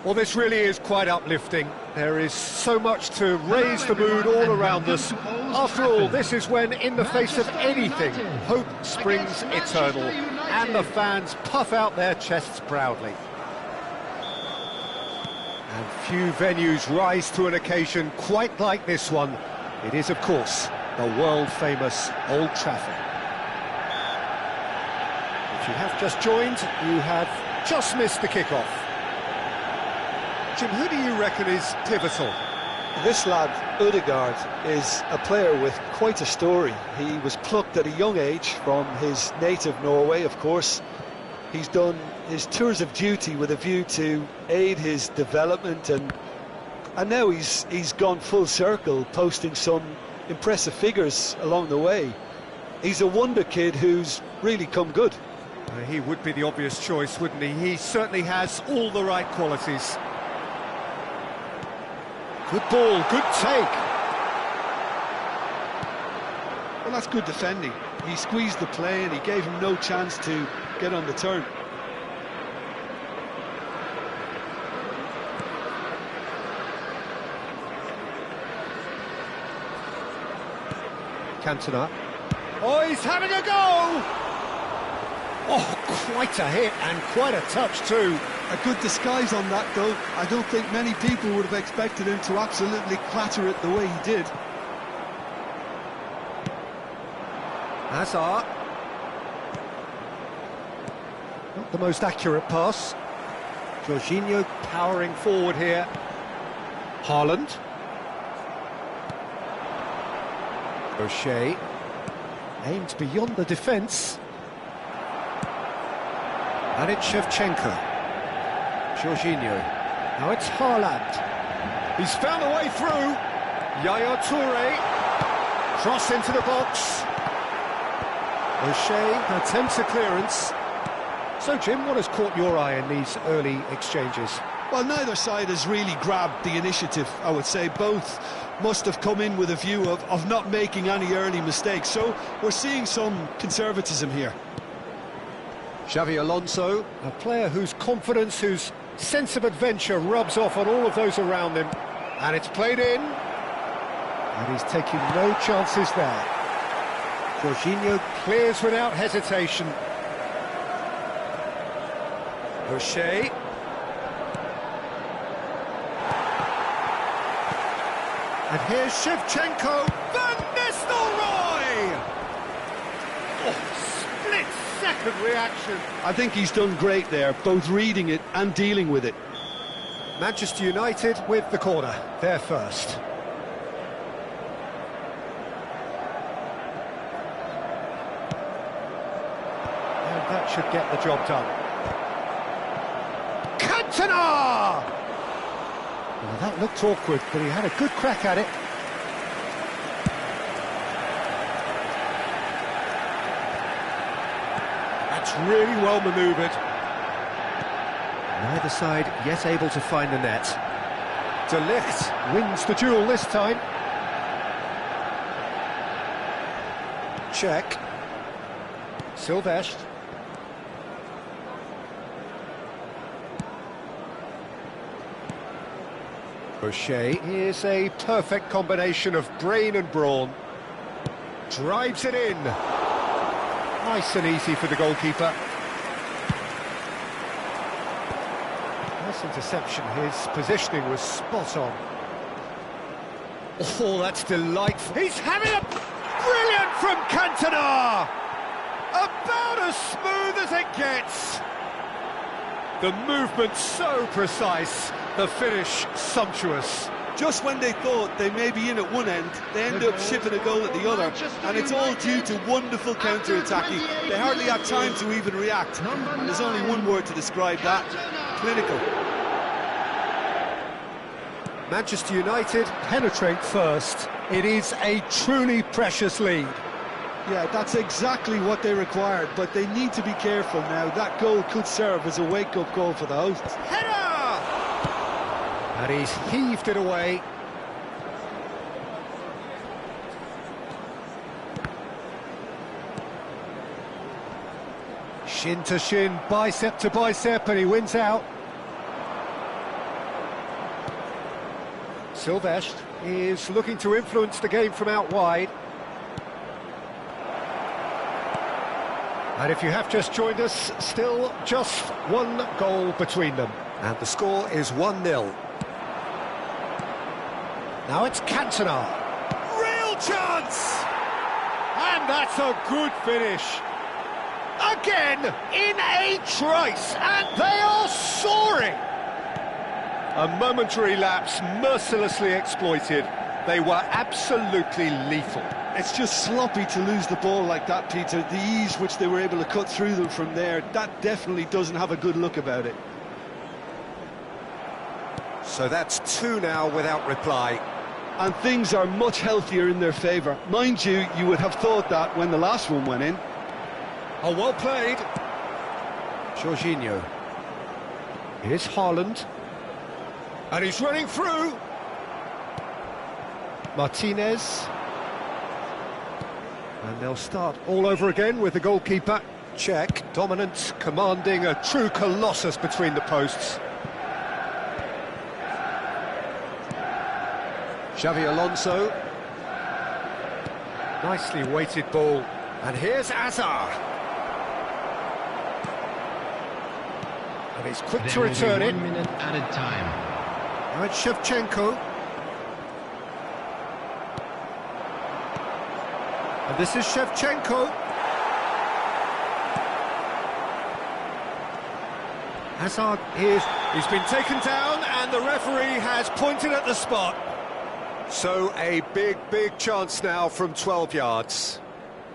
Well, this really is quite uplifting. There is so much to raise the mood all around us. After all, this is when, in the face of anything, hope springs eternal, and the fans puff out their chests proudly. And few venues rise to an occasion quite like this one. It is, of course, the world-famous Old Trafford. If you have just joined, you have just missed the kick-off. Jim, who do you reckon is pivotal? This lad, Ødegaard, is a player with quite a story. He was plucked at a young age from his native Norway, of course. He's done his tours of duty with a view to aid his development, and now he's gone full circle, posting some impressive figures along the way. He's a wonder kid who's really come good. He would be the obvious choice, wouldn't he? He certainly has all the right qualities. Good ball, good take. Well, that's good defending. He squeezed the play and he gave him no chance to get on the turn. Cantona. Oh, he's having a go! Oh, quite a hit and quite a touch too. A good disguise on that, though. I don't think many people would have expected him to absolutely clatter it the way he did. Hazard. Not the most accurate pass. Jorginho powering forward here. Haaland. O'Shea. Aimed beyond the defence. And it's Shevchenko. Jorginho. Now it's Haaland. He's found a way through. Yaya Toure. Cross into the box. O'Shea attempts a clearance. So, Jim, what has caught your eye in these early exchanges? Well, neither side has really grabbed the initiative, I would say. Both must have come in with a view of not making any early mistakes. So, we're seeing some conservatism here. Xavi Alonso, a player whose confidence, whose sense of adventure rubs off on all of those around him. And it's played in. And he's taking no chances there. Jorginho clears without hesitation. O'Shea. And here's Shevchenko. Van Nistelrooy! Oh, split-second reaction. I think he's done great there, both reading it and dealing with it. Manchester United with the corner, they're first. And that should get the job done. Cantona! Well, that looked awkward, but he had a good crack at it. That's really well manoeuvred. Neither side yet able to find the net. De Ligt wins the duel this time. Check. Silvestre. O'Shea is a perfect combination of brain and brawn. Drives it in. Nice and easy for the goalkeeper. Nice interception. His positioning was spot on. Oh, that's delightful. He's having a brilliant from Cantona. About as smooth as it gets. The movement so precise, the finish sumptuous. Just when they thought they may be in at one end, they end up shipping a goal at the other, and it's all due to wonderful counter-attacking. They hardly have time to even react, and there's only one word to describe that: clinical. Manchester United penetrate first. It is a truly precious lead. Yeah, that's exactly what they required, but they need to be careful now. That goal could serve as a wake-up call for the hosts. Header! And he's heaved it away. Shin to shin, bicep to bicep, and he wins out. Silvestre is looking to influence the game from out wide. And if you have just joined us, still just one goal between them. And the score is 1-0. Now it's Cantona. Real chance! And that's a good finish. Again, in a trice, and they are soaring! A momentary lapse, mercilessly exploited. They were absolutely lethal. It's just sloppy to lose the ball like that, Peter. The ease which they were able to cut through them from there, that definitely doesn't have a good look about it. So that's 2 now without reply. And things are much healthier in their favour. Mind you, you would have thought that when the last one went in. Oh, well played. Jorginho. Here's Haaland. And he's running through. Martinez. And they'll start all over again with the goalkeeper. Czech, dominant, commanding, a true colossus between the posts. Xavi Alonso. Nicely weighted ball. And here's Azar. And he's quick to return it. 1 minute added time. Now it's Shevchenko. And this is Shevchenko. Hazard he's been taken down and the referee has pointed at the spot. So a big chance now from 12 yards.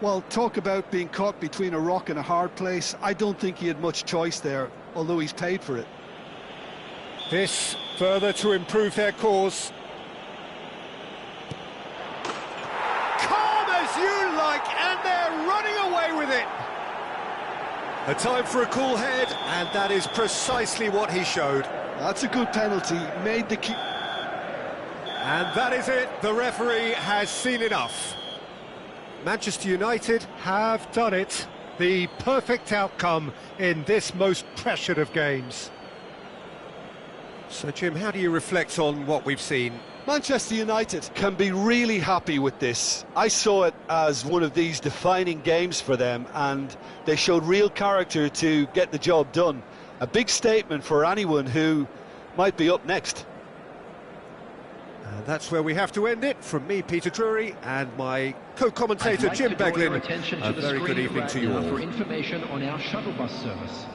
Well, talk about being caught between a rock and a hard place. I don't think he had much choice there, although he's paid for it. This further to improve their cause. Calm as you like, and they're running away with it. A time for a cool head, and that is precisely what he showed. That's a good penalty. Made the key. And that is it. The referee has seen enough. Manchester United have done it. The perfect outcome in this most pressured of games. So, Jim, how do you reflect on what we've seen? Manchester United can be really happy with this. I saw it as one of these defining games for them, and they showed real character to get the job done. A big statement for anyone who might be up next. And that's where we have to end it. From me, Peter Drury, and my co-commentator, Jim Beglin. A very good evening to you all. For information on our shuttle bus service.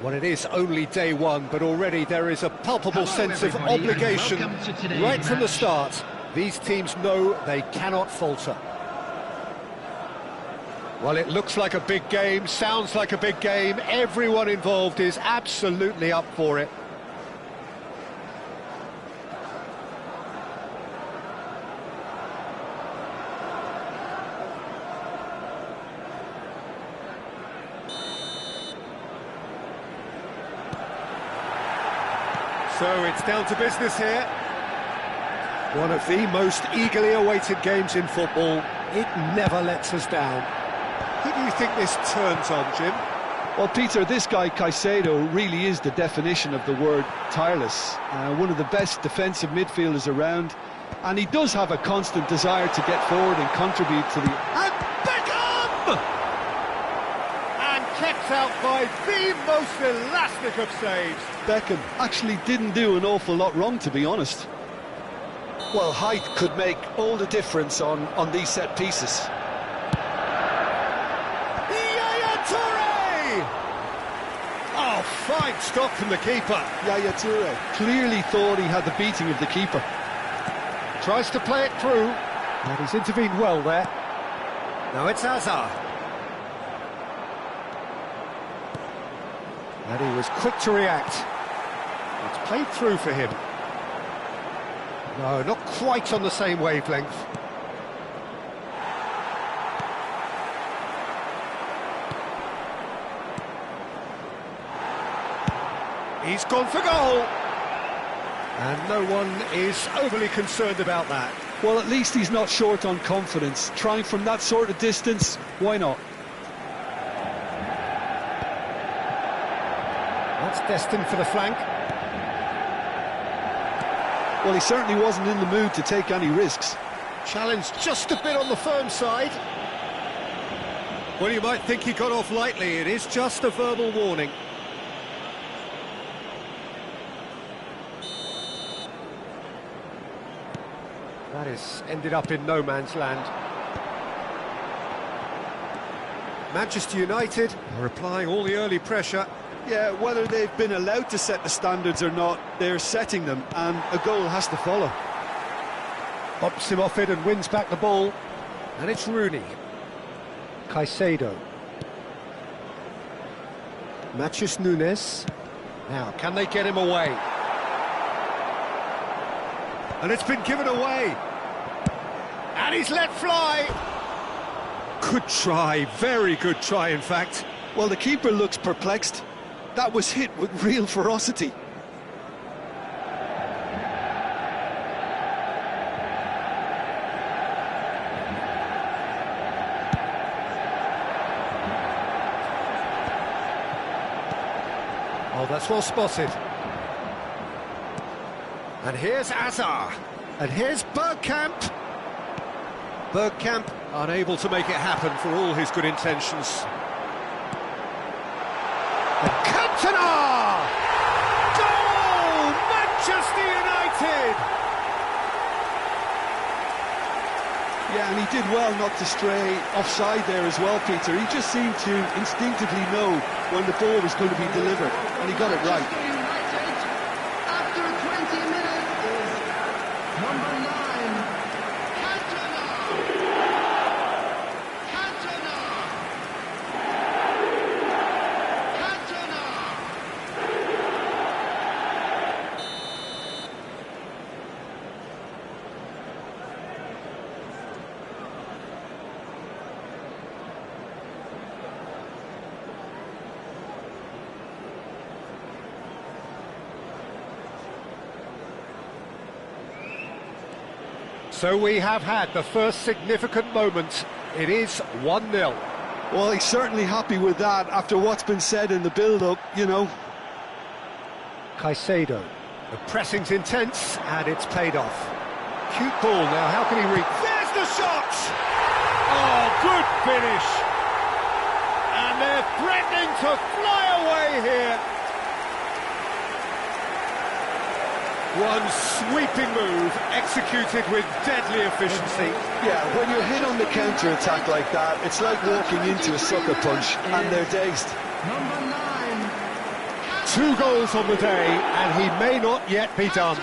Well, it is only day one, but already there is a palpable sense of everybody, and obligation welcome to today's right from the match. start. These teams know they cannot falter. Well, it looks like a big game, sounds like a big game. Everyone involved is absolutely up for it. So it's down to business here. One of the most eagerly awaited games in football. It never lets us down. Who do you think this turns on, Jim? Well, Peter, this guy Caicedo really is the definition of the word tireless. One of the best defensive midfielders around, and he does have a constant desire to get forward and contribute to the... And Beckham! And kept out by the most elastic of saves. Beckham actually didn't do an awful lot wrong, to be honest. Well, height could make all the difference on these set pieces. Oh, fine stop from the keeper. Yaya Toure clearly thought he had the beating of the keeper. Tries to play it through, and he's intervened well there. Now it's Hazard. And he was quick to react. It's played through for him. No, not quite on the same wavelength. He's gone for goal. And no one is overly concerned about that. Well, at least he's not short on confidence. Trying from that sort of distance, why not? That's destined for the flank. Well, he certainly wasn't in the mood to take any risks. Challenge just a bit on the firm side. Well, you might think he got off lightly. It is just a verbal warning. That has ended up in no man's land. Manchester United are applying all the early pressure. Yeah, whether they've been allowed to set the standards or not, they're setting them, and a goal has to follow. Bops him off it and wins back the ball. And it's Rooney. Caicedo. Matheus Nunes. Now, can they get him away? And it's been given away. And he's let fly. Good try, very good try, in fact. Well, the keeper looks perplexed. That was hit with real ferocity. Oh, that's well spotted. And here's Hazard. And here's Bergkamp. Bergkamp unable to make it happen for all his good intentions. And Cantona! Goal! Manchester United! Yeah, and he did well not to stray offside there as well, Peter. He just seemed to instinctively know when the ball was going to be delivered, and he got it right. After 20 minutes is number 9, Cantona. Cantona. Cantona. So we have had the first significant moment. It is 1-0. Well, he's certainly happy with that after what's been said in the build-up, you know. Caicedo. The pressing's intense, and it's paid off. Cute ball now, how can he reach? There's the shot! Oh, good finish! And they're threatening to fly away here. One sweeping move, executed with deadly efficiency. Yeah, when you're hit on the counter-attack like that, it's like walking into a sucker punch, and they're dazed. Number 9, 2 goals on the day, and he may not yet be done.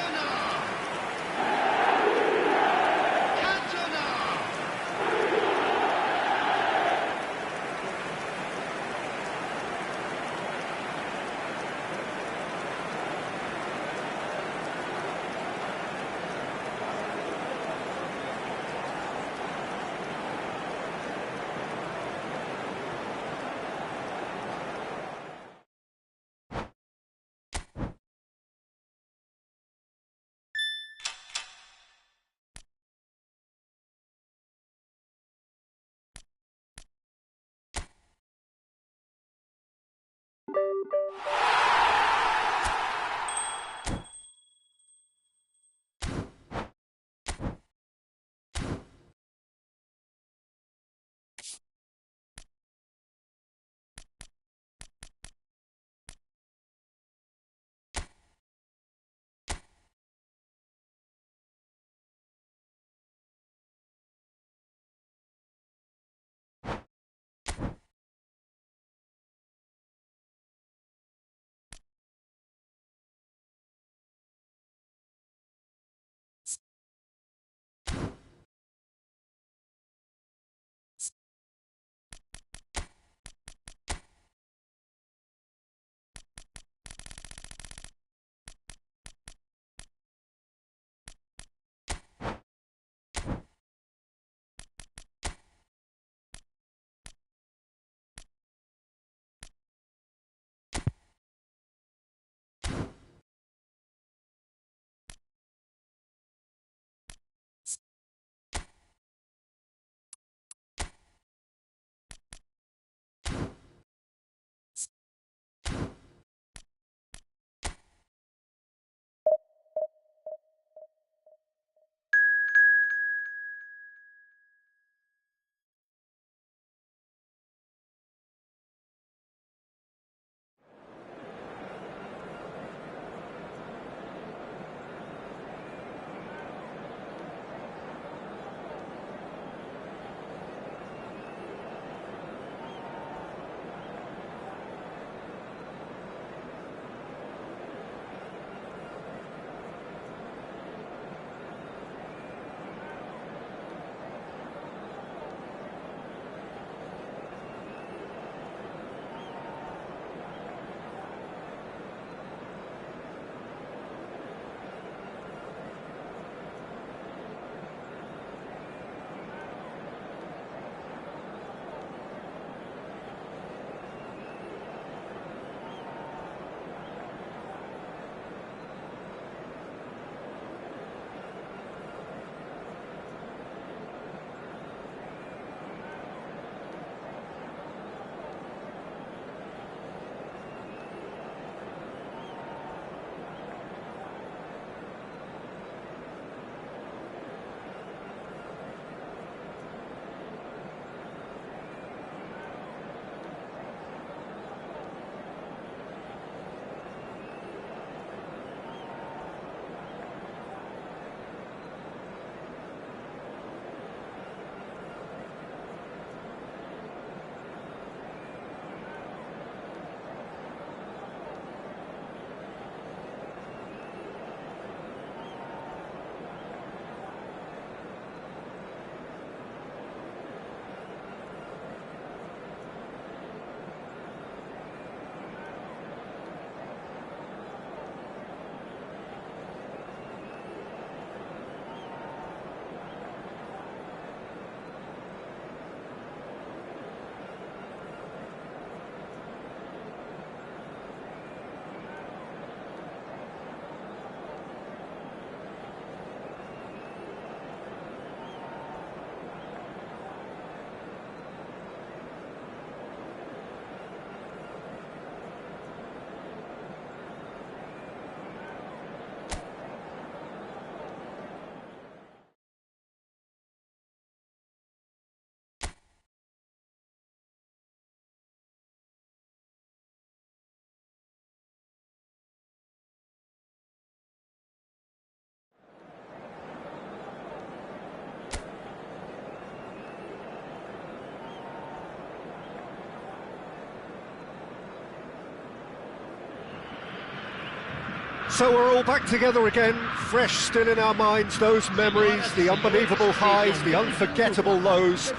So we're all back together again, fresh still in our minds, those memories, the unbelievable highs, the unforgettable lows.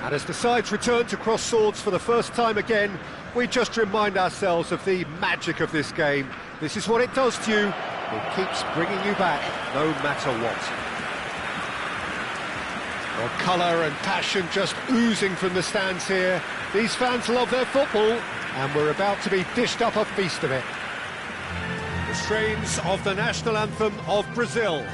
And as the sides return to cross swords for the first time again, we just remind ourselves of the magic of this game. This is what it does to you. It keeps bringing you back, no matter what. Well, colour and passion just oozing from the stands here. These fans love their football, and we're about to be dished up a feast of it. The strains of the national anthem of Brazil.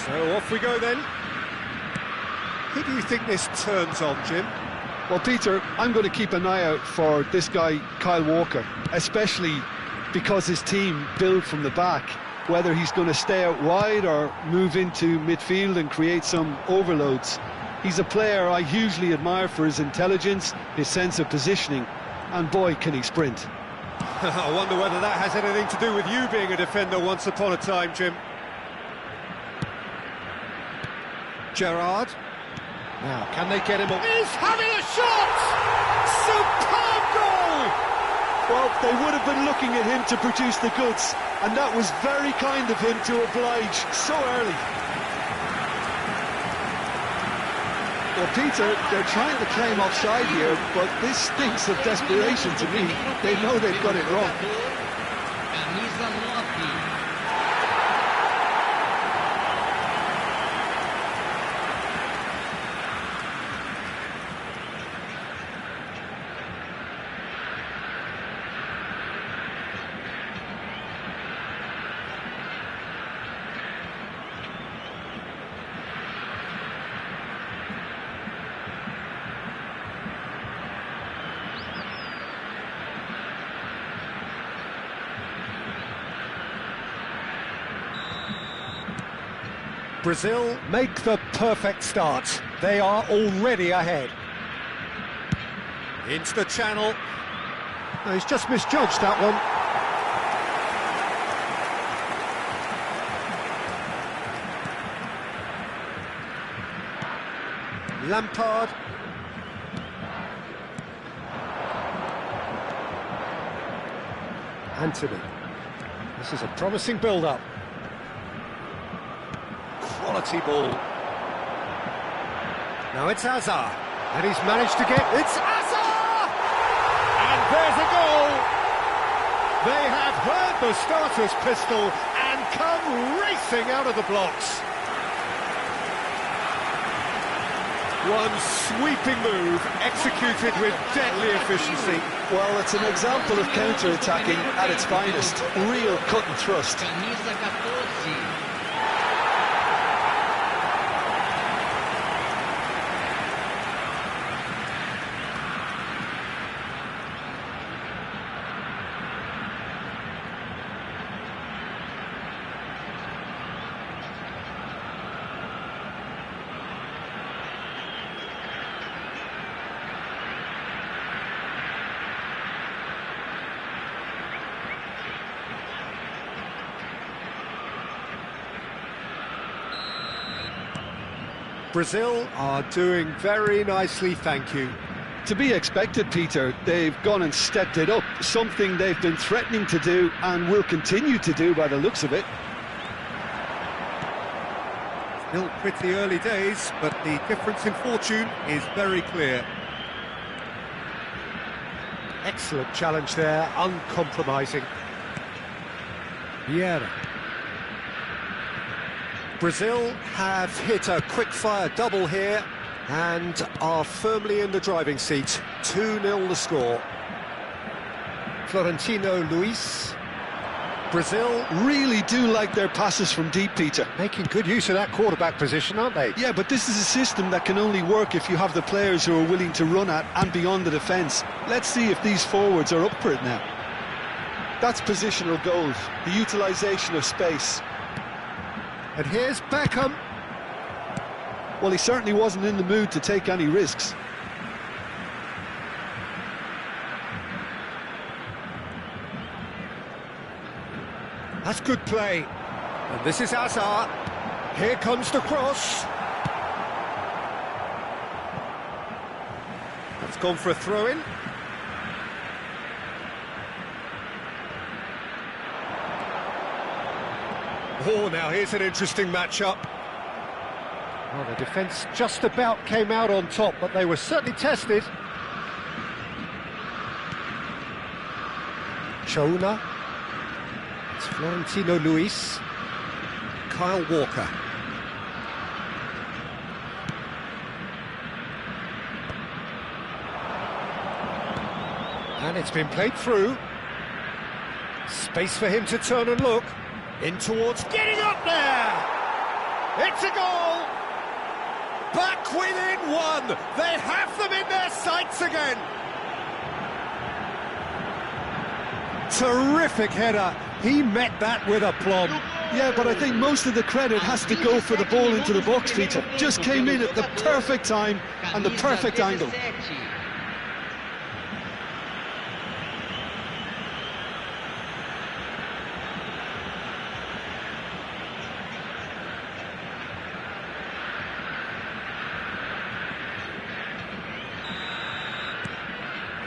So off we go then. Who do you think this turns on, Jim? Well, Peter, I'm going to keep an eye out for this guy, Kyle Walker, especially because his team build from the back, whether he's going to stay out wide or move into midfield and create some overloads. He's a player I hugely admire for his intelligence, his sense of positioning, and boy, can he sprint. I wonder whether that has anything to do with you being a defender once upon a time, Jim. Gerrard. Now, can they get him up? He's having a shot! Superb goal! Well, they would have been looking at him to produce the goods, and that was very kind of him to oblige so early. Well, Peter, they're trying to claim offside here, but this stinks of desperation to me. They know they've got it wrong. Brazil make the perfect start. They are already ahead. Into the channel. No, he's just misjudged that one. Lampard. Anthony. This is a promising build-up. Quality ball. Now it's Hazard, and he's managed to get... It's Hazard! And there's a goal! They have heard the starter's pistol and come racing out of the blocks. One sweeping move, executed with deadly efficiency. Well, it's an example of counter-attacking at its finest. Real cut and thrust. Brazil are doing very nicely, thank you. To be expected, Peter. They've gone and stepped it up, something they've been threatening to do and will continue to do by the looks of it. Still pretty early days, but the difference in fortune is very clear. Excellent challenge there, uncompromising. Vieira. Brazil have hit a quick-fire double here and are firmly in the driving seat. 2-0 the score. Florentino Luis. Brazil Really do like their passes from deep, Peter. making good use of that quarterback position, aren't they? Yeah, but this is a system that can only work if you have the players who are willing to run at and beyond the defence. Let's see if these forwards are up for it now. That's positional gold, the utilisation of space. And here's Beckham. Well, he certainly wasn't in the mood to take any risks. That's good play. And this is Hazard. Here comes the cross. That's gone for a throw-in. Oh, now here's an interesting matchup. Well, the defence just about came out on top, but they were certainly tested. Chouna. It's Florentino Luis. Kyle Walker. And it's been played through. Space for him to turn and look. In towards, getting up there! It's a goal! Back within one! They have them in their sights again! Terrific header. He met that with aplomb. Yeah, but I think most of the credit has to go for the ball into the box, Peter. Just came in at the perfect time and the perfect angle.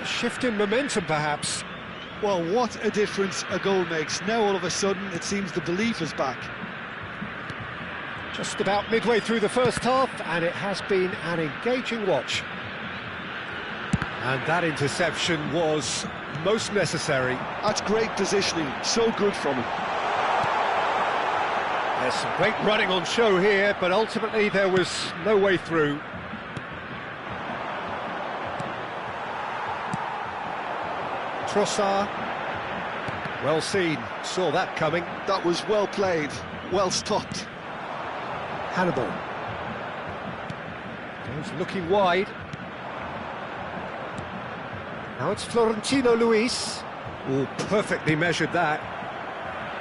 A shift in momentum, perhaps. Well, what a difference a goal makes. Now all of a sudden it seems the belief is back. Just about midway through the first half, and it has been an engaging watch. And that interception was most necessary. That's great positioning, so good from him. There's some great running on show here, but ultimately there was no way through. Trossard. Well seen, saw that coming. That was well played, well stopped. Hannibal. Goes looking wide. Now it's Florentino Luis. Oh, perfectly measured that.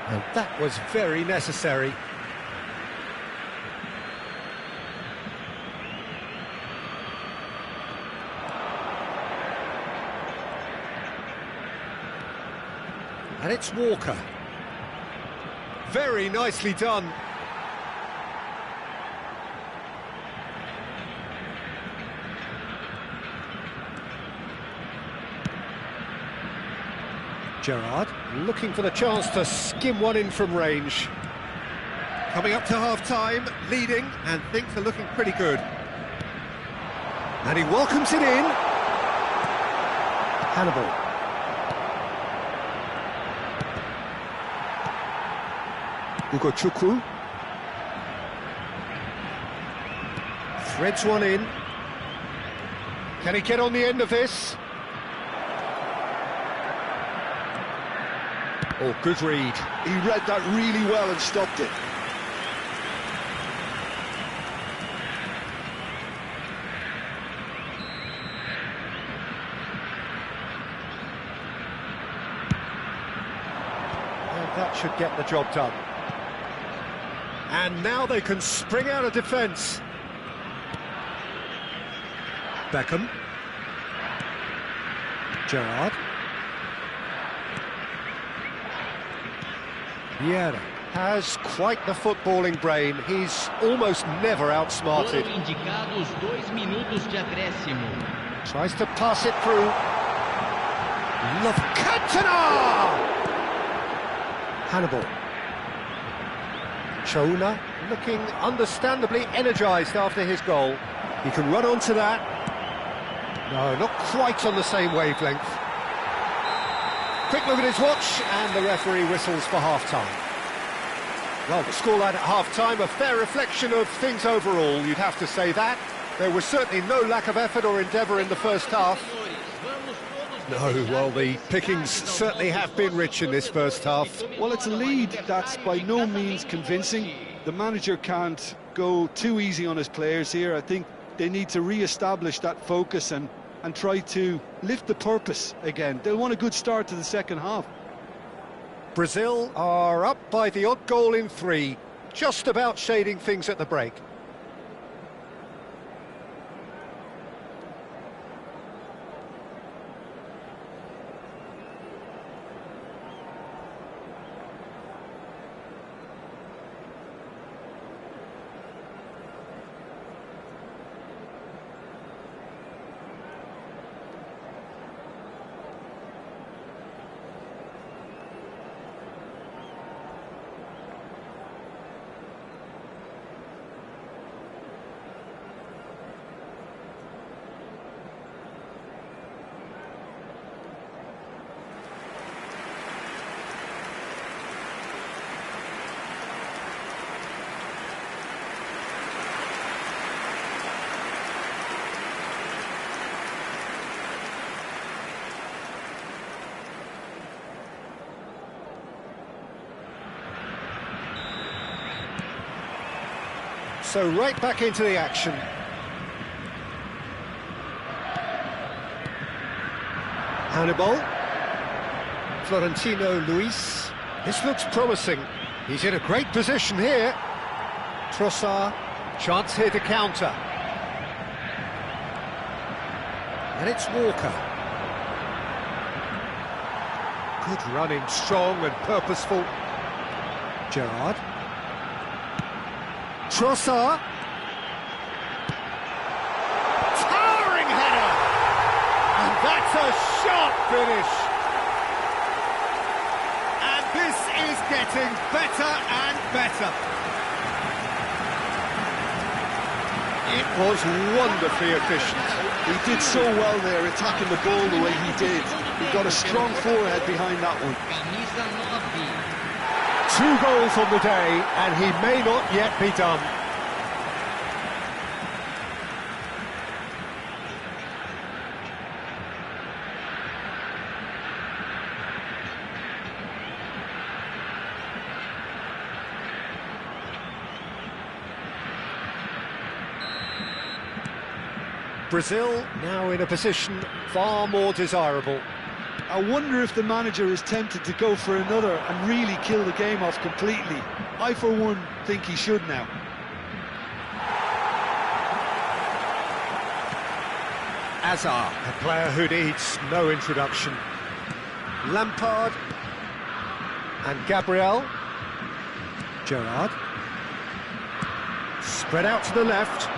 And that was very necessary. And it's Walker. Very nicely done. Gerrard looking for the chance to skim one in from range. Coming up to half-time, leading, and things are looking pretty good. And he welcomes it in. Hannibal. Ugo Chukwu. Threads one in. Can he get on the end of this? Oh, good read. He read that really well and stopped it. And that should get the job done. And now they can spring out of defence. Beckham. Gerrard. Vieira has quite the footballing brain. He's almost never outsmarted. Tries to pass it through. Love Cantona! Hannibal. Chouna looking understandably energised after his goal. He can run onto that. No, not quite on the same wavelength. Quick look at his watch, and the referee whistles for half-time. Well, the scoreline at half-time, a fair reflection of things overall, you'd have to say that. There was certainly no lack of effort or endeavour in the first half. No, well, the pickings certainly have been rich in this first half. Well, it's a lead that's by no means convincing. The manager can't go too easy on his players here. I think they need to re-establish that focus and try to lift the purpose again. They'll want a good start to the second half. Brazil are up by the odd goal in 3, just about shading things at the break. So right back into the action. Hannibal. Florentino Luis. This looks promising. He's in a great position here. Trossard. Chance here to counter. And it's Walker. Good running, strong and purposeful. Gerrard. Trossard. Towering header! And that's a sharp finish. And this is getting better and better. It was wonderfully efficient. He did so well there, attacking the ball the way he did. He got a strong forehead behind that one. 2 goals on the day, and he may not yet be done. Brazil now in a position far more desirable. I wonder if the manager is tempted to go for another and really kill the game off completely. I, for one, think he should now. Hazard, a player who needs no introduction. Lampard and Gabriel. Gerrard. Spread out to the left.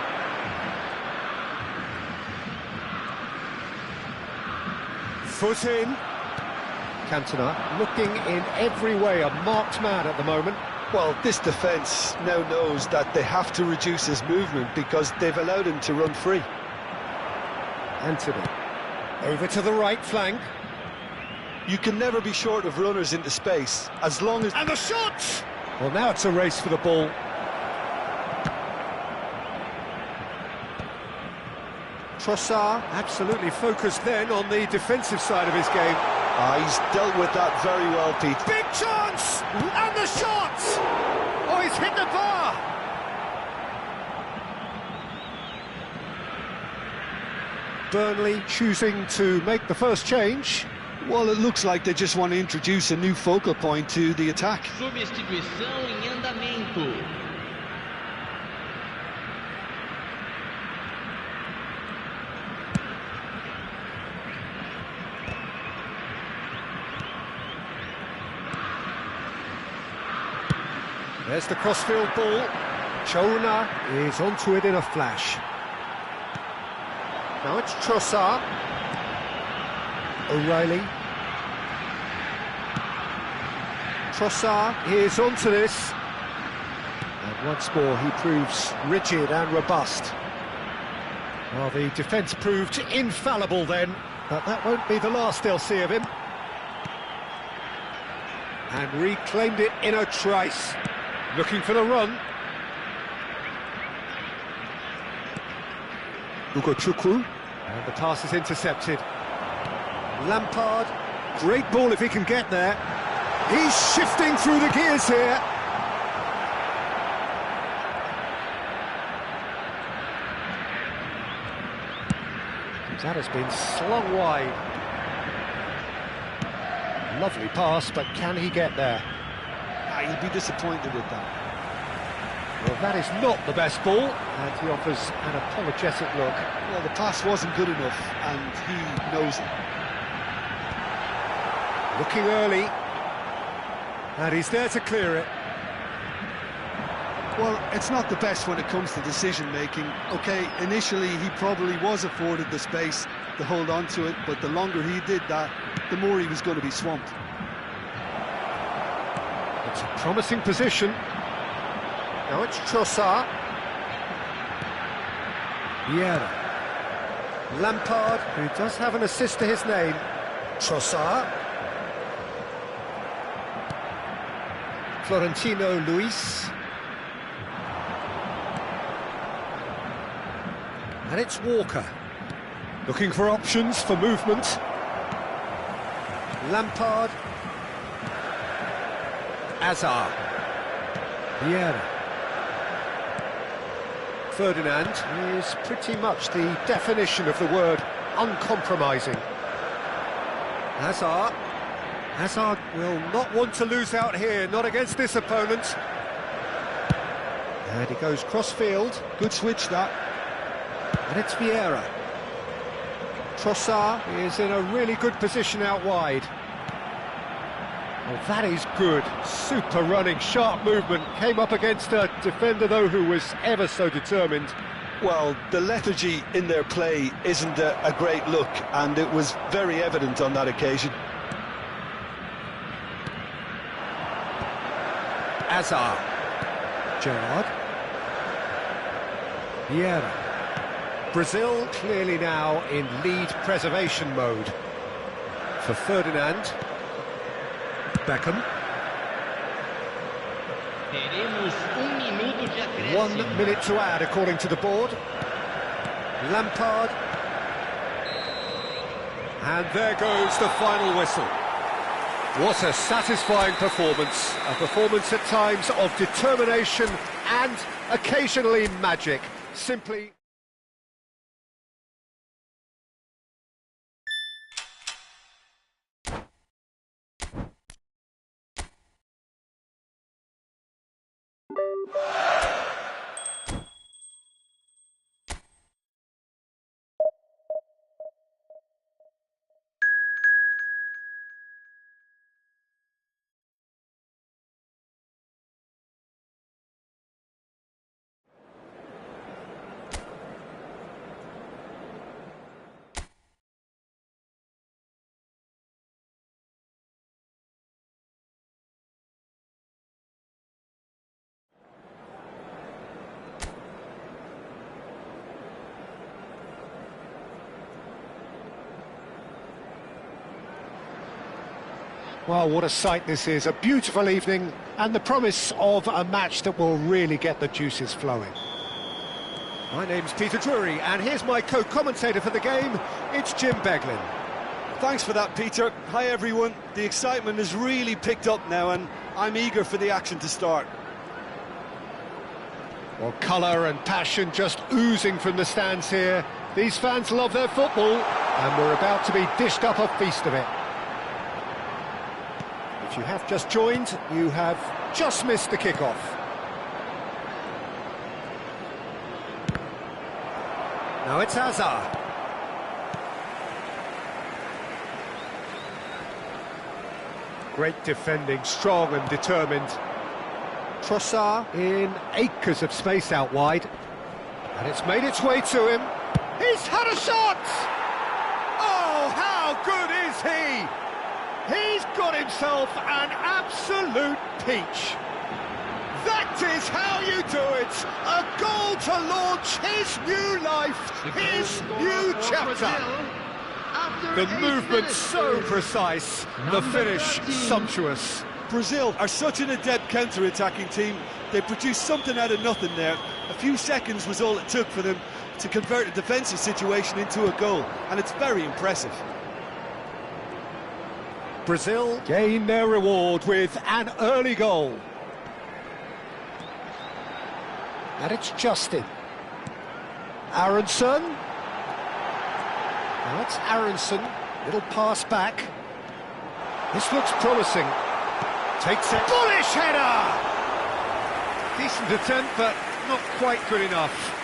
Foot in. Cantona looking in every way a marked man at the moment. Well, this defence now knows that they have to reduce his movement because they've allowed him to run free. Anthony. Over to the right flank. You can never be short of runners into space, as long as... And the shot! Well, now it's a race for the ball. Trossard absolutely focused then on the defensive side of his game. He's dealt with that very well, Pete. Big chance! And the shot! Oh, he's hit the bar! Burnley choosing to make the first change. Well, it looks like they just want to introduce a new focal point to the attack. Substituição em andamento. There's the crossfield ball. Chona is onto it in a flash. Now it's Trossard. O'Reilly. Trossard is onto this. And once more he proves rigid and robust. Well, the defence proved infallible then, but that won't be the last they'll see of him. And reclaimed it in a trice. Looking for the run. Ugo Chukwu. And the pass is intercepted. Lampard, great ball if he can get there. He's shifting through the gears here. That has been slung wide. Lovely pass, but can he get there? He'll be disappointed with that. Well, that is not the best ball, and he offers an apologetic look. Well, the pass wasn't good enough, and he knows it. Looking early, and he's there to clear it. Well, it's not the best when it comes to decision-making. OK, initially he probably was afforded the space to hold on to it, but the longer he did that, the more he was going to be swamped. It's a promising position. Now it's Trossard. Vieira. Lampard, who does have an assist to his name. Trossard. Florentino Luis. And it's Walker. Looking for options for movement. Lampard. Hazard. Vieira. Ferdinand is pretty much the definition of the word uncompromising. Hazard. Hazard will not want to lose out here, not against this opponent. And he goes cross-field. Good switch, that. And it's Vieira. Trossard is in a really good position out wide. Well, that is good. Super running, sharp movement. Came up against a defender, though, who was ever so determined. Well, the lethargy in their play isn't a great look, and it was very evident on that occasion. Hazard. Gerrard. Vieira. Brazil clearly now in lead preservation mode. For Ferdinand. Beckham. Teremos minuto de acréscimo. 1 minute to add according to the board. Lampard. And there goes the final whistle. What a satisfying performance. A performance at times of determination and occasionally magic. Simply... Well, what a sight this is. A beautiful evening and the promise of a match that will really get the juices flowing. My name's Peter Drury, and here's my co-commentator for the game. It's Jim Beglin. Thanks for that, Peter. Hi, everyone. The excitement has really picked up now, and I'm eager for the action to start. Well, colour and passion just oozing from the stands here. These fans love their football, and we're about to be dished up a feast of it. If you have just joined, you have just missed the kickoff. Now it's Hazard. Great defending, strong and determined. Trossard in acres of space out wide. And it's made its way to him. He's had a shot! Oh, how good is he? He's got himself an absolute peach. That is how you do it. A goal to launch his new life, his new chapter. The movement so precise, the finish sumptuous. Brazil are such an adept counter-attacking team. They produced something out of nothing there. A few seconds was all it took for them to convert a defensive situation into a goal, and it's very impressive. Brazil gain their reward with an early goal. And it's Justin. Aronson. Now it's Aronson. Little pass back. This looks promising. Takes it. Bullish header! Decent attempt, but not quite good enough.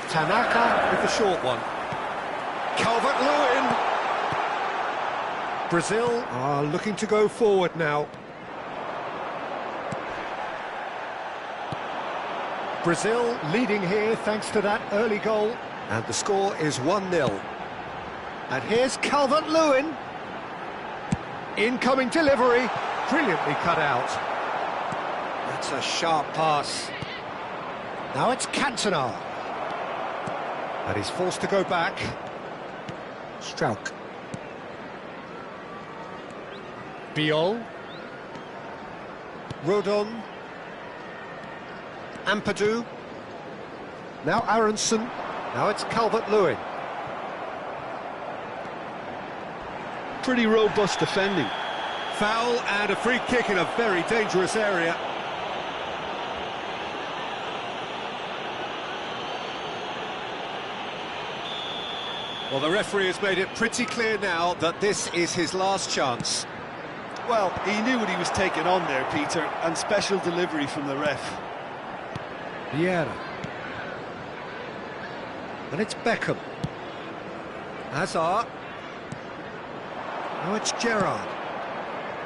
Tanaka with the short one. Calvert-Lewin. Brazil are looking to go forward now. Brazil leading here thanks to that early goal. And the score is 1-0. And here's Calvert-Lewin. Incoming delivery. Brilliantly cut out. That's a sharp pass. Now it's Cantona. And he's forced to go back. Strauch. Biol. Rodon. Ampadu. Now Aronson. Now it's Calvert-Lewin. Pretty robust defending. Foul and a free kick in a very dangerous area. Well, the referee has made it pretty clear now that this is his last chance. Well, he knew what he was taking on there, Peter, and special delivery from the ref. Vieira. And it's Beckham. Hazard. Now it's Gerrard.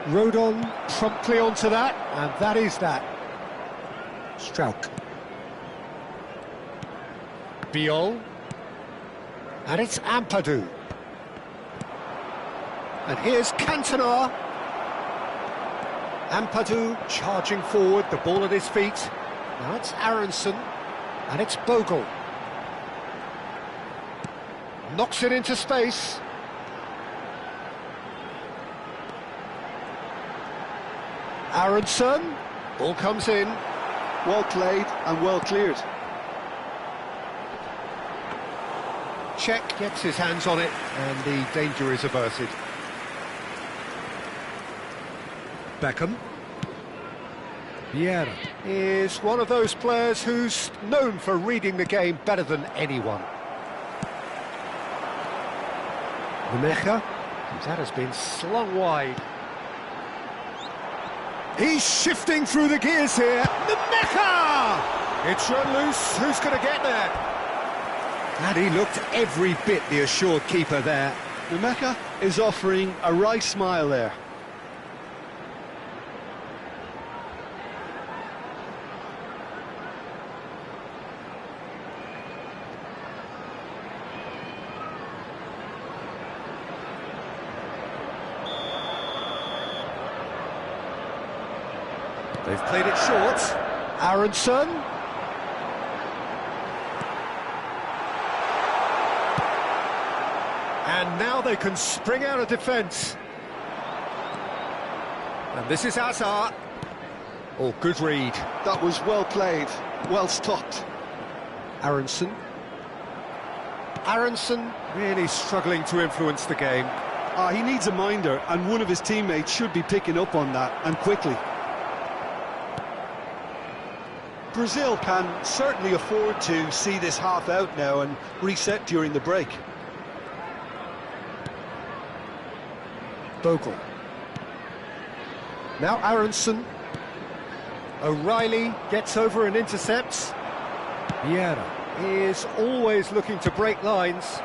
Rodon promptly onto that, and that is that. Strauch. Biol. And it's Ampadu. And here's Cantona. Ampadu charging forward, the ball at his feet. Now it's Aronson. And it's Bogle. Knocks it into space. Aronson. Ball comes in. Well played and well cleared. Czech gets his hands on it, and the danger is averted. Beckham. Vieira is one of those players who's known for reading the game better than anyone. Nemecha, that has been slung wide. He's shifting through the gears here. Nemecha! It's run loose. Who's going to get there? And he looked every bit the assured keeper there. Nemecha is offering a wry smile there. They've played it short. Aronson. And now they can spring out of defence. And this is Hazard. Oh, good read. That was well played, well stopped. Aronson. Aronson really struggling to influence the game. He needs a minder, and one of his teammates should be picking up on that, and quickly. Brazil can certainly afford to see this half out now and reset during the break. Bogle. Now Aronson. O'Reilly gets over and intercepts. Vieira is always looking to break lines.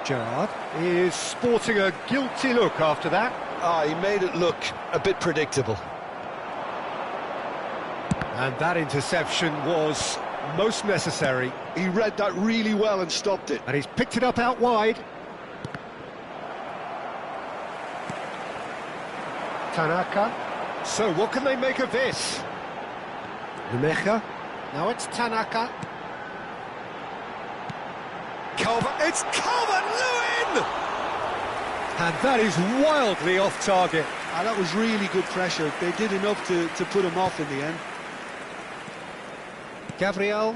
Gerrard is sporting a guilty look after that. He made it look a bit predictable. And that interception was most necessary. He read that really well and stopped it. And he's picked it up out wide. Tanaka. So what can they make of this? Nemecha. Now it's Tanaka. It's Calvert-Lewin! And that is wildly off target. That was really good pressure. They did enough to put him off in the end. Gabriel.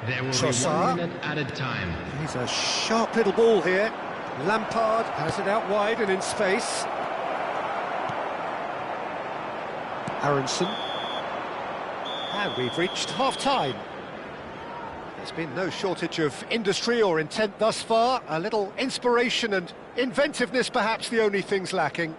There will be Trossard. 1 minute added time. He's a sharp little ball here. Lampard has it out wide and in space. Aronson. And we've reached half-time. There's been no shortage of industry or intent thus far. A little inspiration and inventiveness, perhaps the only things lacking.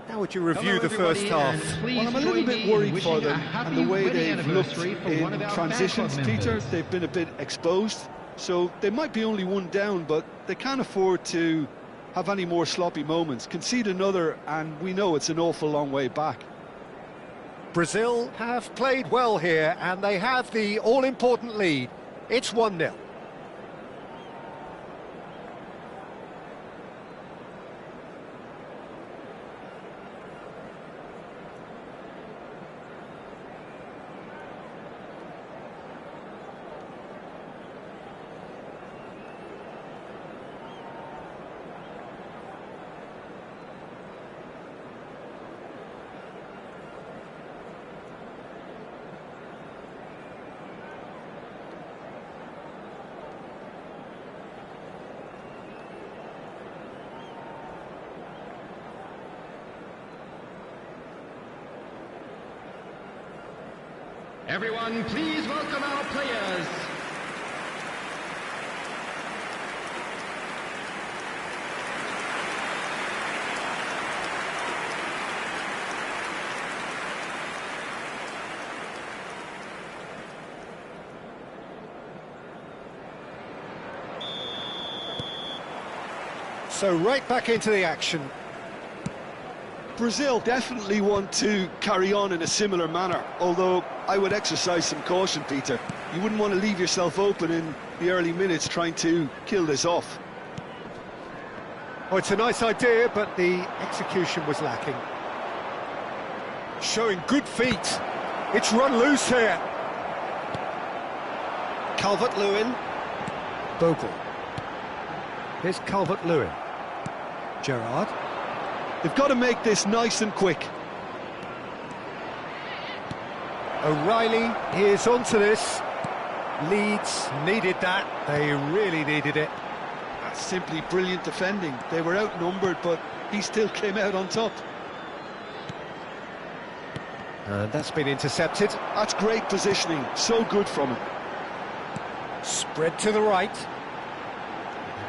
How would you review the first half? Well, I'm a little bit worried for them and the way they've looked in transitions, Peter. They've been a bit exposed, so they might be only 1 down, but they can't afford to have any more sloppy moments. Concede another, and we know it's an awful long way back. Brazil have played well here, and they have the all-important lead. It's 1-0. Everyone, please welcome our players. So right back into the action. Brazil definitely want to carry on in a similar manner, although I would exercise some caution, Peter. You wouldn't want to leave yourself open in the early minutes trying to kill this off. Oh, it's a nice idea, but the execution was lacking. Showing good feet. It's run loose here. Calvert-Lewin. Bogle. Here's Calvert-Lewin. Gerrard. They've got to make this nice and quick. O'Reilly is onto this. Leeds needed that. They really needed it. That's simply brilliant defending. They were outnumbered, but he still came out on top. And that's been intercepted. That's great positioning. So good from him. Spread to the right.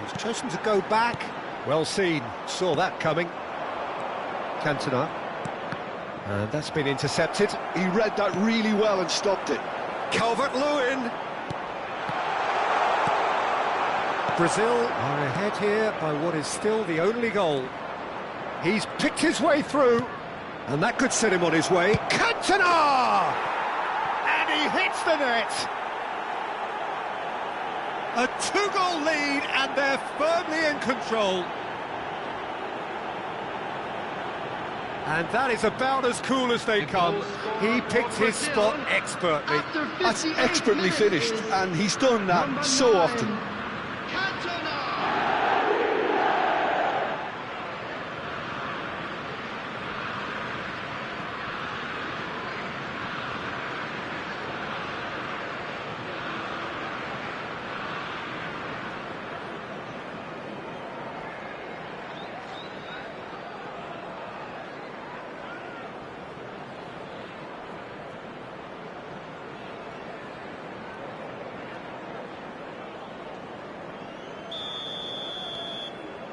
He's chosen to go back. Well seen. Saw that coming. Cantona. And that's been intercepted. He read that really well and stopped it. Calvert-Lewin. Brazil are ahead here by what is still the only goal. He's picked his way through, and that could set him on his way. Cantona! And he hits the net. A 2-goal lead, and they're firmly in control. And that is about as cool as they come. He picked his spot expertly. That's expertly finished, and he's done that so often.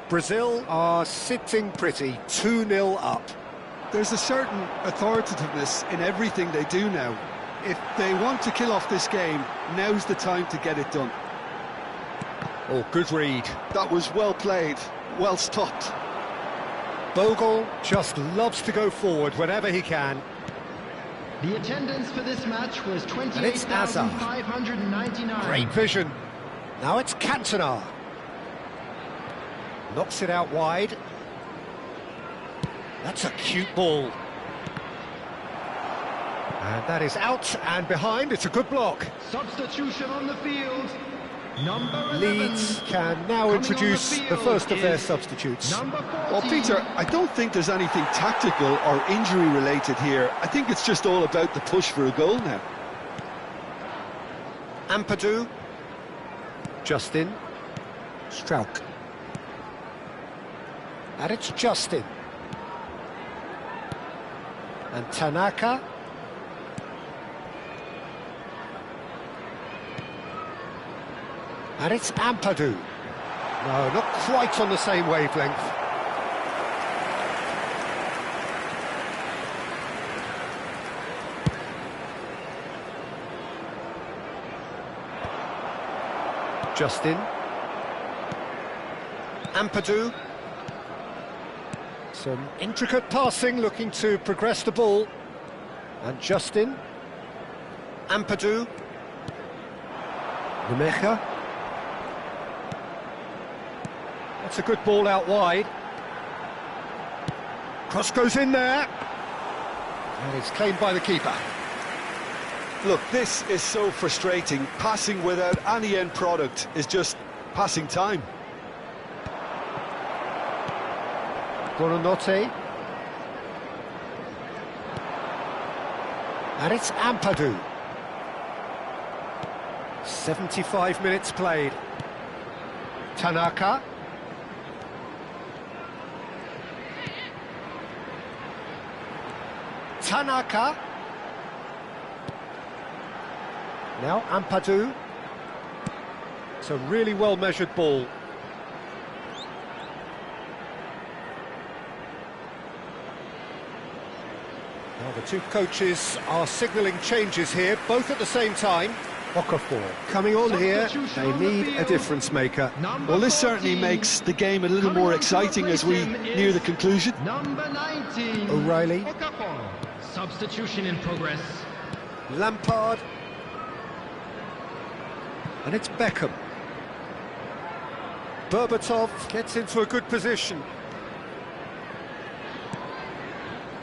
Brazil are sitting pretty, 2-0 up. There's a certain authoritativeness in everything they do now. If they want to kill off this game, now's the time to get it done. Oh, good read. That was well played, well stopped. Bogle just loves to go forward whenever he can. The attendance for this match was And it's Hazard. 28,599. Great vision. Now it's Cantona. Knocks it out wide. That's a cute ball. And that is out and behind. It's a good block. Substitution on the field. Number 11. Leeds can now Coming introduce on the the field first of their is substitutes. Number 14. Well, Peter, I don't think there's anything tactical or injury related here. I think it's just all about the push for a goal now. Ampadu. Justin. Strauch. And it's Justin. And Tanaka. And it's Ampadu. No, not quite on the same wavelength. Justin. Ampadu. Some intricate passing, looking to progress the ball. And Justin. Ampadu. Nemecha. That's a good ball out wide. Cross goes in there. And it's claimed by the keeper. Look, this is so frustrating. Passing without any end product is just passing time. Buonanotte. And it's Ampadu. 75 minutes played. Tanaka. Tanaka. Now Ampadu. It's a really well-measured ball. Now the two coaches are signalling changes here, both at the same time. Okafor coming on here, they need a difference maker. Well, this certainly makes the game a little more exciting as we near the conclusion. Number 19. O'Reilly. Okafor. Substitution in progress. Lampard. And it's Beckham. Berbatov gets into a good position.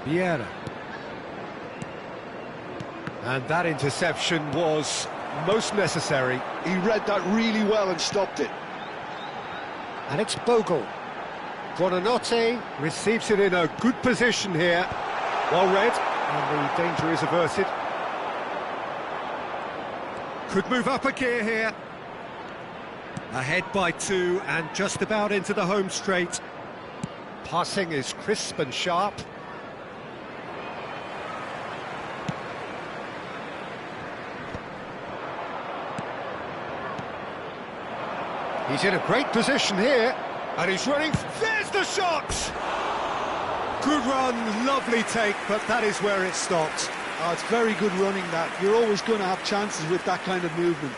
Vieira. And that interception was most necessary. He read that really well and stopped it. And it's Bogle. Buonanotte receives it in a good position here. Well read, and the danger is averted. Could move up a gear here. Ahead by 2 and just about into the home straight. Passing is crisp and sharp. He's in a great position here, and he's running. There's the shot! Good run, lovely take, but that is where it stopped. Oh, it's very good running that. You're always going to have chances with that kind of movement.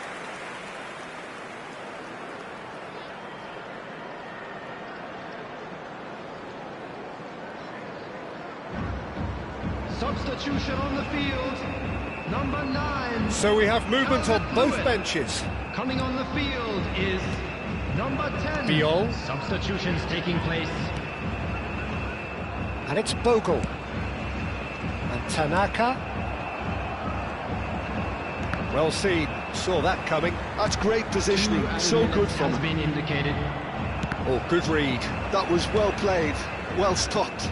Substitution on the field. Number 9. So we have movement on both benches. Coming on the field is number 10. Viol. Substitutions taking place. And it's Bogle. And Tanaka. Well seen, saw that coming. That's great positioning, so good from has him. been indicated. Oh, good read. That was well played, well stopped.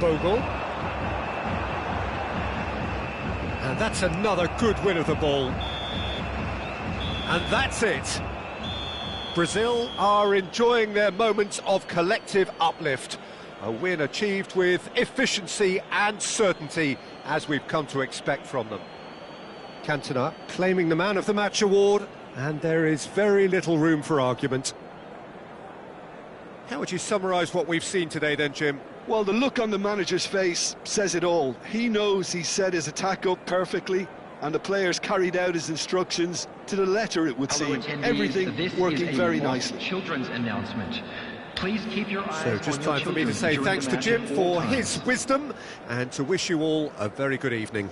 Bogle. And that's another good win of the ball. And that's it. Brazil are enjoying their moments of collective uplift. A win achieved with efficiency and certainty, as we've come to expect from them. Cantona claiming the Man of the Match award, and there is very little room for argument. How would you summarise what we've seen today then, Jim? Well, the look on the manager's face says it all. He knows he set his attack up perfectly, and the players carried out his instructions to the letter, it would seem. Everything working very nicely. Children's announcement. Please keep your eyes So on just your time for me to children say during thanks the to match Jim at all for times. his wisdom, and to wish you all a very good evening.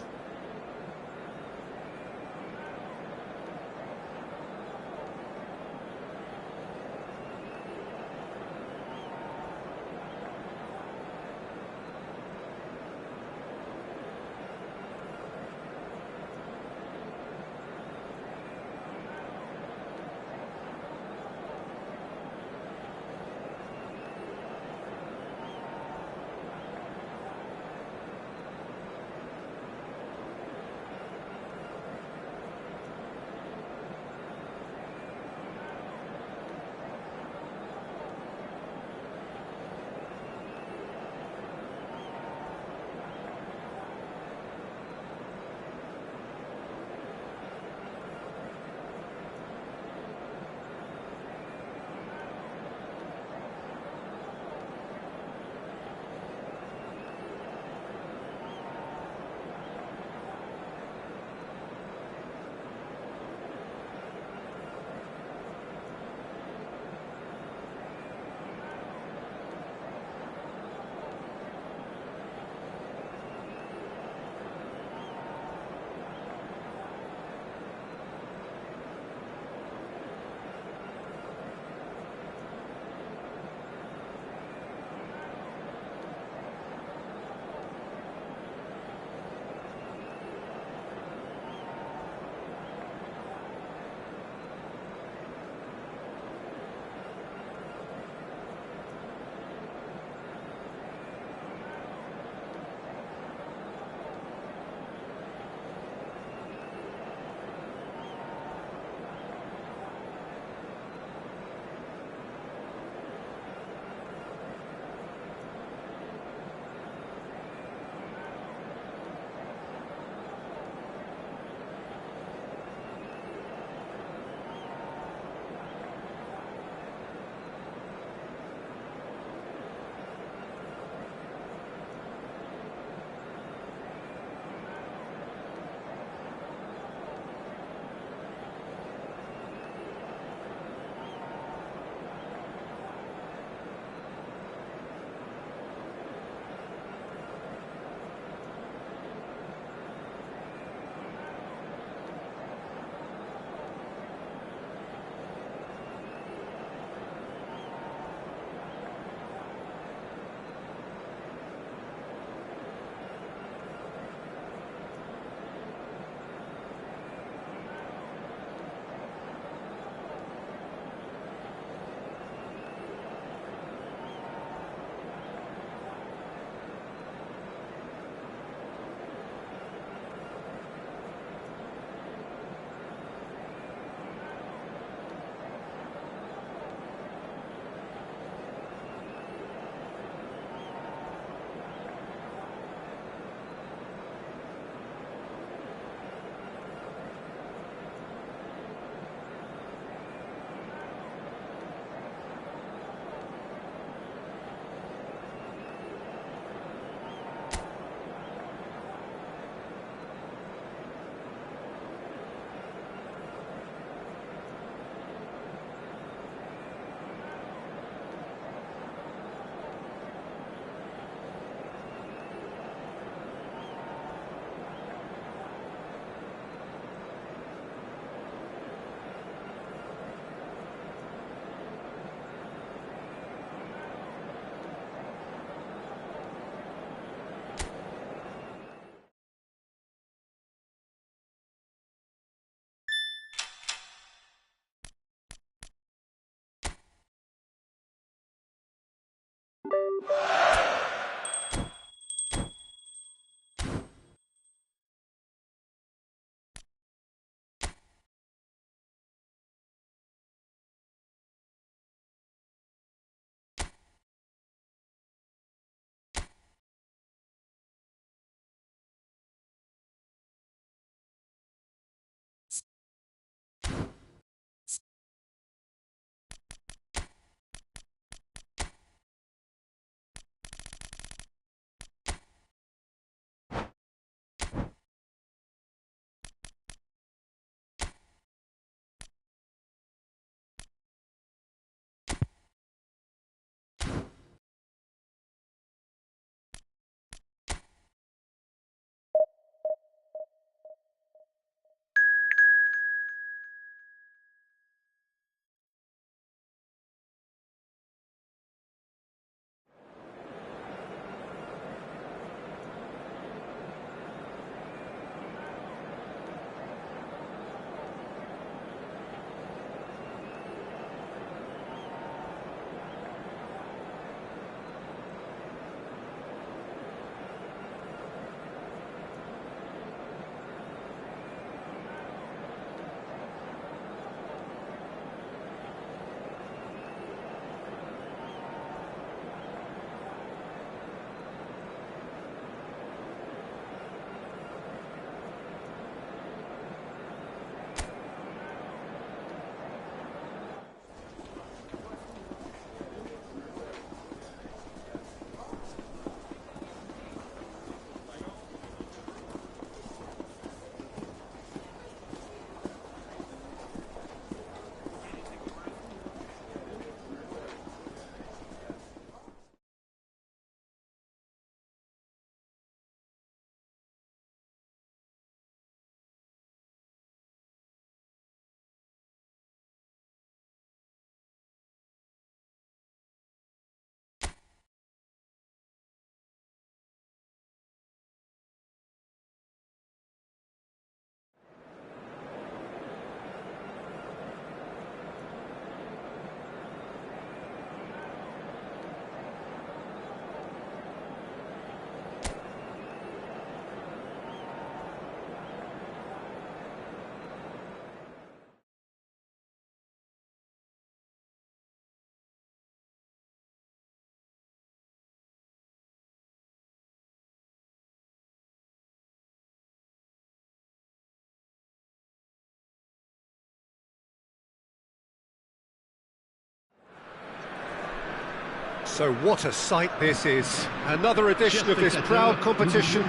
So what a sight this is. Another edition of this proud competition,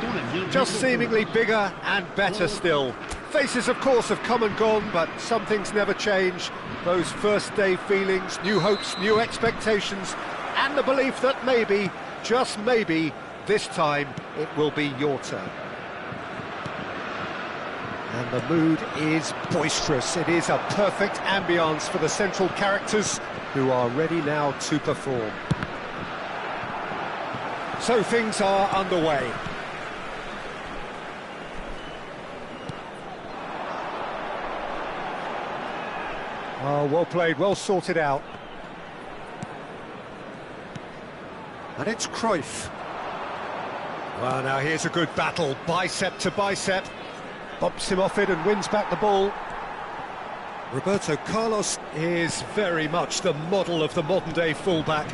just seemingly bigger and better still. Faces, of course, have come and gone, but some things never change. Those first day feelings, new hopes, new expectations, and the belief that maybe, just maybe, this time it will be your turn. And the mood is boisterous. It is a perfect ambience for the central characters who are ready now to perform. So things are underway. Oh, well played, well sorted out. And it's Cruyff. Well, now here's a good battle, bicep to bicep. Bumps him off it and wins back the ball. Roberto Carlos is very much the model of the modern-day fullback.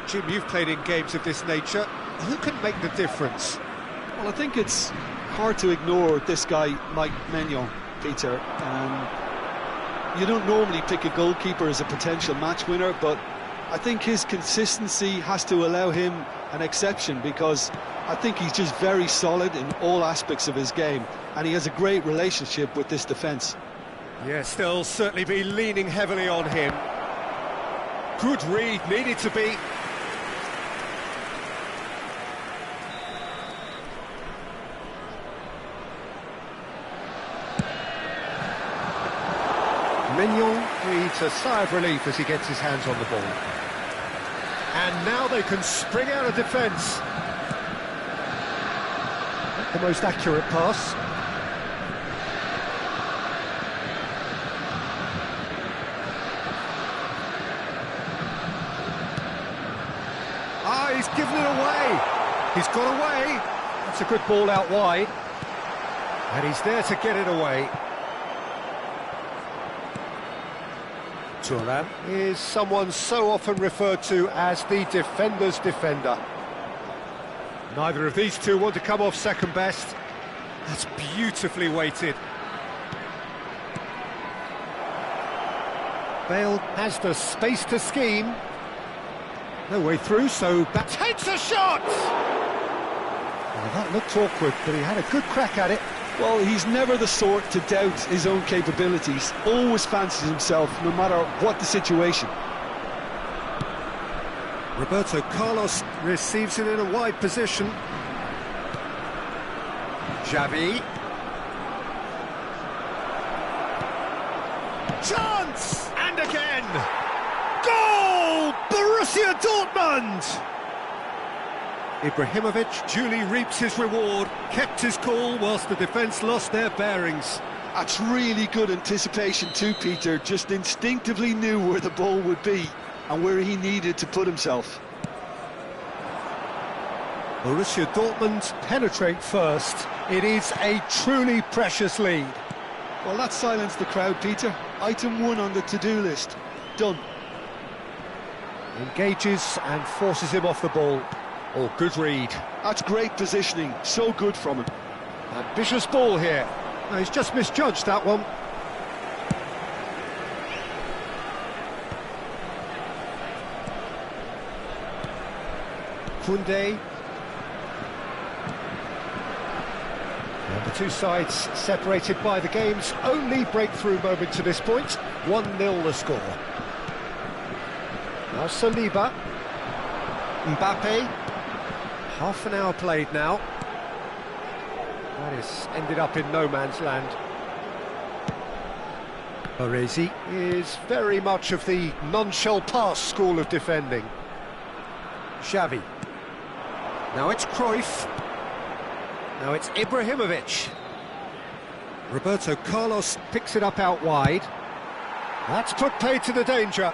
Jim, you've played in games of this nature. Who can make the difference? Well, I think it's hard to ignore this guy, Mike Maignan, Peter. You don't normally pick a goalkeeper as a potential match winner, but I think his consistency has to allow him an exception, because I think he's just very solid in all aspects of his game, and he has a great relationship with this defence. Yes, they'll certainly be leaning heavily on him. Good read, needed to be. Maignan breathes a sigh of relief as he gets his hands on the ball. And now they can spring out of defence. Not the most accurate pass. got away. That's a good ball out wide. And he's there to get it away. Turan is someone so often referred to as the defender's defender. Neither of these two want to come off second best. That's beautifully weighted. Bale has the space to scheme. No way through, so that takes a shot! Well, that looked awkward, but he had a good crack at it. Well, he's never the sort to doubt his own capabilities. Always fancies himself, no matter what the situation. Roberto Carlos receives it in a wide position. Xavi. Chance! And again! Goal! Borussia Dortmund! Ibrahimovic duly reaps his reward, kept his cool whilst the defence lost their bearings. That's really good anticipation too, Peter. Just instinctively knew where the ball would be and where he needed to put himself. Borussia Dortmund penetrate first. It is a truly precious lead. Well, that silenced the crowd, Peter. Item 1 on the to-do list. Done. Engages and forces him off the ball. Oh, good read. That's great positioning. So good from him. Ambitious ball here. No, he's just misjudged that one. Koundé. And the two sides separated by the game's only breakthrough moment to this point. 1-0 the score. Now Saliba. Mbappe. Half an hour played now. That has ended up in no man's land. Baresi is very much of the non-shell pass school of defending. Xavi. Now it's Cruyff. Now it's Ibrahimovic. Roberto Carlos picks it up out wide. That's put play to the danger.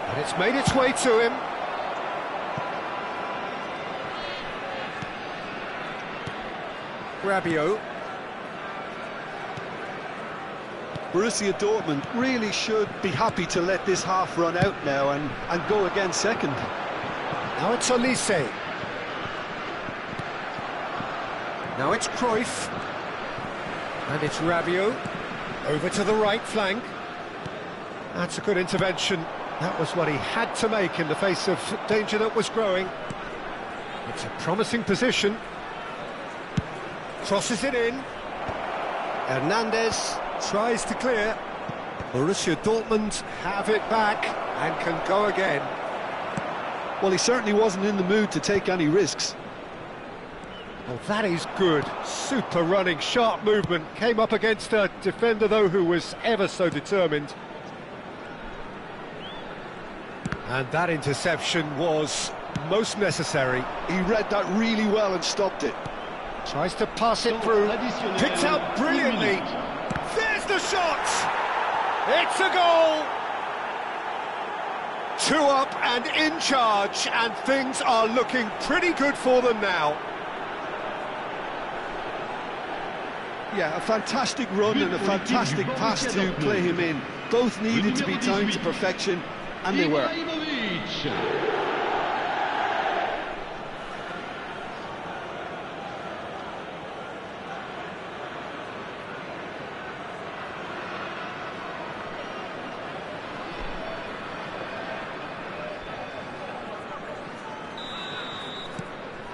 And it's made its way to him. Rabiot. Borussia Dortmund really should be happy to let this half run out now and go again second. Now it's Olise. Now it's Cruyff. And it's Rabiot. Over to the right flank. That's a good intervention. That was what he had to make in the face of danger that was growing. It's a promising position. Crosses it in. Hernandez tries to clear. Borussia Dortmund have it back and can go again. Well, he certainly wasn't in the mood to take any risks. Oh, that is good. Super running, sharp movement. Came up against a defender, though, who was ever so determined. And that interception was most necessary. He read that really well and stopped it. Tries to pass it through. Picked out brilliantly. There's the shot! It's a goal! 2 up and in charge, and things are looking pretty good for them now. Yeah, a fantastic run and a fantastic pass to play him in. Both needed to be timed to perfection, and they were.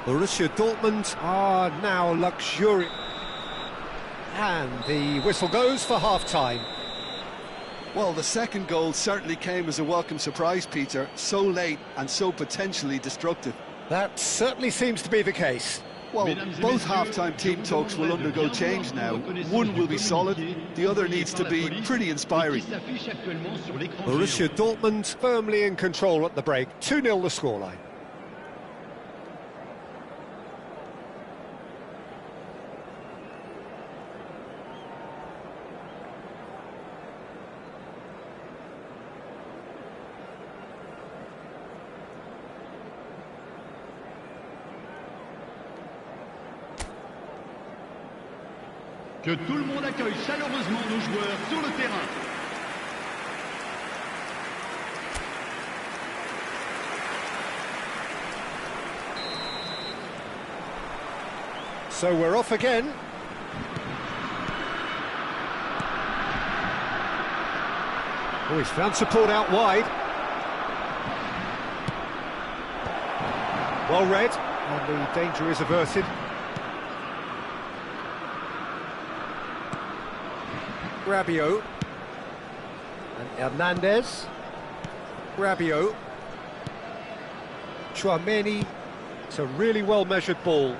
Borussia Dortmund are now luxurious. And the whistle goes for half-time. Well, the second goal certainly came as a welcome surprise, Peter. So late and so potentially destructive. That certainly seems to be the case. Well, both half-time team talks will undergo change now. One will be solid, the other needs to be pretty inspiring. Borussia Dortmund firmly in control at the break. 2-0 the scoreline. Que tout le monde accueille chaleureusement nos joueurs sur le terrain. So we're off again. Oh, he's found support out wide. Well read, and the danger is averted. Rabiot. And Hernandez. Rabiot. Chouameni. It's a really well-measured ball.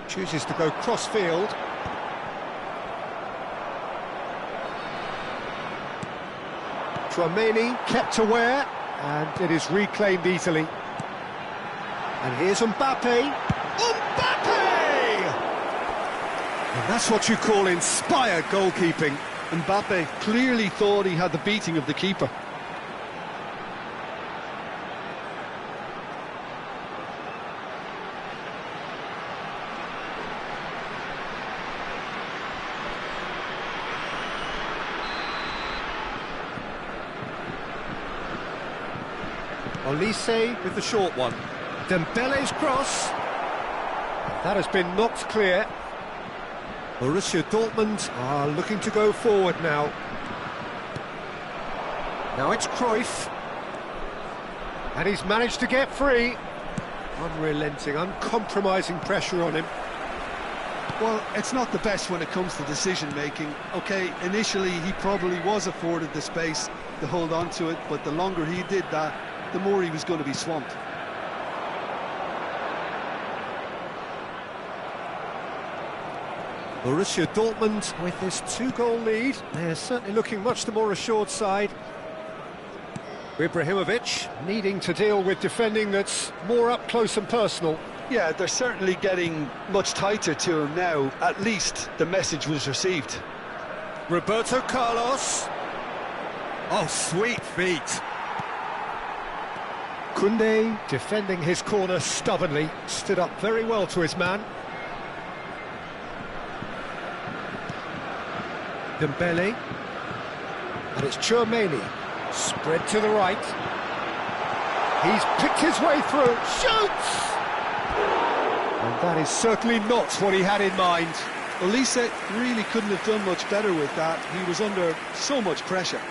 Chooses to go cross-field. Chouameni kept aware, and it is reclaimed easily. And here's Mbappe. Mbappe! And that's what you call inspired goalkeeping. Mbappe clearly thought he had the beating of the keeper. Olise with the short one. Dembele's cross. That has been knocked clear. Borussia Dortmund are looking to go forward now. Now it's Cruyff. And he's managed to get free. Unrelenting, uncompromising pressure on him. Well, it's not the best when it comes to decision-making. OK, initially he probably was afforded the space to hold on to it, but the longer he did that, the more he was going to be swamped. Borussia Dortmund with this 2-goal lead. They're certainly looking much the more assured side. Ibrahimovic needing to deal with defending that's more up close and personal. Yeah, they're certainly getting much tighter to him now. At least the message was received. Roberto Carlos. Oh, sweet feet. Koundé defending his corner stubbornly, stood up very well to his man. Dembele, and it's Chouameni, spread to the right. He's picked his way through, shoots! And that is certainly not what he had in mind. Olise really couldn't have done much better with that. He was under so much pressure.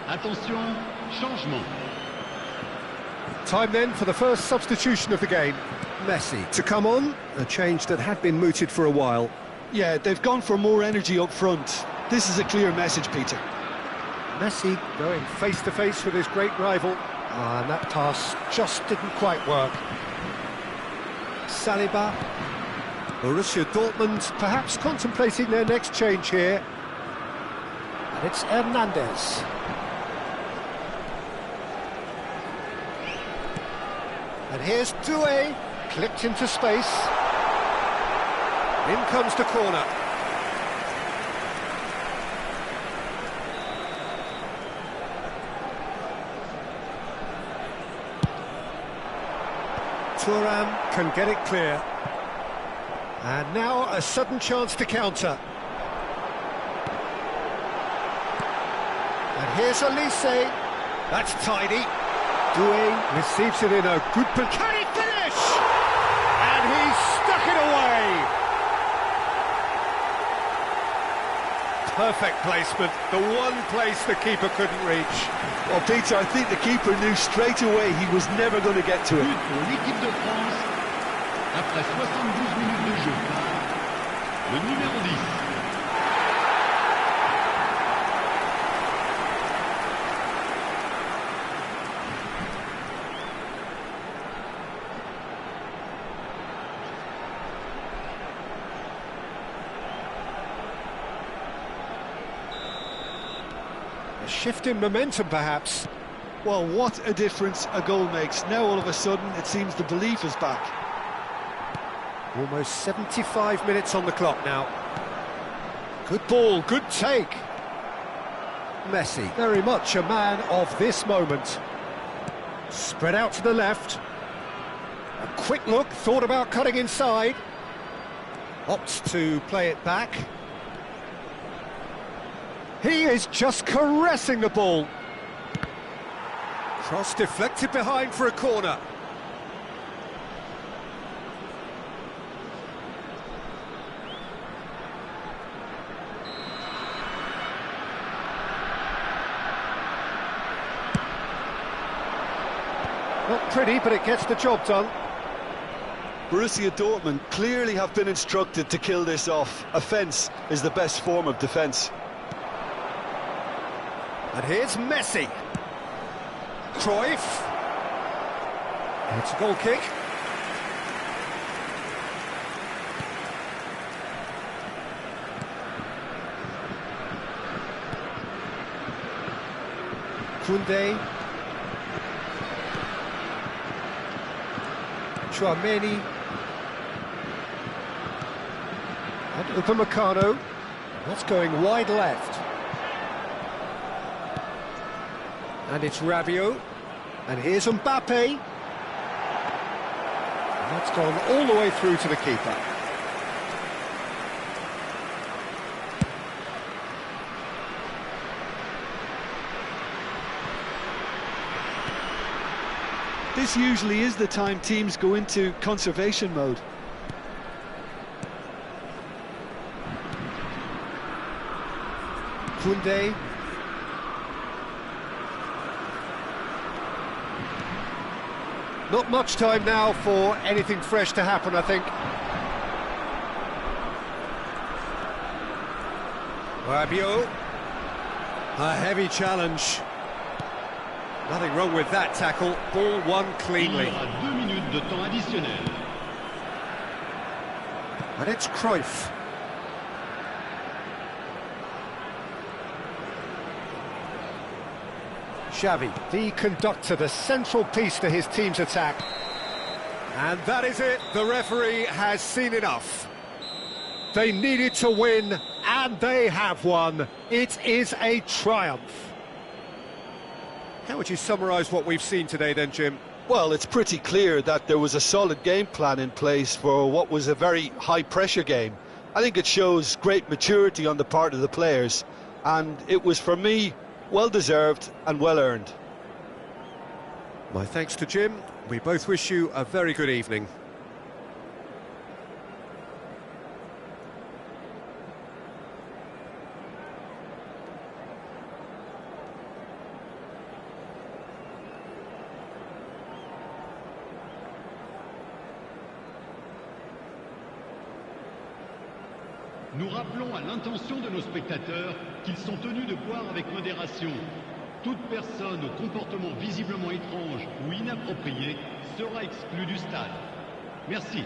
Attention, changement. Time then for the first substitution of the game. Messi to come on, a change that had been mooted for a while. Yeah, they've gone for more energy up front. This is a clear message, Peter. Messi going face-to-face with his great rival. And that pass just didn't quite work. Saliba. Borussia Dortmund perhaps contemplating their next change here. And it's Hernandez. And here's Doué, clipped into space. In comes the corner. Thuram can get it clear. And now a sudden chance to counter. And here's Olise. That's tidy. Doué receives it in a good position. Can he finish? And he's stuck it away. Perfect placement, the one place the keeper couldn't reach. Well, Peter, I think the keeper knew straight away he was never going to get to it. But pour l'équipe de France, après 72 minutes de jeu, le numéro 10. A shift in momentum, perhaps. Well, what a difference a goal makes. Now, all of a sudden, it seems the belief is back. Almost 75 minutes on the clock now. Good ball, good take. Messi, very much a man of this moment. Spread out to the left. A quick look, thought about cutting inside. Opts to play it back. He is just caressing the ball. Cross deflected behind for a corner. Not pretty, but it gets the job done. Borussia Dortmund clearly have been instructed to kill this off. Offence is the best form of defence. And here's Messi. Cruyff. It's a goal kick. Koundé. Chouameni. And Upamecano. That's going wide left. And it's Rabiot. And here's Mbappe. And that's gone all the way through to the keeper. This usually is the time teams go into conservation mode. Koundé. Not much time now for anything fresh to happen, I think. Rabiot. A heavy challenge. Nothing wrong with that tackle. Ball won Il y cleanly. aura 2 minutes de temps additionnel. And it's Cruyff. Xavi, the conductor, the central piece to his team's attack. And that is it. The referee has seen enough. They needed to win, and they have won. It is a triumph. How would you summarise what we've seen today then, Jim? Well, it's pretty clear that there was a solid game plan in place for what was a very high-pressure game. I think it shows great maturity on the part of the players, and it was, for me, well-deserved and well-earned. My thanks to Jim. We both wish you a very good evening. Nous rappelons à l'intention de nos spectateurs qu'ils sont tenus de boire avec modération. Toute personne au comportement visiblement étrange ou inapproprié sera exclue du stade. Merci.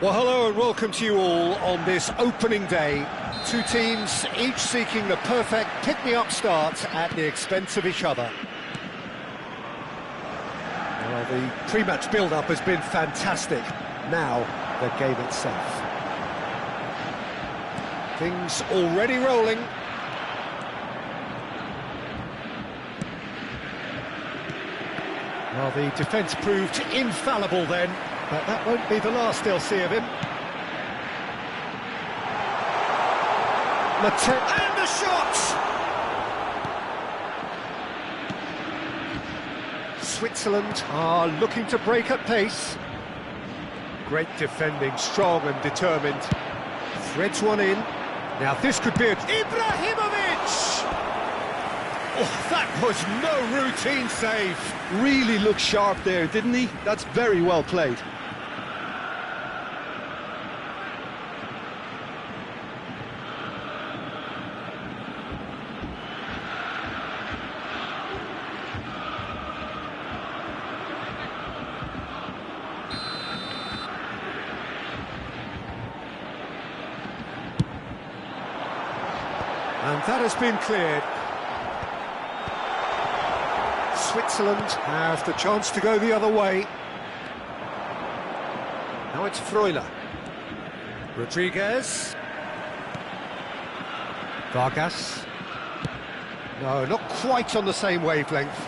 Well, hello and welcome to you all on this opening day. Two teams, each seeking the perfect pick-me-up start at the expense of each other. Well, the pre-match build-up has been fantastic. Now, the game itself. Things already rolling. Well, the defence proved infallible then, but that won't be the last they'll see of him. And the shot! Switzerland are looking to break at pace. Great defending, strong and determined. Threads one in. Now this could be a... Ibrahimovic! Oh, that was no routine save. Really looked sharp there, didn't he? That's very well played. And that has been cleared. Switzerland have the chance to go the other way. Now it's Freuler. Rodriguez. Vargas. No, not quite on the same wavelength.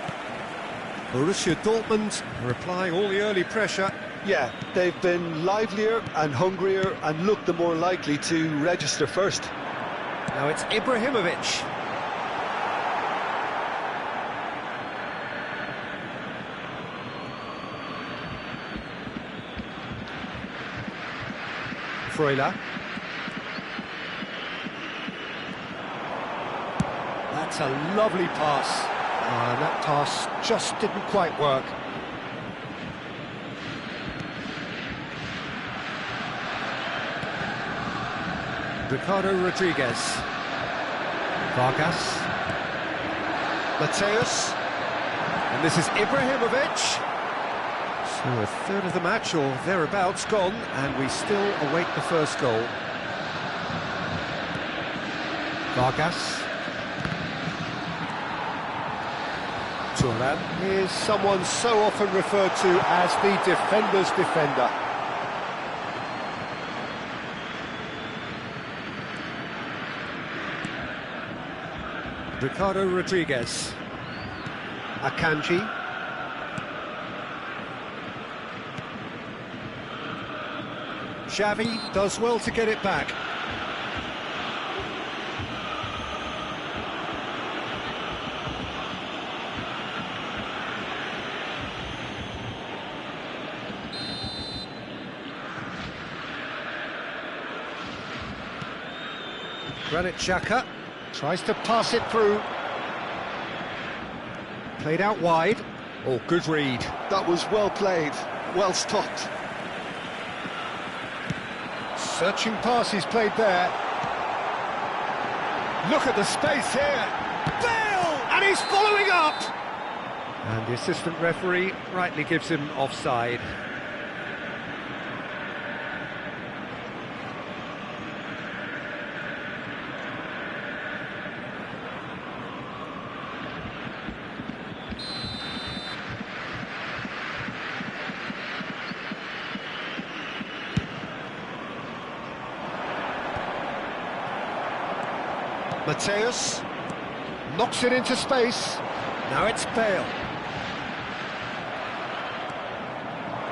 Borussia Dortmund are applying all the early pressure. Yeah, they've been livelier and hungrier and looked the more likely to register first. Now it's Ibrahimovic. Freuler. That's a lovely pass. That pass just didn't quite work. Ricardo Rodriguez. Vargas. Mateus. And this is Ibrahimovic. So a third of the match, or thereabouts, gone, and we still await the first goal. Vargas. Turan is someone so often referred to as the defender's defender. Ricardo Rodriguez. Akanji. Xavi does well to get it back. Granit Xhaka tries to pass it through. Played out wide. Oh, good read. That was well played, well stopped. Searching pass he's played there. Look at the space here. Bale! And he's following up! And the assistant referee rightly gives him offside. Mateus knocks it into space. Now it's Bale.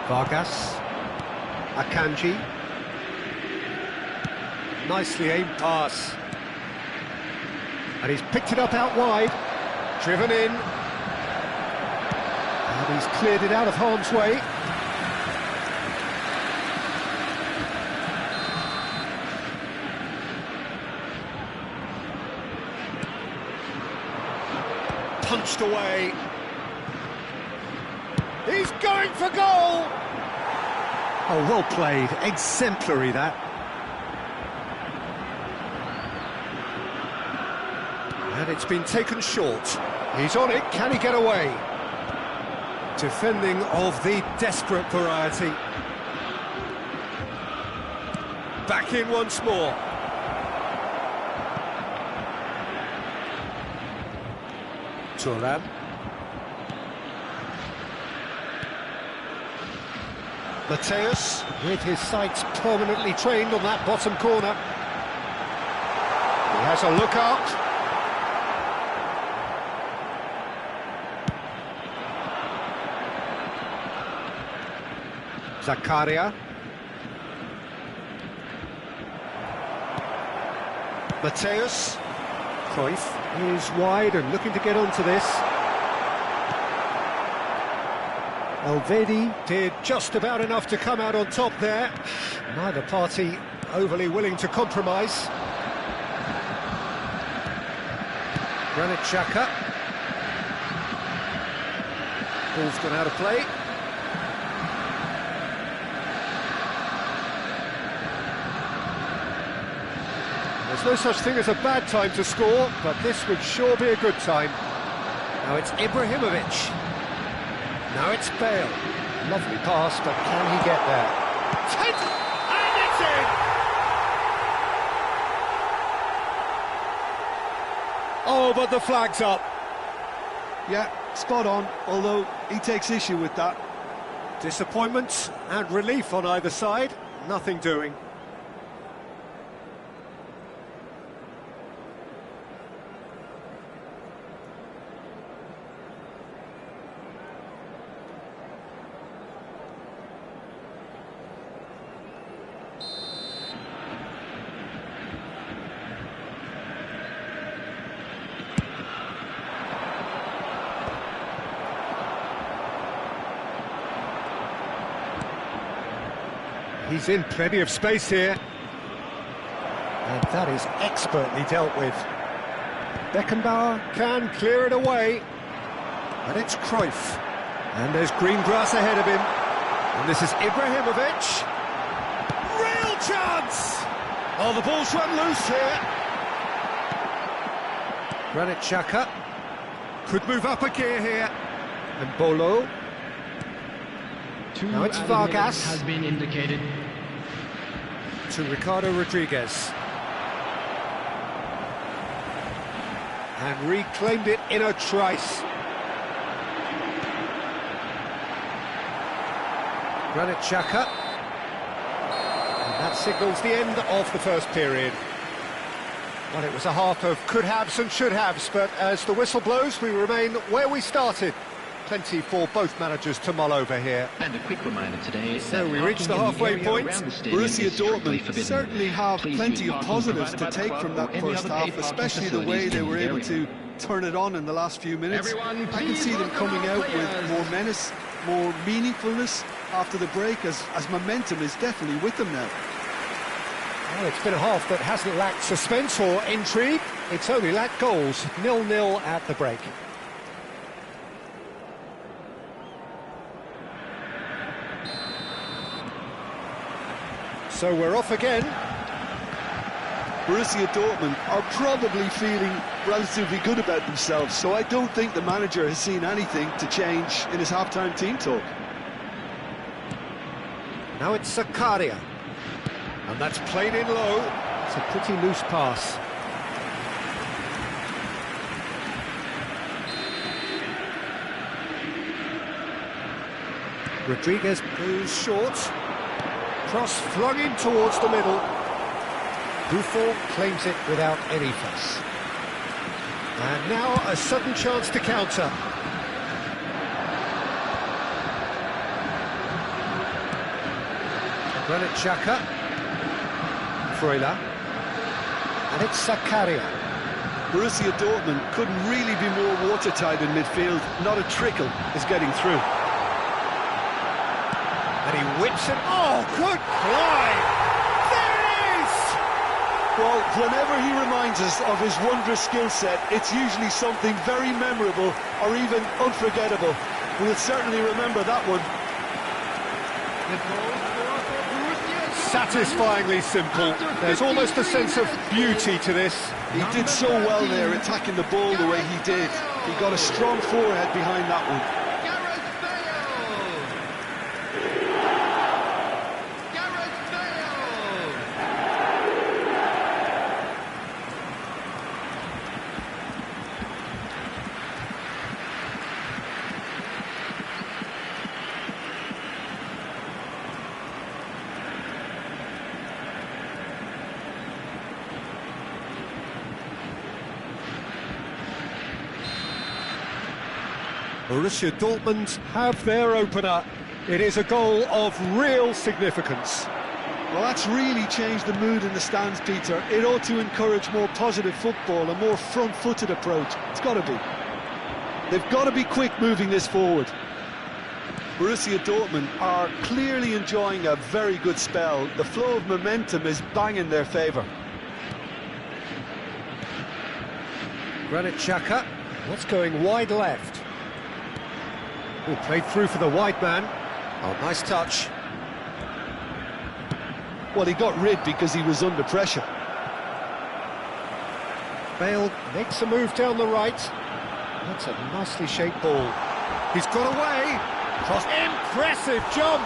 Vargas. Akanji. Nicely aimed pass. And he's picked it up out wide. Driven in. And he's cleared it out of harm's way. Punched away. He's going for goal! Oh, well played. Exemplary, that. And it's been taken short. He's on it. Can he get away? Defending of the desperate variety. back in once more. Thuram. Mateus, with his sights permanently trained on that bottom corner. He has a look up. Zakaria. Mateus. Cruyff is wide and looking to get onto this. Elvedi did just about enough to come out on top there. Neither party overly willing to compromise. Granit Xhaka. Ball's gone out of play. There's no such thing as a bad time to score, but this would sure be a good time. Now it's Ibrahimovic. Now it's Bale. Lovely pass, but can he get there? And it's in! Oh, but the flag's up. Yeah, spot on, although he takes issue with that. Disappointment and relief on either side. Nothing doing. He's in plenty of space here. And that is expertly dealt with. Beckenbauer can clear it away. And it's Cruyff. And there's green grass ahead of him. And this is Ibrahimovic. Real chance! Oh, the ball's run loose here. Granit Xhaka. Could move up a gear here. And Bolo. Now it's Vargas. Has been indicated. To Ricardo Rodriguez. And reclaimed it in a trice. Granit Xhaka. And that signals the end of the first period. Well, it was a half of could-haves and should-haves, but as the whistle blows, we remain where we started. Plenty for both managers to mull over here. And a quick reminder today. So we reached the halfway point. Borussia Dortmund certainly have plenty of positives to take from that first half, especially the way they were able to turn it on in the last few minutes. I can see them coming out with more menace, more meaningfulness after the break, as momentum is definitely with them now. Well, it's been a half that hasn't lacked suspense or intrigue. It's only lacked goals. 0-0 at the break. So we're off again. Borussia Dortmund are probably feeling relatively good about themselves, so I don't think the manager has seen anything to change in his half-time team talk. Now it's Zakaria. And that's played in low. It's a pretty loose pass. Rodriguez goes short. Cross flung in towards the middle. Buffon claims it without any fuss. And now a sudden chance to counter. Granit Xhaka. Freuler. And it's Zakaria. Borussia Dortmund couldn't really be more watertight in midfield. Not a trickle is getting through. And he whips it. Oh, good fly! There it is! Well, whenever he reminds us of his wondrous skill set, it's usually something very memorable or even unforgettable. We'll certainly remember that one. Satisfyingly simple. There's almost a sense of beauty to this. He did so well there, attacking the ball the way he did. He got a strong forehead behind that one. Borussia Dortmund have their opener. It is a goal of real significance. Well, that's really changed the mood in the stands, Peter. It ought to encourage more positive football, a more front-footed approach. It's got to be. They've got to be quick moving this forward. Borussia Dortmund are clearly enjoying a very good spell. The flow of momentum is bang in their favour. Granit Xhaka, what's going wide left? Oh, played through for the wide man. Oh, nice touch. Well, he got rid because he was under pressure. Bale makes a move down the right. That's a nicely shaped ball. He's got away. Cross. Impressive jump.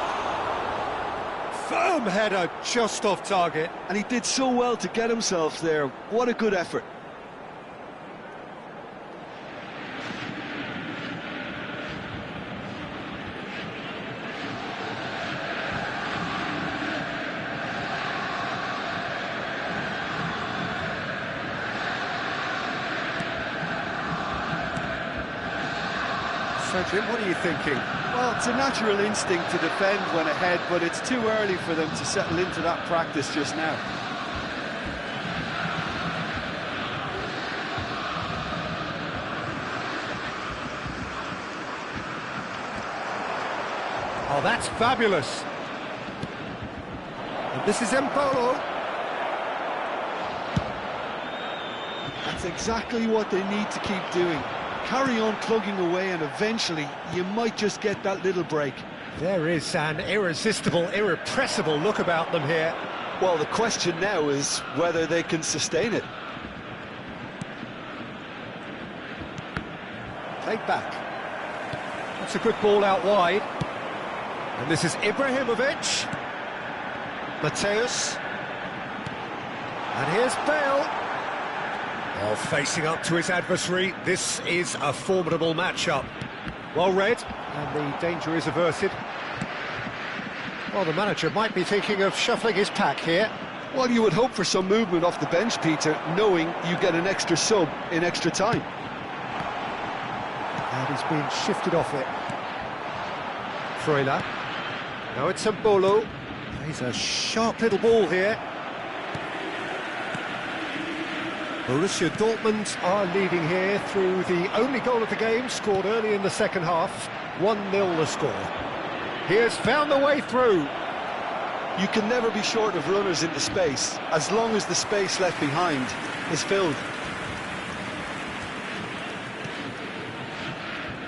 Firm header just off target. And he did so well to get himself there. What a good effort. So, Jim, what are you thinking? Well, it's a natural instinct to defend when ahead, but it's too early for them to settle into that practice just now. Oh, that's fabulous. And this is Embolo. That's exactly what they need to keep doing. Carry on plugging away, and eventually you might just get that little break. There is an irresistible, irrepressible look about them here. Well, the question now is whether they can sustain it. Played back. That's a good ball out wide. And this is Ibrahimovic. Mateus. And here's Bale. Oh, facing up to his adversary. This is a formidable matchup. Well read, and the danger is averted. Well, the manager might be thinking of shuffling his pack here. Well, you would hope for some movement off the bench, Peter, knowing you get an extra sub in extra time. And he's been shifted off it. Freuler. Now it's Embolo. Plays a sharp little ball here. Borussia Dortmund are leading here through the only goal of the game, scored early in the second half. 1-0 the score. He has found the way through. You can never be short of runners into space, as long as the space left behind is filled.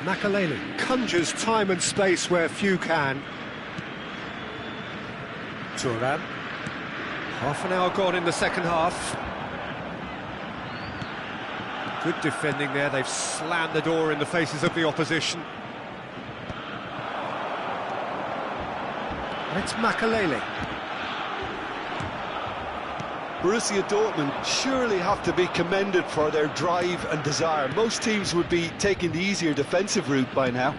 Makalele conjures time and space where few can. Thuram. Half an hour gone in the second half. Good defending there, they've slammed the door in the faces of the opposition. And it's Makalele. Borussia Dortmund surely have to be commended for their drive and desire. Most teams would be taking the easier defensive route by now.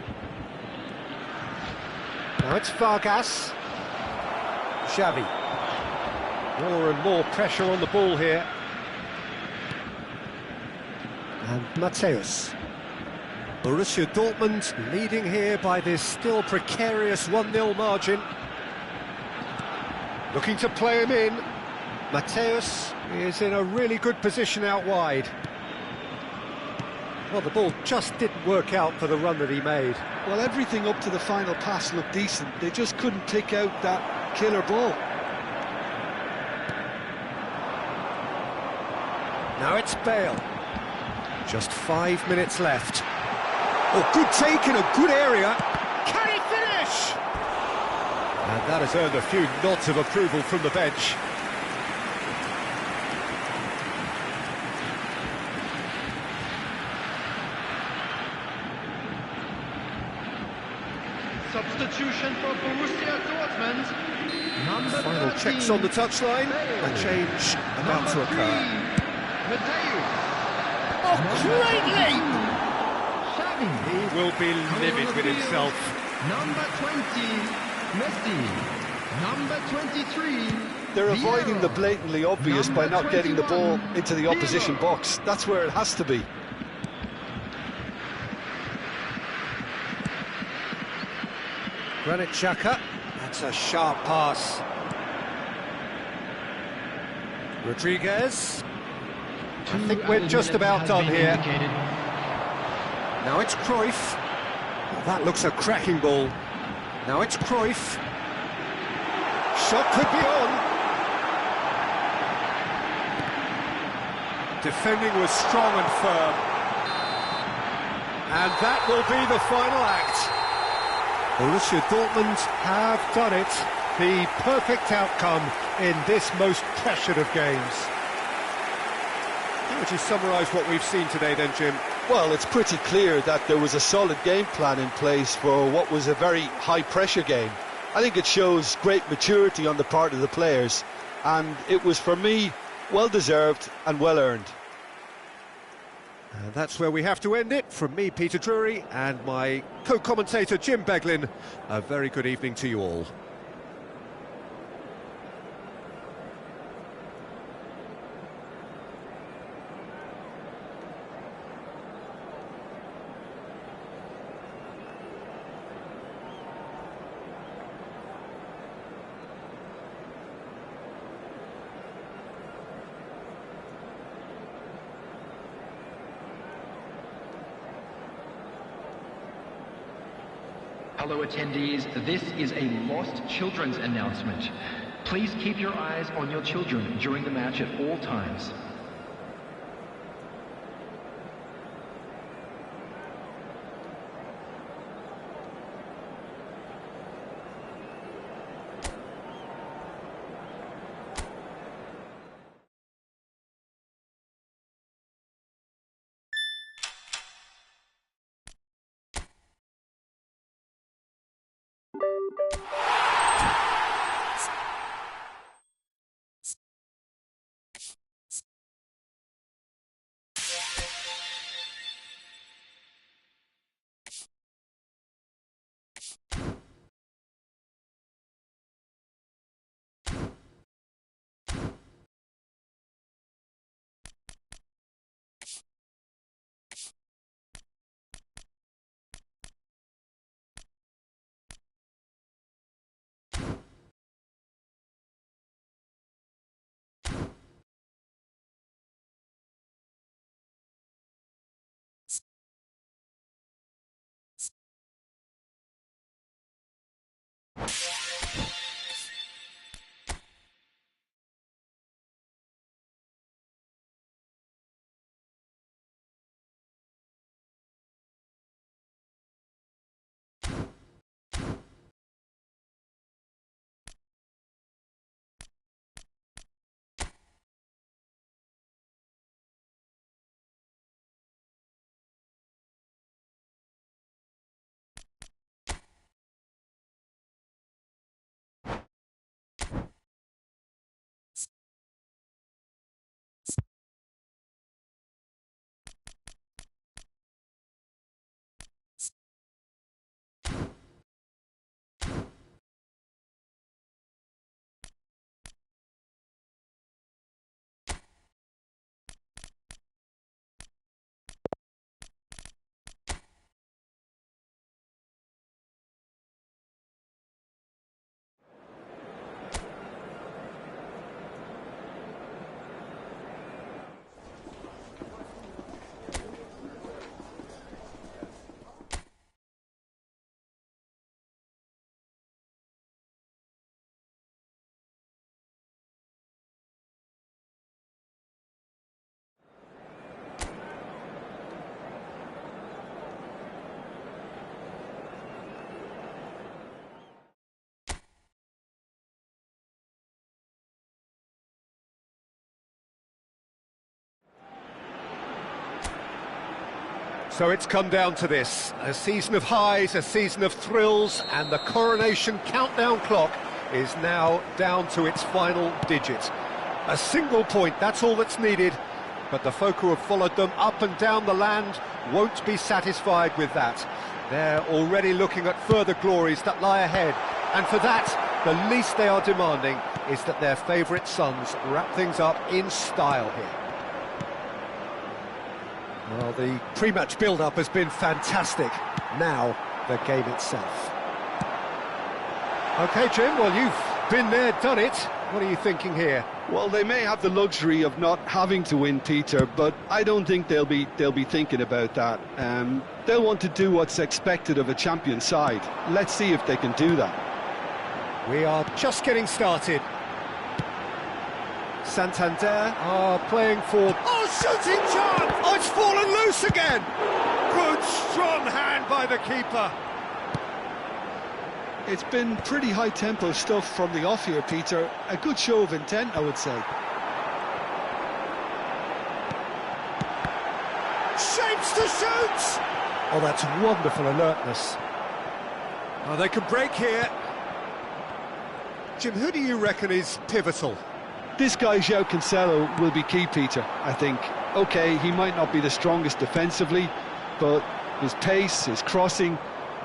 Now it's Vargas. Xavi. More and more pressure on the ball here. And Mateus. Borussia Dortmund leading here by this still precarious 1-0 margin. Looking to play him in. Mateus is in a really good position out wide. Well, the ball just didn't work out for the run that he made. Well, everything up to the final pass looked decent. They just couldn't pick out that killer ball. Now it's Bale. Just 5 minutes left. Oh, good take in a good area. Can he finish? And that has earned a few nods of approval from the bench. Substitution for Borussia Dortmund. Number Final 13. checks on the touchline. A change about to occur. Mateus. Oh, great leap! Xavi. He will be livid with himself. Number 20, Messi. Number 23. They're avoiding the blatantly obvious by Number not getting the ball 21, into the opposition box. That's where it has to be. Granit Xhaka, that's a sharp pass. Rodriguez. I think we're just about done here. Indicated. Now it's Cruyff. Oh, that looks a cracking ball. Now it's Cruyff. Shot could be on. Defending was strong and firm. And that will be the final act. Borussia Dortmund have done it. The perfect outcome in this most pressured of games. How would you summarise what we've seen today then, Jim? Well, it's pretty clear that there was a solid game plan in place for what was a very high-pressure game. I think it shows great maturity on the part of the players, and it was, for me, well-deserved and well-earned. And that's where we have to end it. From me, Peter Drury, and my co-commentator, Jim Beglin, a very good evening to you all. Hello attendees, this is a lost children's announcement. Please keep your eyes on your children during the match at all times. So it's come down to this, a season of highs, a season of thrills, and the coronation countdown clock is now down to its final digit. A single point, that's all that's needed, but the folk who have followed them up and down the land won't be satisfied with that. They're already looking at further glories that lie ahead, and for that, the least they are demanding is that their favourite sons wrap things up in style here. Well, the pre-match build-up has been fantastic. Now, the game itself. OK, Jim, well, you've been there, done it. What are you thinking here? Well, they may have the luxury of not having to win, Peter, but I don't think they'll be thinking about that. They'll want to do what's expected of a champion side. Let's see if they can do that. We are just getting started. Santander are playing for... Oh, shooting chance! Oh, it's fallen loose again! Good, strong hand by the keeper. It's been pretty high-tempo stuff from the off here, Peter. A good show of intent, I would say. Shapes to shoot! Oh, that's wonderful alertness. Oh, they can break here. Jim, who do you reckon is pivotal? This guy, João Cancelo, will be key, Peter, I think. OK, he might not be the strongest defensively, but his pace, his crossing,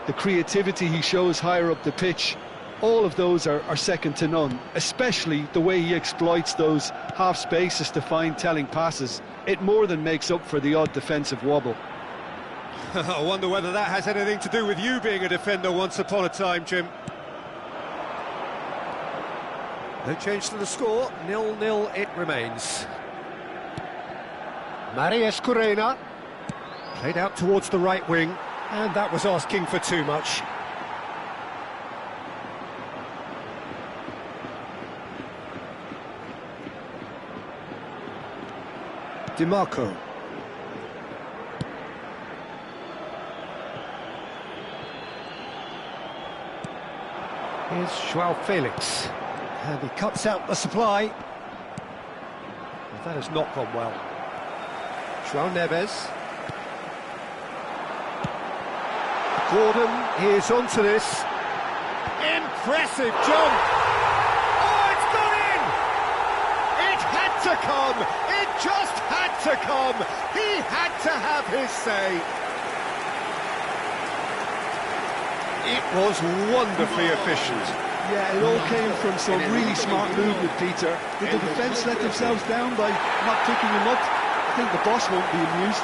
the creativity he shows higher up the pitch, all of those are second to none, especially the way he exploits those half spaces to find telling passes. It more than makes up for the odd defensive wobble. I wonder whether that has anything to do with you being a defender once upon a time, Jim. No change to the score, 0-0 it remains. Marius Corena played out towards the right wing, and that was asking for too much. DiMarco. Here's João Felix. And he cuts out the supply. But that has not gone well. João Neves. Gordon is onto this. Impressive jump! Oh, it's gone in! It had to come! It just had to come! He had to have his say! It was wonderfully efficient. Yeah, it all came from some really smart movement, Peter. Did the defence let themselves down by not picking him up? I think the boss won't be amused.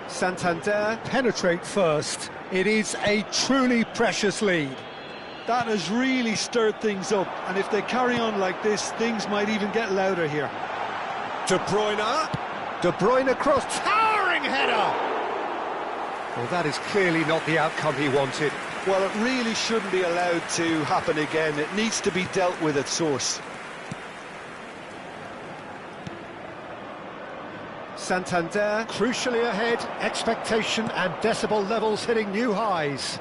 Santander penetrate first. It is a truly precious lead. That has really stirred things up, and if they carry on like this, things might even get louder here. De Bruyne cross, towering header! Well, that is clearly not the outcome he wanted. Well, it really shouldn't be allowed to happen again. It needs to be dealt with at source. Santander crucially ahead, expectation and decibel levels hitting new highs.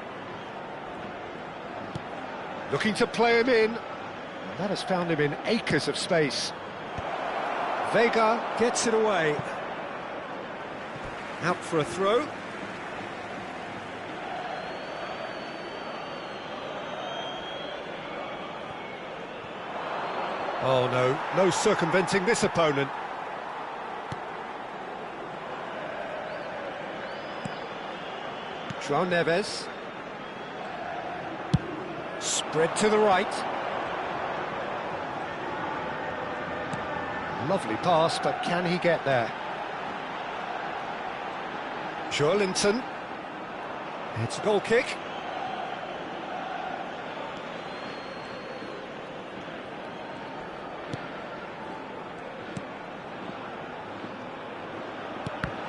Looking to play him in. That has found him in acres of space. Vega gets it away. Out for a throw. Oh no, no circumventing this opponent. João Neves. Spread to the right. Lovely pass, but can he get there? Joelinton. It's a goal kick.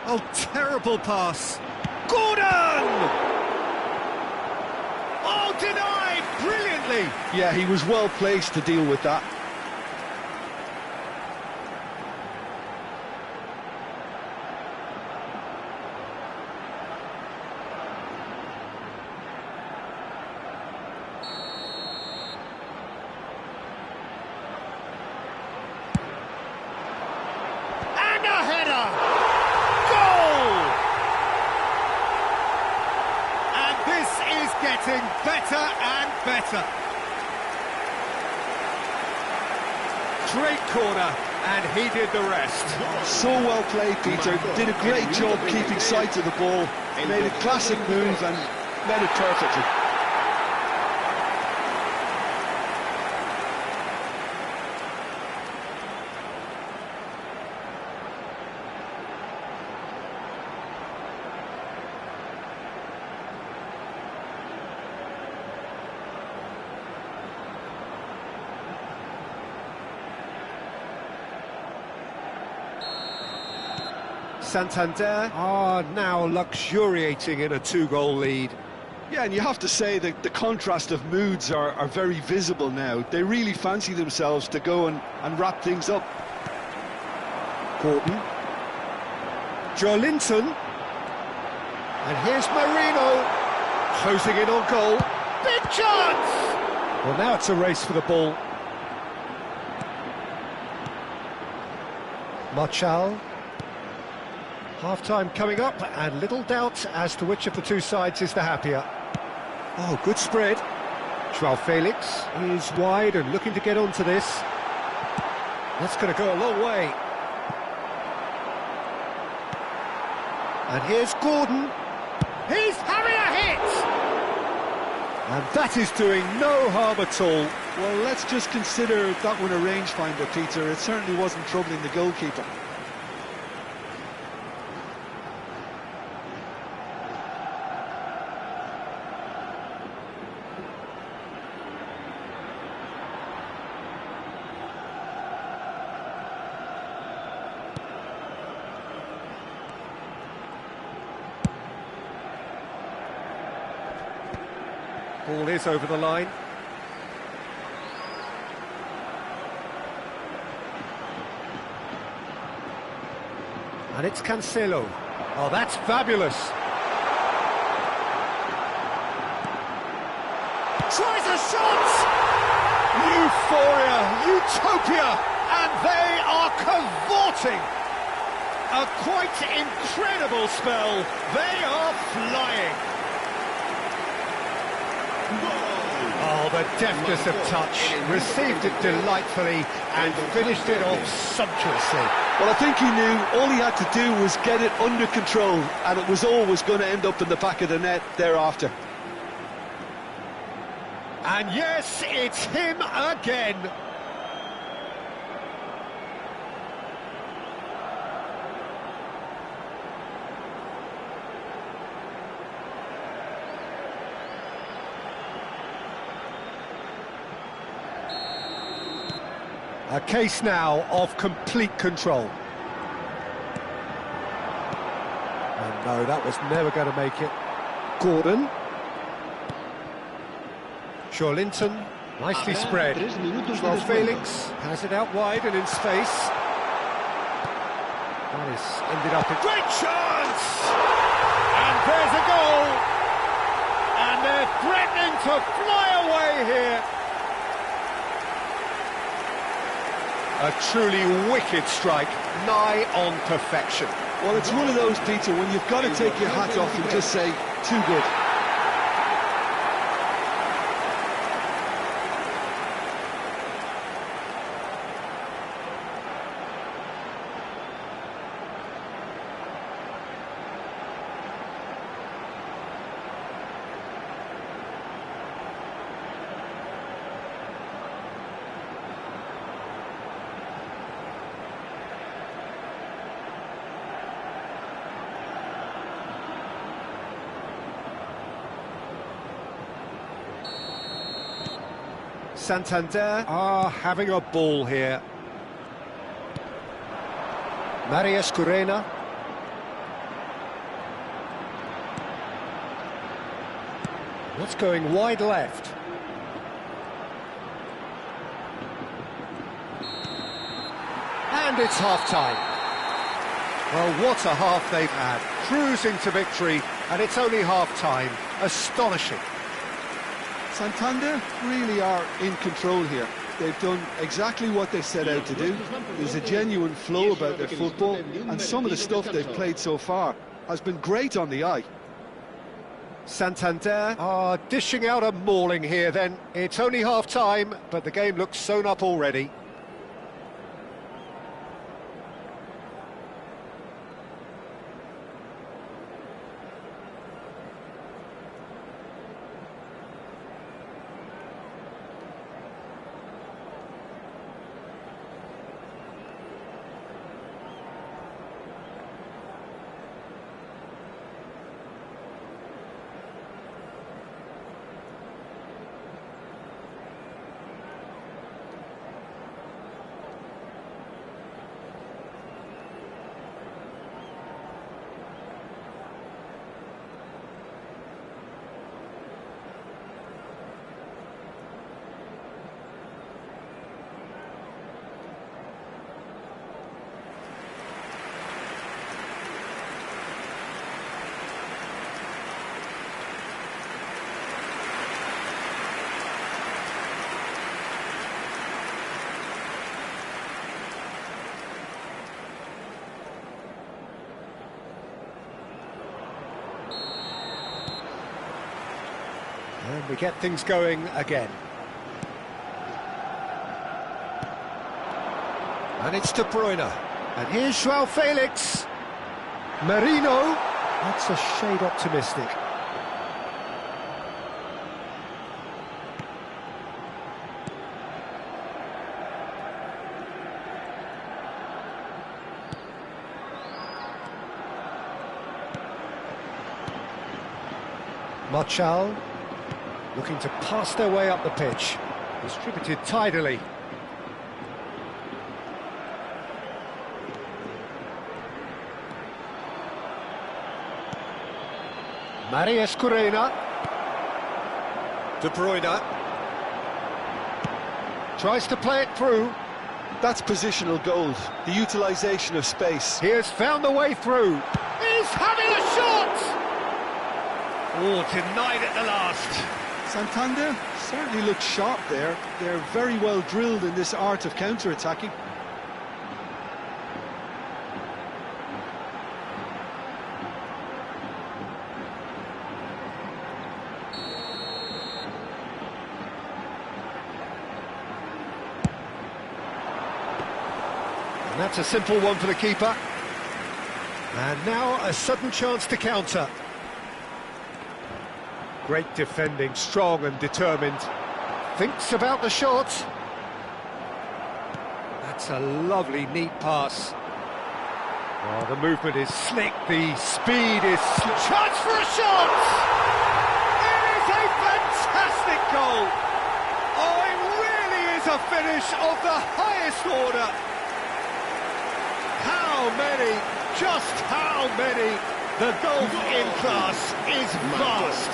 Oh, terrible pass. Gordon! Oh, denied brilliantly! Yeah, he was well placed to deal with that. And a header! Goal! And this is getting better and better. Great corner, and he did the rest. So well played, Peter. Did a great job keeping sight of the ball. Made a classic move and met it perfectly. Santander are now luxuriating in a 2-goal lead. Yeah, and you have to say that the contrast of moods are very visible now. They really fancy themselves to go and wrap things up. Gordon. Joelinton. And here's Marino. Closing in on goal. Big chance! Well, now it's a race for the ball. Marchal. Half-time coming up, and little doubt as to which of the two sides is the happier. Oh, good spread. Joao Felix is wide and looking to get onto this. That's going to go a long way. And here's Gordon. He's having a hit! And that is doing no harm at all. Well, let's just consider that one a rangefinder, Peter. It certainly wasn't troubling the goalkeeper. Ball is over the line. And it's Cancelo. Oh, that's fabulous. Tries a shot! Euphoria, utopia, and they are cavorting. A quite incredible spell. They are flying. Oh, the deftness of touch, received it delightfully and finished it off sumptuously. Well, I think he knew all he had to do was get it under control, and it was always going to end up in the back of the net thereafter. And yes, it's him again. A case now of complete control. And no, that was never going to make it. Gordon. Joelinton, nicely spread. Joao Felix has it out wide and in space. That is ended up in... Great chance! And there's a goal! And they're threatening to fly away here. A truly wicked strike, nigh on perfection. Well, it's one of those, Peter, when you've got to take your hat off and just say, too good. Santander are having a ball here. Marius Curena. That's going wide left. And it's half-time. Well, what a half they've had. Cruising to victory, and it's only half-time. Astonishing. Santander really are in control here. They've done exactly what they set out to do. There's a genuine flow about their football, and some of the stuff they've played so far has been great on the eye. Santander are dishing out a mauling here then. It's only half-time, but the game looks sewn up already. And we get things going again. And it's De Bruyne. And here's Joao Felix. Merino. That's a shade optimistic. Martial looking to pass their way up the pitch. Distributed tidily. Marius Corena. De Bruyne. Tries to play it through. That's positional gold, the utilisation of space. He has found the way through. He's having a shot! Oh, denied at the last. Santander certainly looks sharp there. They're very well drilled in this art of counter-attacking. And that's a simple one for the keeper. And now a sudden chance to counter. Great defending, strong and determined. Thinks about the shot. That's a lovely, neat pass. Oh, the movement is slick, the speed is... Chance for a shot! It is a fantastic goal! Oh, it really is a finish of the highest order. How many, just how many? The golf in class is vast.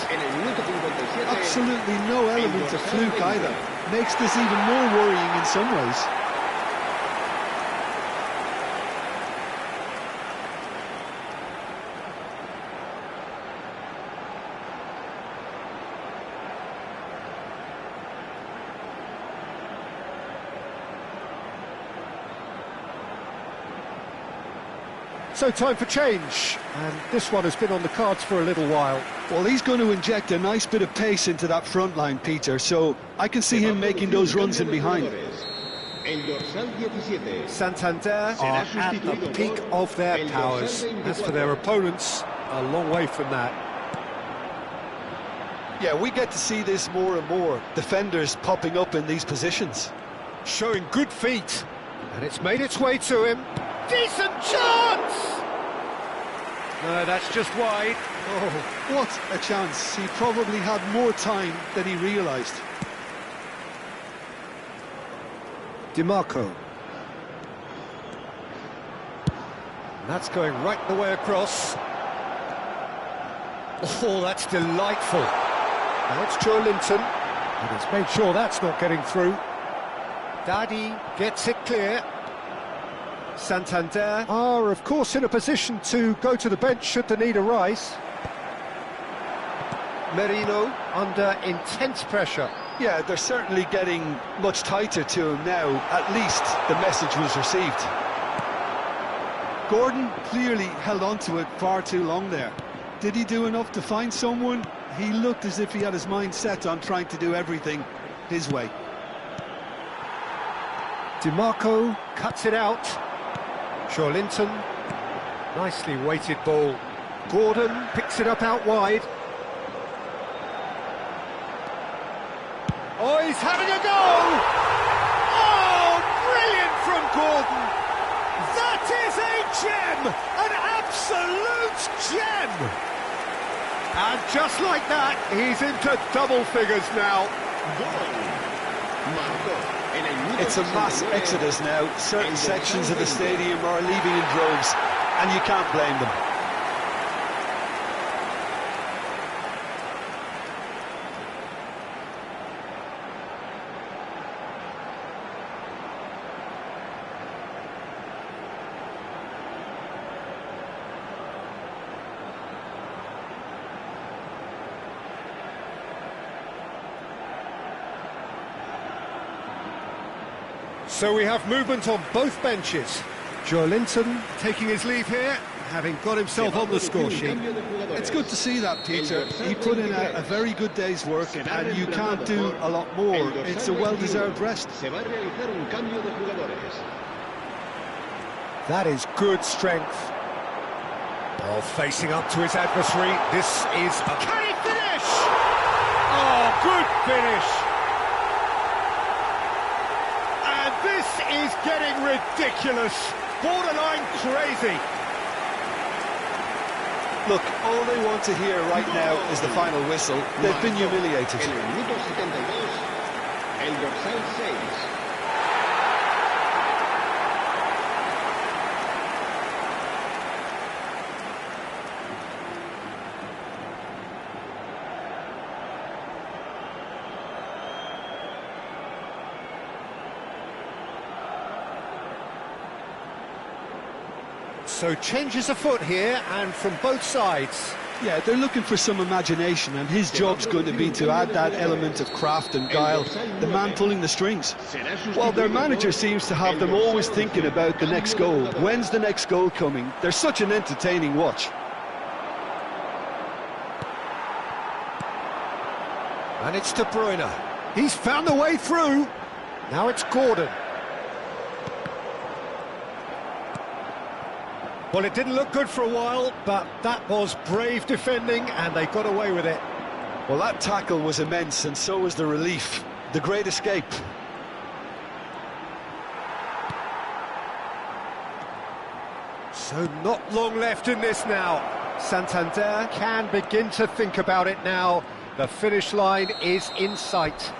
Absolutely no element of fluke either. Makes this even more worrying in some ways. So time for change, and this one has been on the cards for a little while. Well, he's going to inject a nice bit of pace into that front line, Peter, so I can see him making those runs in behind. Santander are at the peak of their powers. As for their opponents, a long way from that. Yeah, we get to see this more and more. Defenders popping up in these positions. Showing good feet, and it's made its way to him. Decent chance! No, that's just wide. Oh, what a chance. He probably had more time than he realised. DiMarco. And that's going right the way across. Oh, that's delightful. Now it's Joe Linton. And he's made sure that's not getting through. Daddy gets it clear. Santander are, of course, in a position to go to the bench should the need arise. Merino under intense pressure. Yeah, they're certainly getting much tighter to him now. At least the message was received. Gordon clearly held on to it far too long there. Did he do enough to find someone? He looked as if he had his mind set on trying to do everything his way. DiMarco cuts it out. Linton, nicely weighted ball. Gordon picks it up out wide. Oh, he's having a go! Oh, brilliant from Gordon! That is a gem! An absolute gem! And just like that, he's into double figures now. It's a mass exodus now. Certain sections of the stadium are leaving in droves, and you can't blame them. So we have movement on both benches. Linton taking his leave here. having got himself on the score sheet. It's good to see that, Peter. He put in a very good day's work, and you can't do a lot more. It's a well-deserved rest. That is good strength. Ball facing up to his adversary. This is a... Can he finish? Oh, good finish. And this is getting ridiculous. Borderline crazy. Look, all they want to hear right now is the final whistle. They've been humiliated. So changes afoot here, and from both sides. Yeah, they're looking for some imagination, and his job's going to be to add that element of craft and guile, the man pulling the strings. Well, their manager seems to have them always thinking about the next goal. When's the next goal coming? They're such an entertaining watch. And it's De Bruyne. He's found the way through. Now it's Gordon. Well, it didn't look good for a while, but that was brave defending, and they got away with it. Well, that tackle was immense, and so was the relief. The great escape. So not long left in this now. Santander can begin to think about it now. The finish line is in sight.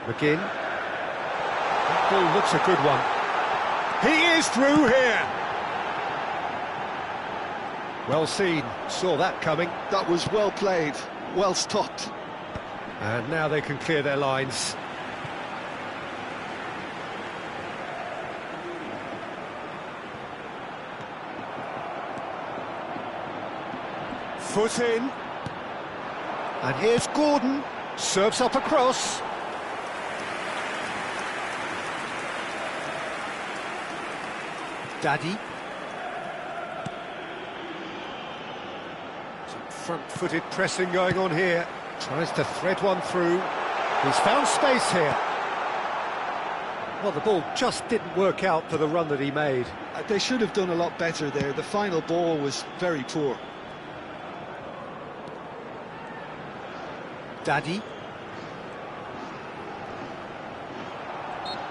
McGinn. That ball looks a good one. He is through here. Well seen. Saw that coming. That was well played, well stopped. And now they can clear their lines. Foot in. And here's Gordon. Serves up across. Daddy. Some front-footed pressing going on here. Tries to thread one through. He's found space here. Well, the ball just didn't work out for the run that he made. They should have done a lot better there. The final ball was very poor. Daddy.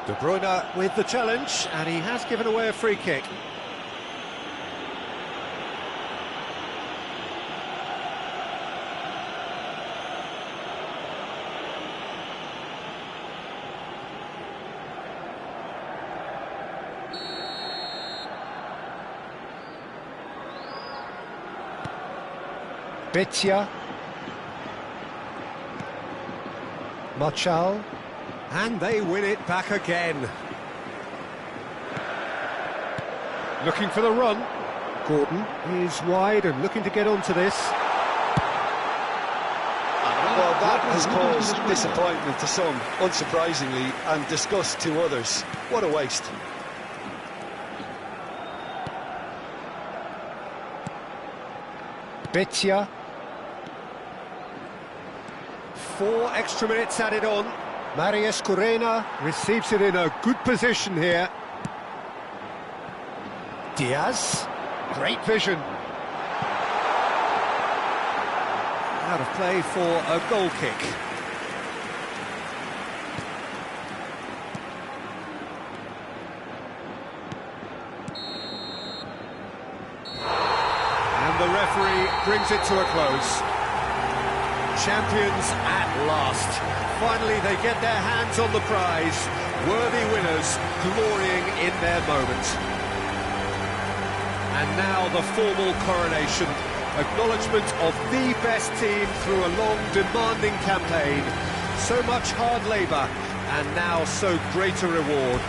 De Bruyne with the challenge, and he has given away a free kick. Betia. Marchal. And they win it back again. Looking for the run. Gordon is wide and looking to get onto this. Well, that has caused disappointment to some, unsurprisingly, and disgust to others. What a waste. Betia. 4 extra minutes added on. Marius Corena receives it in a good position here. Diaz, great vision. Out of play for a goal kick. And the referee brings it to a close. Champions at last. Finally, they get their hands on the prize. Worthy winners, glorying in their moment. And now the formal coronation. Acknowledgement of the best team through a long, demanding campaign. So much hard labour, and now so great a reward.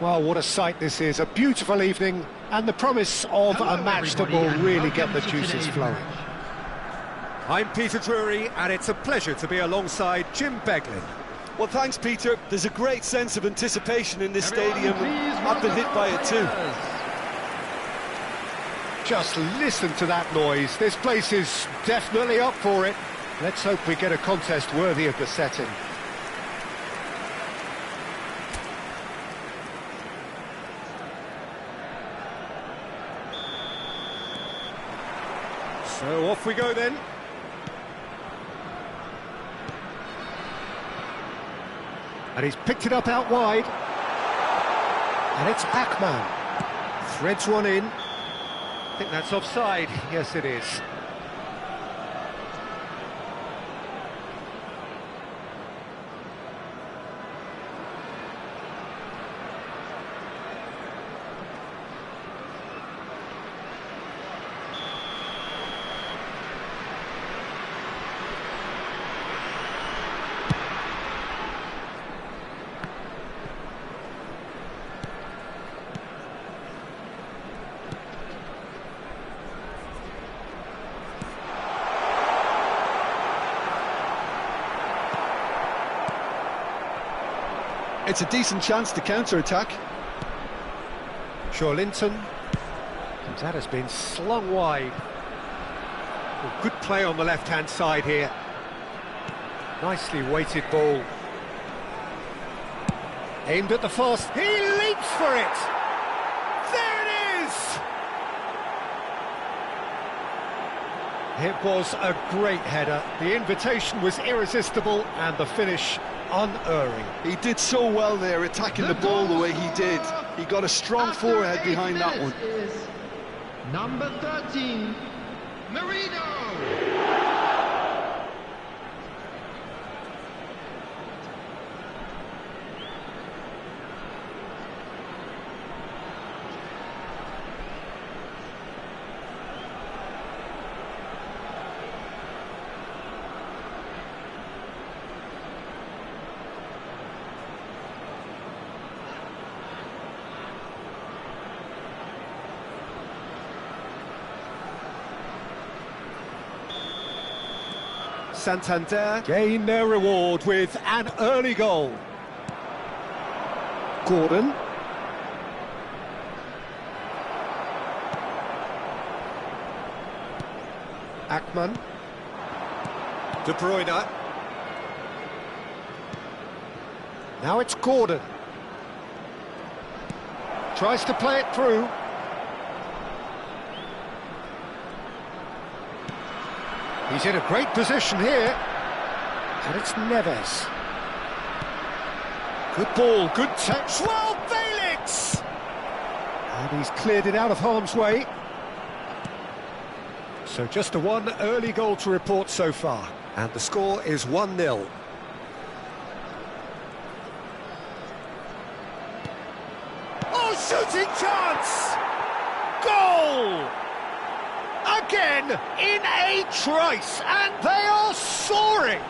Well, what a sight this is. A beautiful evening and the promise of Hello, a match that everybody, will and really welcome get the to juices today's flowing. match. I'm Peter Drury and it's a pleasure to be alongside Jim Beglin. Well, thanks, Peter. There's a great sense of anticipation in this Everyone, stadium. please I've been welcome hit by our it too. players. Just listen to that noise. This place is definitely up for it. Let's hope we get a contest worthy of the setting. So off we go then. And he's picked it up out wide. And it's Akman. Threads one in. I think that's offside. Yes, it is. It's a decent chance to counter-attack. Linton. That has been slung wide. Well, good play on the left-hand side here. Nicely weighted ball. Aimed at the fast. He leaps for it! There it is! It was a great header. The invitation was irresistible and the finish unerring. He did so well there, attacking the ball the way he did. He got a strong After forehead 8 behind that one. minutes is number 13, Marino. Santander gain their reward with an early goal. Gordon. Akman. De Bruyne. Now it's Gordon. Tries to play it through. He's in a great position here. And it's Neves. Good ball, good touch. Well, Felix! And he's cleared it out of harm's way. So just the one early goal to report so far. And the score is 1-0. in a trice, and they are soaring.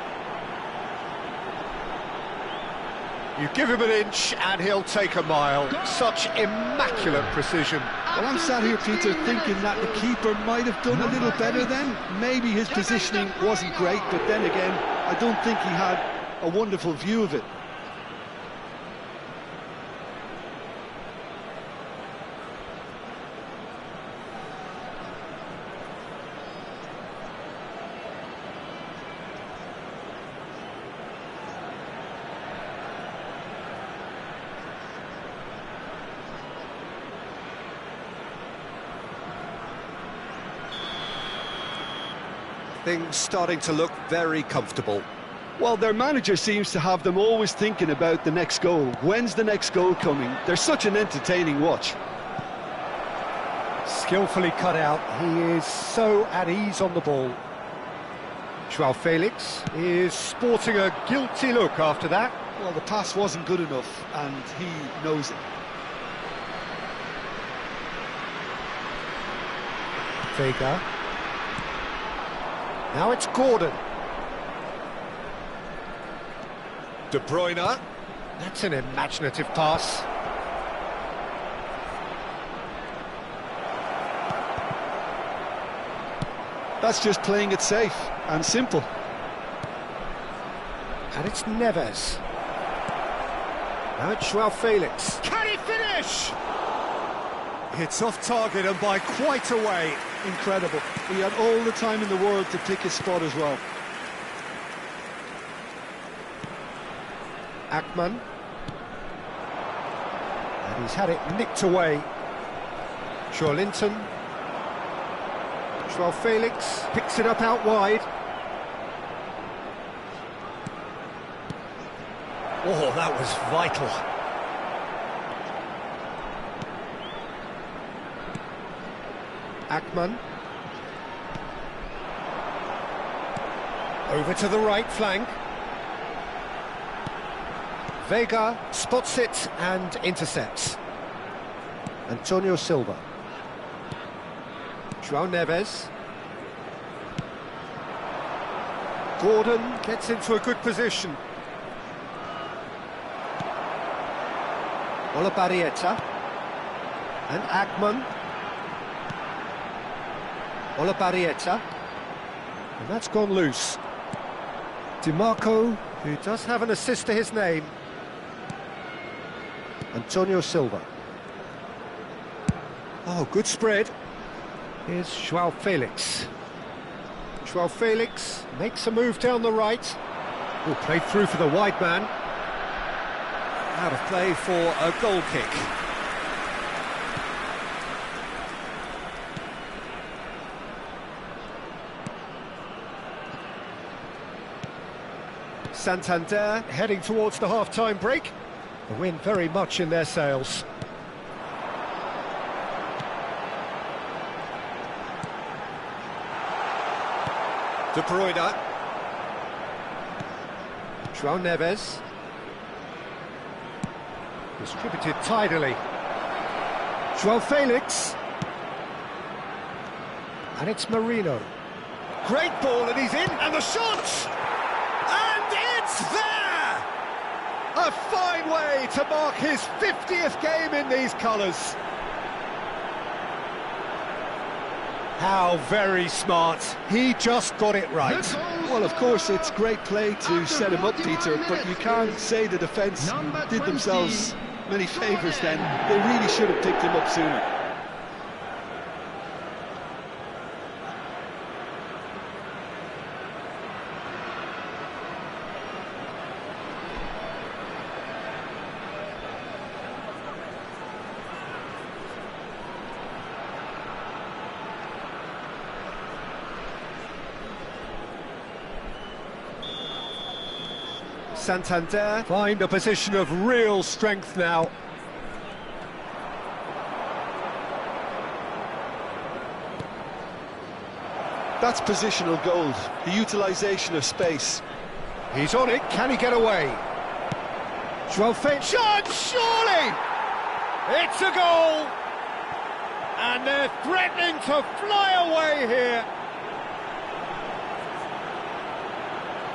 You give him an inch and he'll take a mile. Such immaculate precision. Well, I'm sat here, Peter, thinking that the keeper might have done a little better then. Maybe his positioning wasn't great, but then again, I don't think he had a wonderful view of it. Things starting to look very comfortable. Well, their manager seems to have them always thinking about the next goal. When's the next goal coming? They're such an entertaining watch. Skillfully cut out. He is so at ease on the ball. João Felix is sporting a guilty look after that. Well, the pass wasn't good enough, and he knows it. Vega. Now it's Gordon. De Bruyne. That's an imaginative pass. That's just playing it safe and simple. And it's Neves. Now it's João Felix. Can he finish? It's off target and by quite a way. Incredible. He had all the time in the world to pick his spot as well. Akman. And he's had it nicked away. Joelinton. João Felix picks it up out wide. Oh, that was vital. Akman. Over to the right flank. Vega spots it and intercepts. Antonio Silva. João Neves. Gordon gets into a good position. Olabarrieta. And Akman. Olabarrieta, and that's gone loose. DiMarco, who does have an assist to his name. Antonio Silva. Oh, good spread. Here's João Felix. João Felix makes a move down the right. Oh, played through for the wide man. Out of play for a goal kick. Santander heading towards the half-time break. The win very much in their sails. De Bruyne. João Neves. Distributed tidily. João Felix. And it's Marino. Great ball, and he's in, and the shot! It's there! A fine way to mark his 50th game in these colours. How very smart. He just got it right. Well, of course, it's great play to set him up, Peter, but you can't say the defence did themselves many favours then. They really should have picked him up sooner. Santander find a position of real strength now. That's positional gold, the utilisation of space. He's on it, can he get away? João Felix, shot, surely! It's a goal! And they're threatening to fly away here.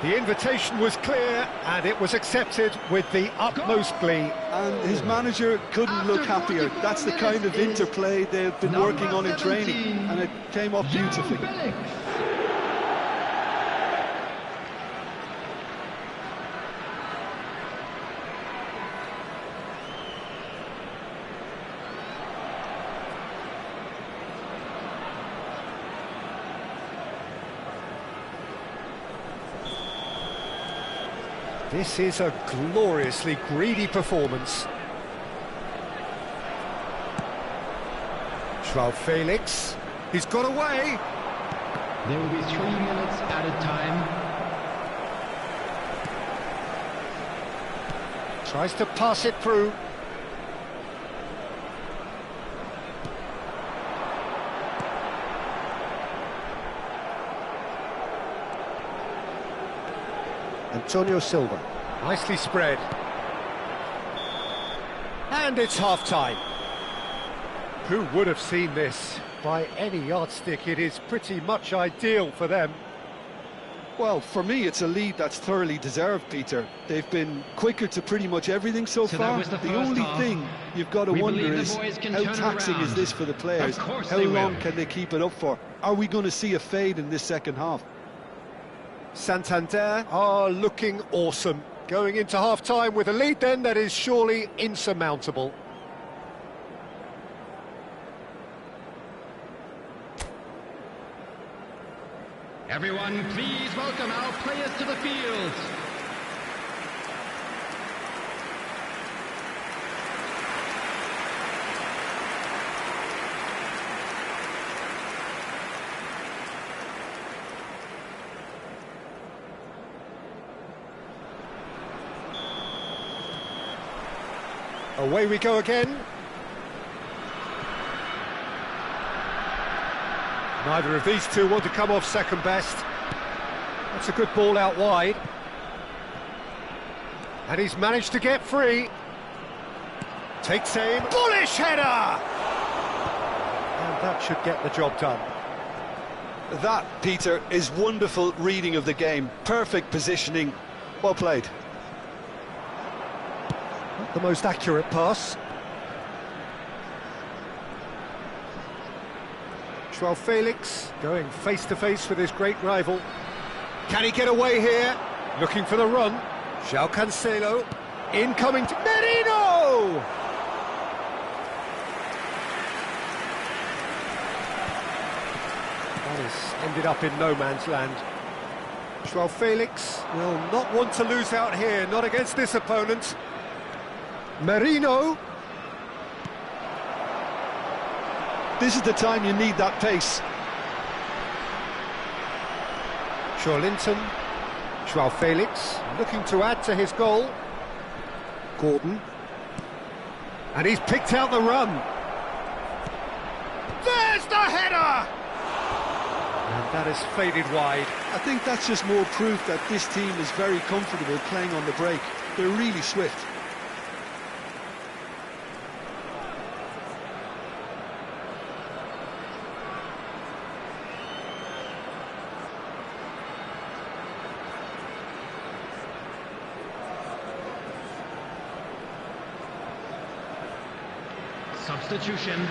The invitation was clear, and it was accepted with the utmost glee. And his manager couldn't look happier. That's the kind of interplay they've been working on in training, and it came off beautifully. This is a gloriously greedy performance. João Felix, he's got away. There will be 3 minutes added time. Tries to pass it through. Antonio Silva, nicely spread. And it's half-time. Who would have seen this? By any yardstick, it is pretty much ideal for them. Well, for me, it's a lead that's thoroughly deserved, Peter. They've been quicker to pretty much everything so far. The only thing you've got to wonder is, how taxing is this for the players? How long can they keep it up for? Are we going to see a fade in this second half? Santander are looking awesome. Going into half-time with a lead then that is surely insurmountable. Everyone, please welcome our players to the field. Away we go again. Neither of these two want to come off second best. That's a good ball out wide. And he's managed to get free. Takes aim. Bullish header! And that should get the job done. That, Peter, is wonderful reading of the game. Perfect positioning. Well played. Not the most accurate pass. João Felix going face-to-face with his great rival. Can he get away here? Looking for the run. João Cancelo. Incoming to Merino! That has ended up in no man's land. João Felix will not want to lose out here, not against this opponent. Merino. This is the time you need that pace. Linton. João Felix looking to add to his goal. Gordon. And he's picked out the run. There's the header! And that has faded wide. I think that's just more proof that this team is very comfortable playing on the break. They're really swift. Substitution.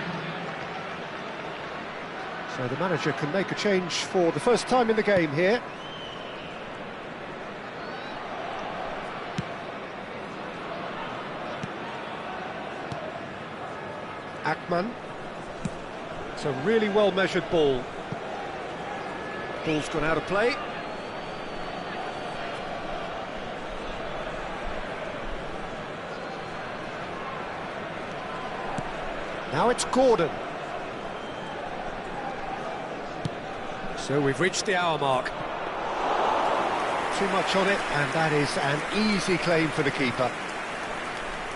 So the manager can make a change for the first time in the game here. Ackman. It's a really well-measured ball. Ball's gone out of play. Now it's Gordon. So we've reached the hour mark. Too much on it, and that is an easy claim for the keeper.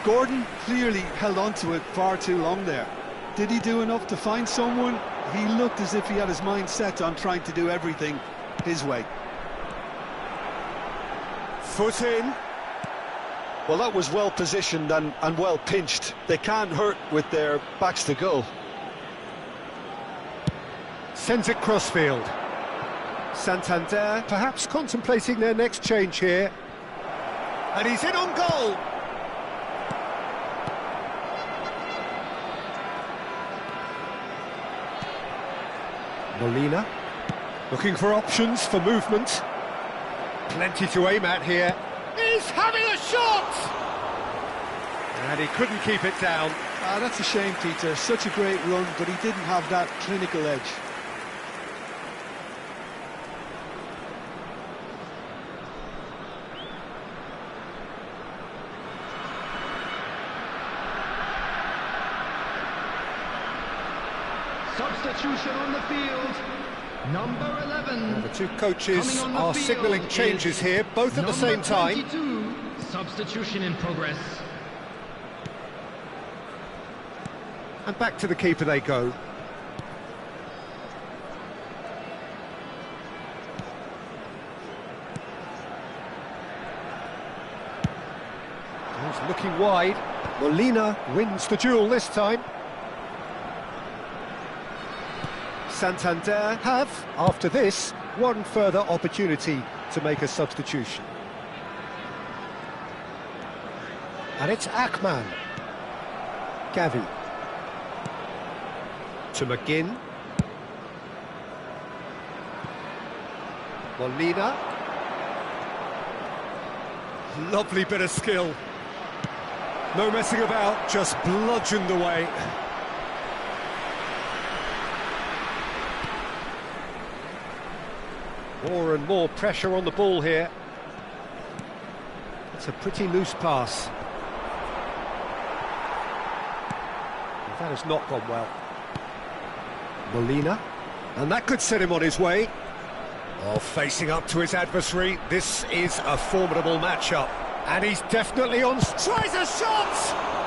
Gordon clearly held on to it far too long there. Did he do enough to find someone? He looked as if he had his mind set on trying to do everything his way. Foot in. Well, that was well positioned and well pinched. They can't hurt with their backs to goal. Sends it crossfield. Santander perhaps contemplating their next change here. And he's in on goal! Molina, looking for options for movement. Plenty to aim at here. He's having a shot! And he couldn't keep it down. That's a shame, Peter. Such a great run, but he didn't have that clinical edge. Substitution on the field. Number 11. Well, the two coaches are signalling changes here, both at the same time. 22. Substitution in progress. And back to the keeper they go. He's looking wide. Molina wins the duel this time. Santander have, after this, one further opportunity to make a substitution. And it's Akman. Gavi. To McGinn. Molina. Lovely bit of skill. No messing about, just bludgeoned away. More and more pressure on the ball here. It's a pretty loose pass. That has not gone well. Molina, and that could set him on his way. Oh, facing up to his adversary, this is a formidable matchup. And he's definitely on... Tries a shot!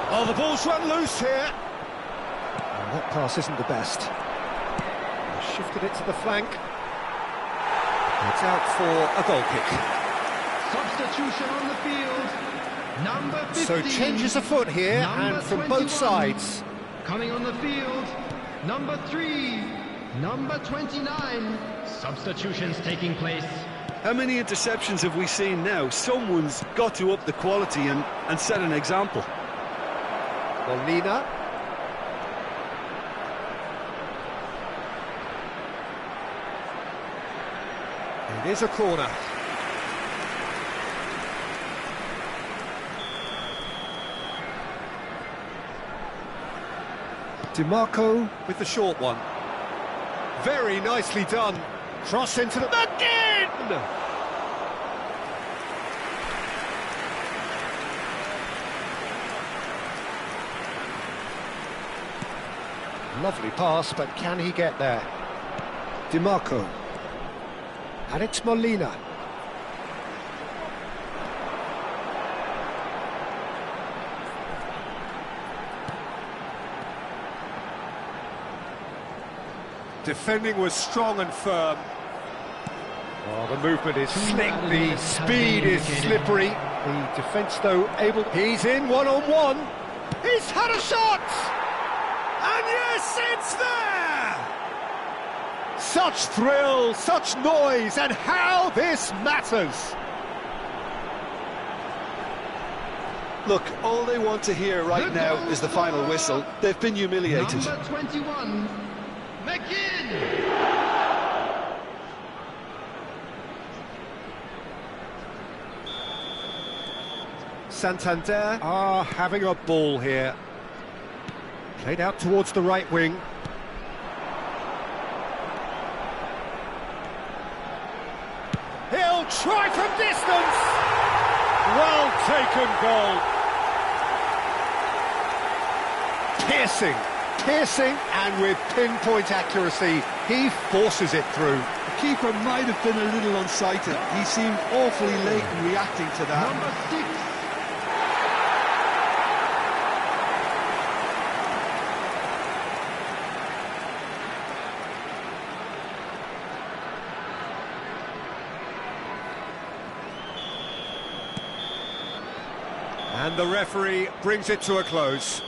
Oh, the ball's run loose here. And that pass isn't the best. Shifted it to the flank. It's out for a goal kick. Substitution on the field. Number 15. So changes afoot here, Number and from 21. both sides. Coming on the field. Number 3. Number 29. Substitutions taking place. How many interceptions have we seen now? Someone's got to up the quality and set an example. Molina. It is a corner. DiMarco with the short one. Very nicely done. Cross into the... Again! Lovely pass, but can he get there? DiMarco. And it's Molina. Defending was strong and firm. Oh, the movement is slick, the speed is slippery. The defence, though, able... He's in one-on-one. He's had a shot! And yes, it's there! Such thrill, such noise, and how this matters! Look, all they want to hear right now is the final whistle. They've been humiliated. Number 21. McGinn! Santander are having a ball here. Played out towards the right wing. He'll try from distance! Well taken goal. Piercing, and with pinpoint accuracy, he forces it through. The keeper might have been a little unsighted. He seemed awfully late in reacting to that. Number 6. And the referee brings it to a close.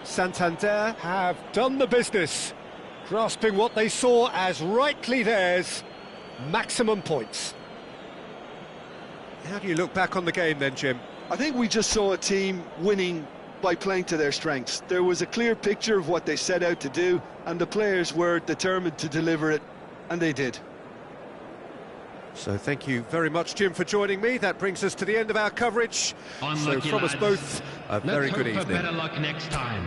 Santander have done the business, grasping what they saw as rightly theirs. maximum points. How do you look back on the game then, Jim? I think we just saw a team winning by playing to their strengths. There was a clear picture of what they set out to do, and the players were determined to deliver it, and they did. So thank you very much, Jim, for joining me. That brings us to the end of our coverage. Unlucky, So from us lads. both, a very Let's good hope for evening. better luck next time.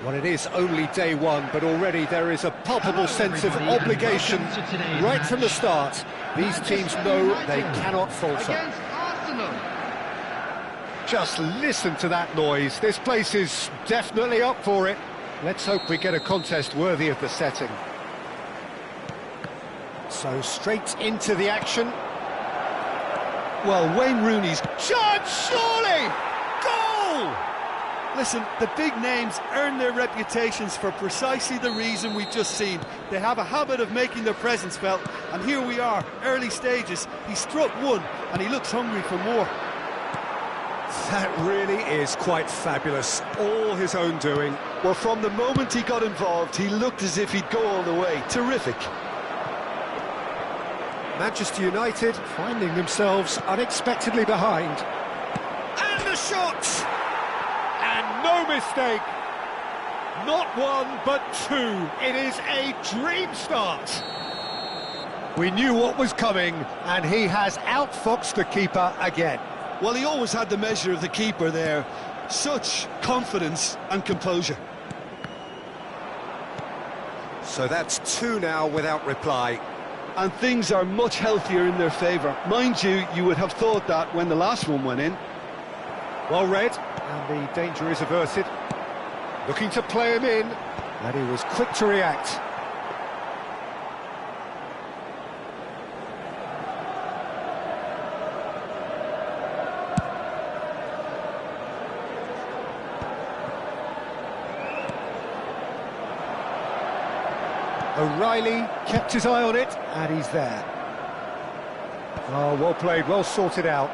Well, it is only day one, but already there is a palpable sense of obligation right from the start. These teams know they cannot falter. Against Arsenal. Just listen to that noise. This place is definitely up for it. Let's hope we get a contest worthy of the setting. So straight into the action. Well, Wayne Rooney's... Shot, surely! Goal! Listen, the big names earn their reputations for precisely the reason we've just seen. They have a habit of making their presence felt, and here we are, early stages. He struck one, and he looks hungry for more. That really is quite fabulous. All his own doing. Well, from the moment he got involved, he looked as if he'd go all the way. Terrific. Manchester United finding themselves unexpectedly behind. And the shot! And no mistake. Not one, but two. It is a dream start. We knew what was coming, and he has outfoxed the keeper again. Well, he always had the measure of the keeper there. Such confidence and composure. So that's two now without reply. And things are much healthier in their favour. Mind you, you would have thought that when the last one went in. Well read, and the danger is averted. Looking to play him in, and he was quick to react. O'Reilly kept his eye on it, and he's there. Oh, well played, well sorted out.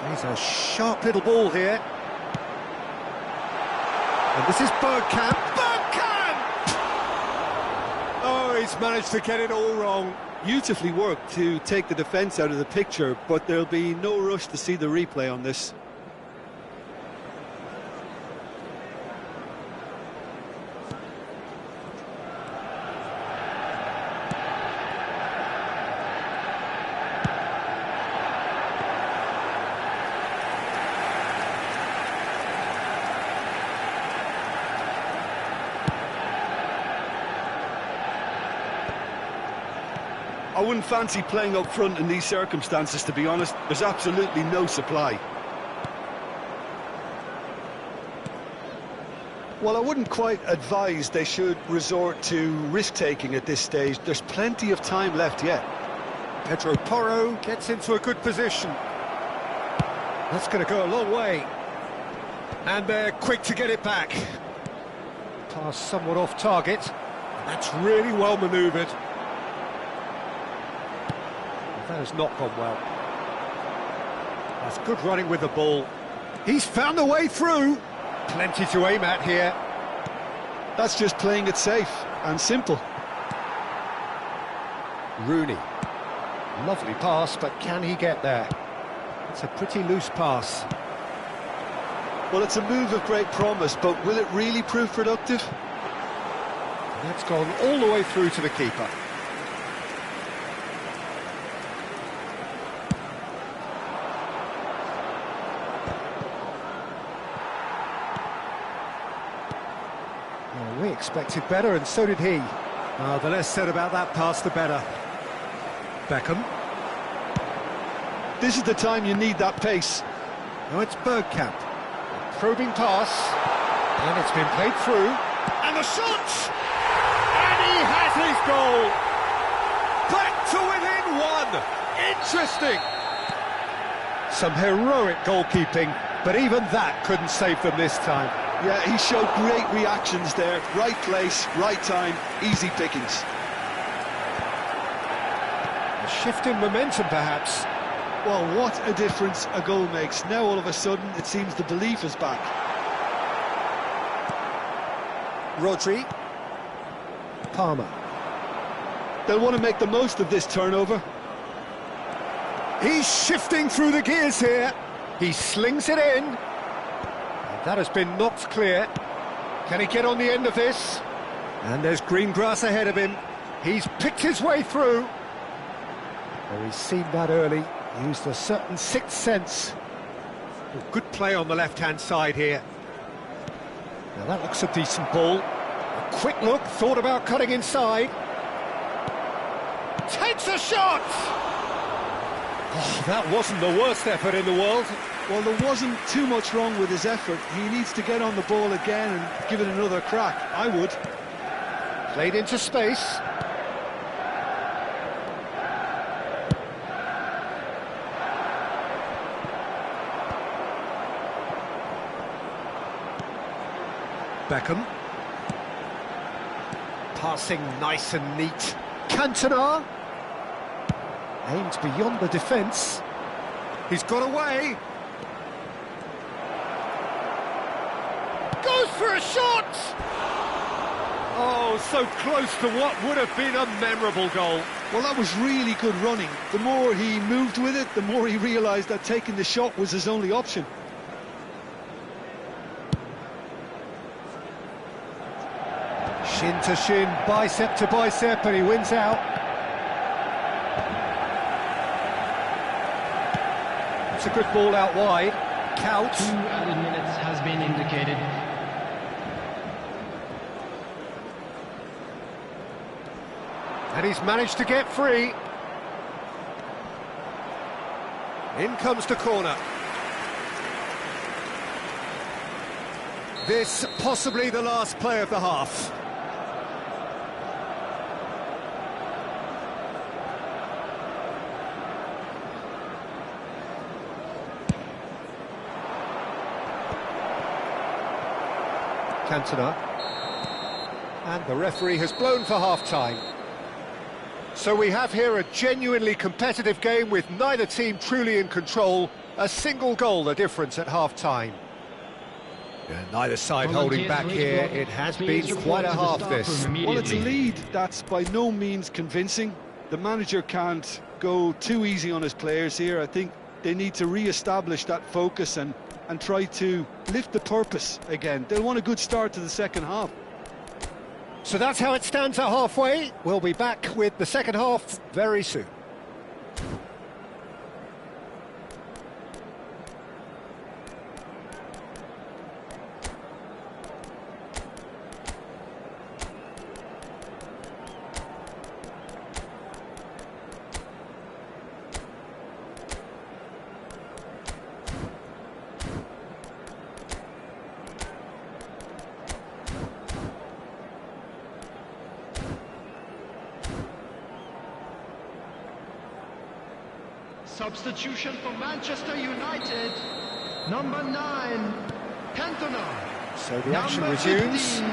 He's a sharp little ball here. And this is Bergkamp. Bergkamp! Oh, he's managed to get it all wrong. Beautifully worked to take the defence out of the picture, but there'll be no rush to see the replay on this. I wouldn't fancy playing up front in these circumstances, to be honest. There's absolutely no supply. Well, I wouldn't quite advise they should resort to risk-taking at this stage. There's plenty of time left yet. Pedro Porro gets into a good position. That's going to go a long way. And they're quick to get it back. Pass somewhat off target. That's really well manoeuvred. That has not gone well. That's good running with the ball. He's found a way through. Plenty to aim at here. That's just playing it safe and simple. Rooney. Lovely pass, but can he get there? It's a pretty loose pass. Well, it's a move of great promise, but will it really prove productive? And that's gone all the way through to the keeper. Well, we expected better, and so did he. The less said about that pass, the better. Beckham. This is the time you need that pace. Now it's Bergkamp. A probing pass. And it's been played through. And the shot! And he has his goal! Back to within one! Interesting! Some heroic goalkeeping, but even that couldn't save them this time. Yeah, he showed great reactions there. Right place, right time, easy pickings. A shift in momentum, perhaps. Well, what a difference a goal makes. Now, all of a sudden, it seems the belief is back. Rodri. Palmer. They'll want to make the most of this turnover. He's shifting through the gears here. He slings it in. And that has been knocked clear. Can he get on the end of this? And there's green grass ahead of him. He's picked his way through. Oh, he's seen that early. Used a certain sixth sense. Good play on the left-hand side here. Now that looks a decent ball. A quick look, thought about cutting inside. Takes a shot! Oh, that wasn't the worst effort in the world. Well, there wasn't too much wrong with his effort. He needs to get on the ball again and give it another crack. I would. Played into space. Beckham. Passing nice and neat. Cantona. Aims beyond the defence. He's got away. Goes for a shot! Oh, so close to what would have been a memorable goal. Well, that was really good running. The more he moved with it, the more he realised that taking the shot was his only option. Shin to shin, bicep to bicep, and he wins out. It's a good ball out wide. Count. 2 added minutes has been indicated. And he's managed to get free. In comes the corner. This possibly the last play of the half. Cantona. And the referee has blown for half-time. So we have here a genuinely competitive game with neither team truly in control. A single goal the difference at half-time. Yeah, neither side holding back here. It has been quite a half, this. Well, it's a lead that's by no means convincing. The manager can't go too easy on his players here. I think they need to re-establish that focus and try to lift the purpose again. They'll want a good start to the second half. So that's how it stands at halfway. We'll be back with the second half very soon. Substitution for Manchester United. Number 9, Cantona. So the action Number resumes. 15,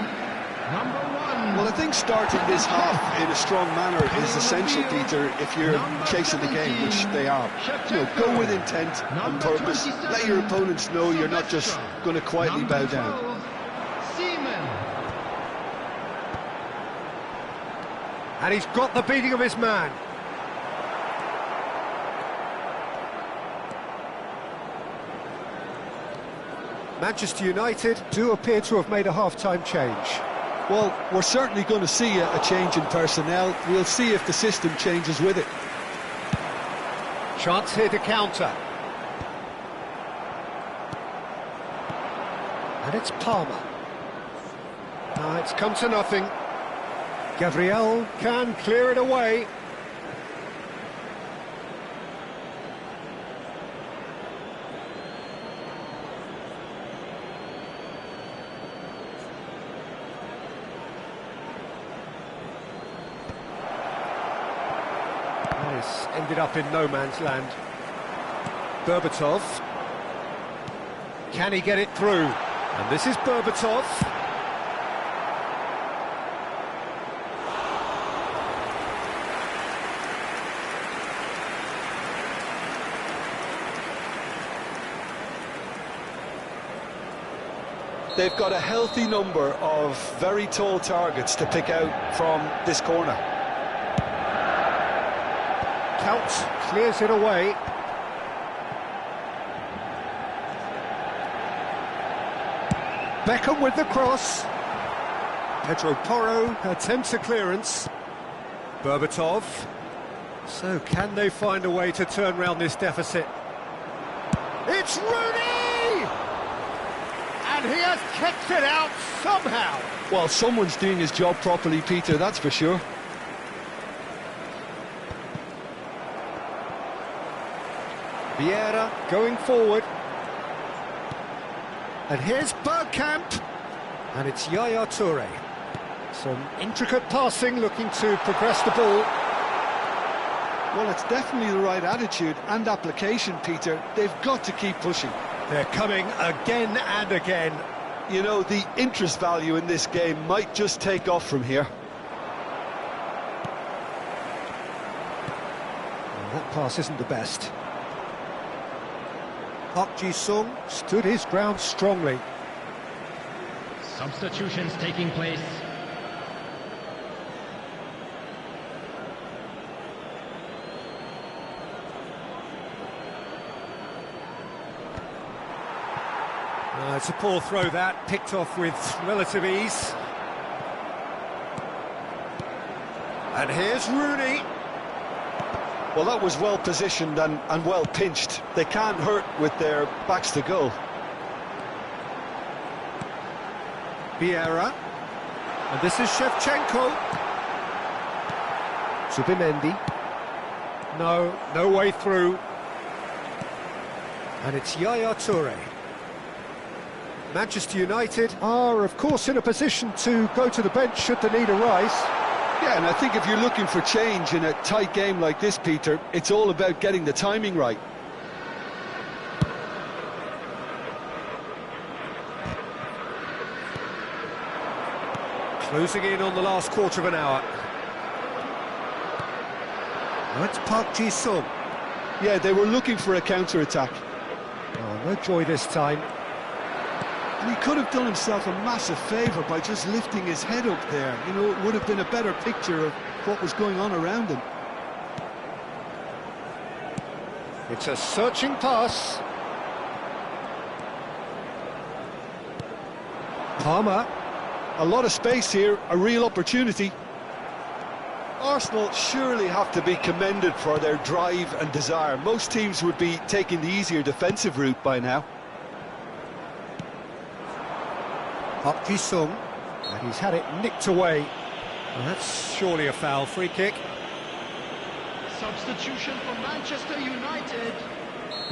Number 1. Well, I think starting this half in a strong manner is essential, Peter, if you're chasing the game, which they are. You know, go with intent and purpose. Let your opponents know you're not just going to quietly bow down. And he's got the beating of his man. Manchester United do appear to have made a half-time change. Well, we're certainly going to see a change in personnel. We'll see if the system changes with it. Chance here to counter. And it's Palmer. It's come to nothing. Gabriel can clear it away. This ended up in no man's land. Berbatov. Can he get it through? And this is Berbatov. They've got a healthy number of very tall targets to pick out from this corner. Counts, clears it away. Beckham with the cross. Pedro Porro attempts a clearance. Berbatov. So can they find a way to turn round this deficit? It's Rooney! And he has kicked it out somehow. Well, someone's doing his job properly, Peter, that's for sure. Vieira going forward. And here's Bergkamp. And it's Yaya Toure. Some intricate passing, looking to progress the ball. Well, it's definitely the right attitude and application, Peter. They've got to keep pushing. They're coming again and again. You know, the interest value in this game might just take off from here. Well, that pass isn't the best. Park Ji-sung stood his ground strongly. Substitutions taking place. It's a poor throw that, picked off with relative ease. And here's Rooney. Well, that was well positioned and well pinched. They can't hurt with their backs to goal. Vieira. And this is Shevchenko. Zubimendi. No way through. And it's Yaya Toure. Manchester United are, of course, in a position to go to the bench should the need arise. Yeah, and I think if you're looking for change in a tight game like this, Peter, it's all about getting the timing right. Closing in on the last quarter of an hour. That's Park Ji-sung. Yeah, they were looking for a counter-attack. Oh, no joy this time. And he could have done himself a massive favour by just lifting his head up there. You know, it would have been a better picture of what was going on around him. It's a searching pass. Palmer. A lot of space here, a real opportunity. Arsenal surely have to be commended for their drive and desire. Most teams would be taking the easier defensive route by now. Park Ji-sung, and he's had it nicked away. Well, that's surely a foul. Free kick. Substitution for Manchester United.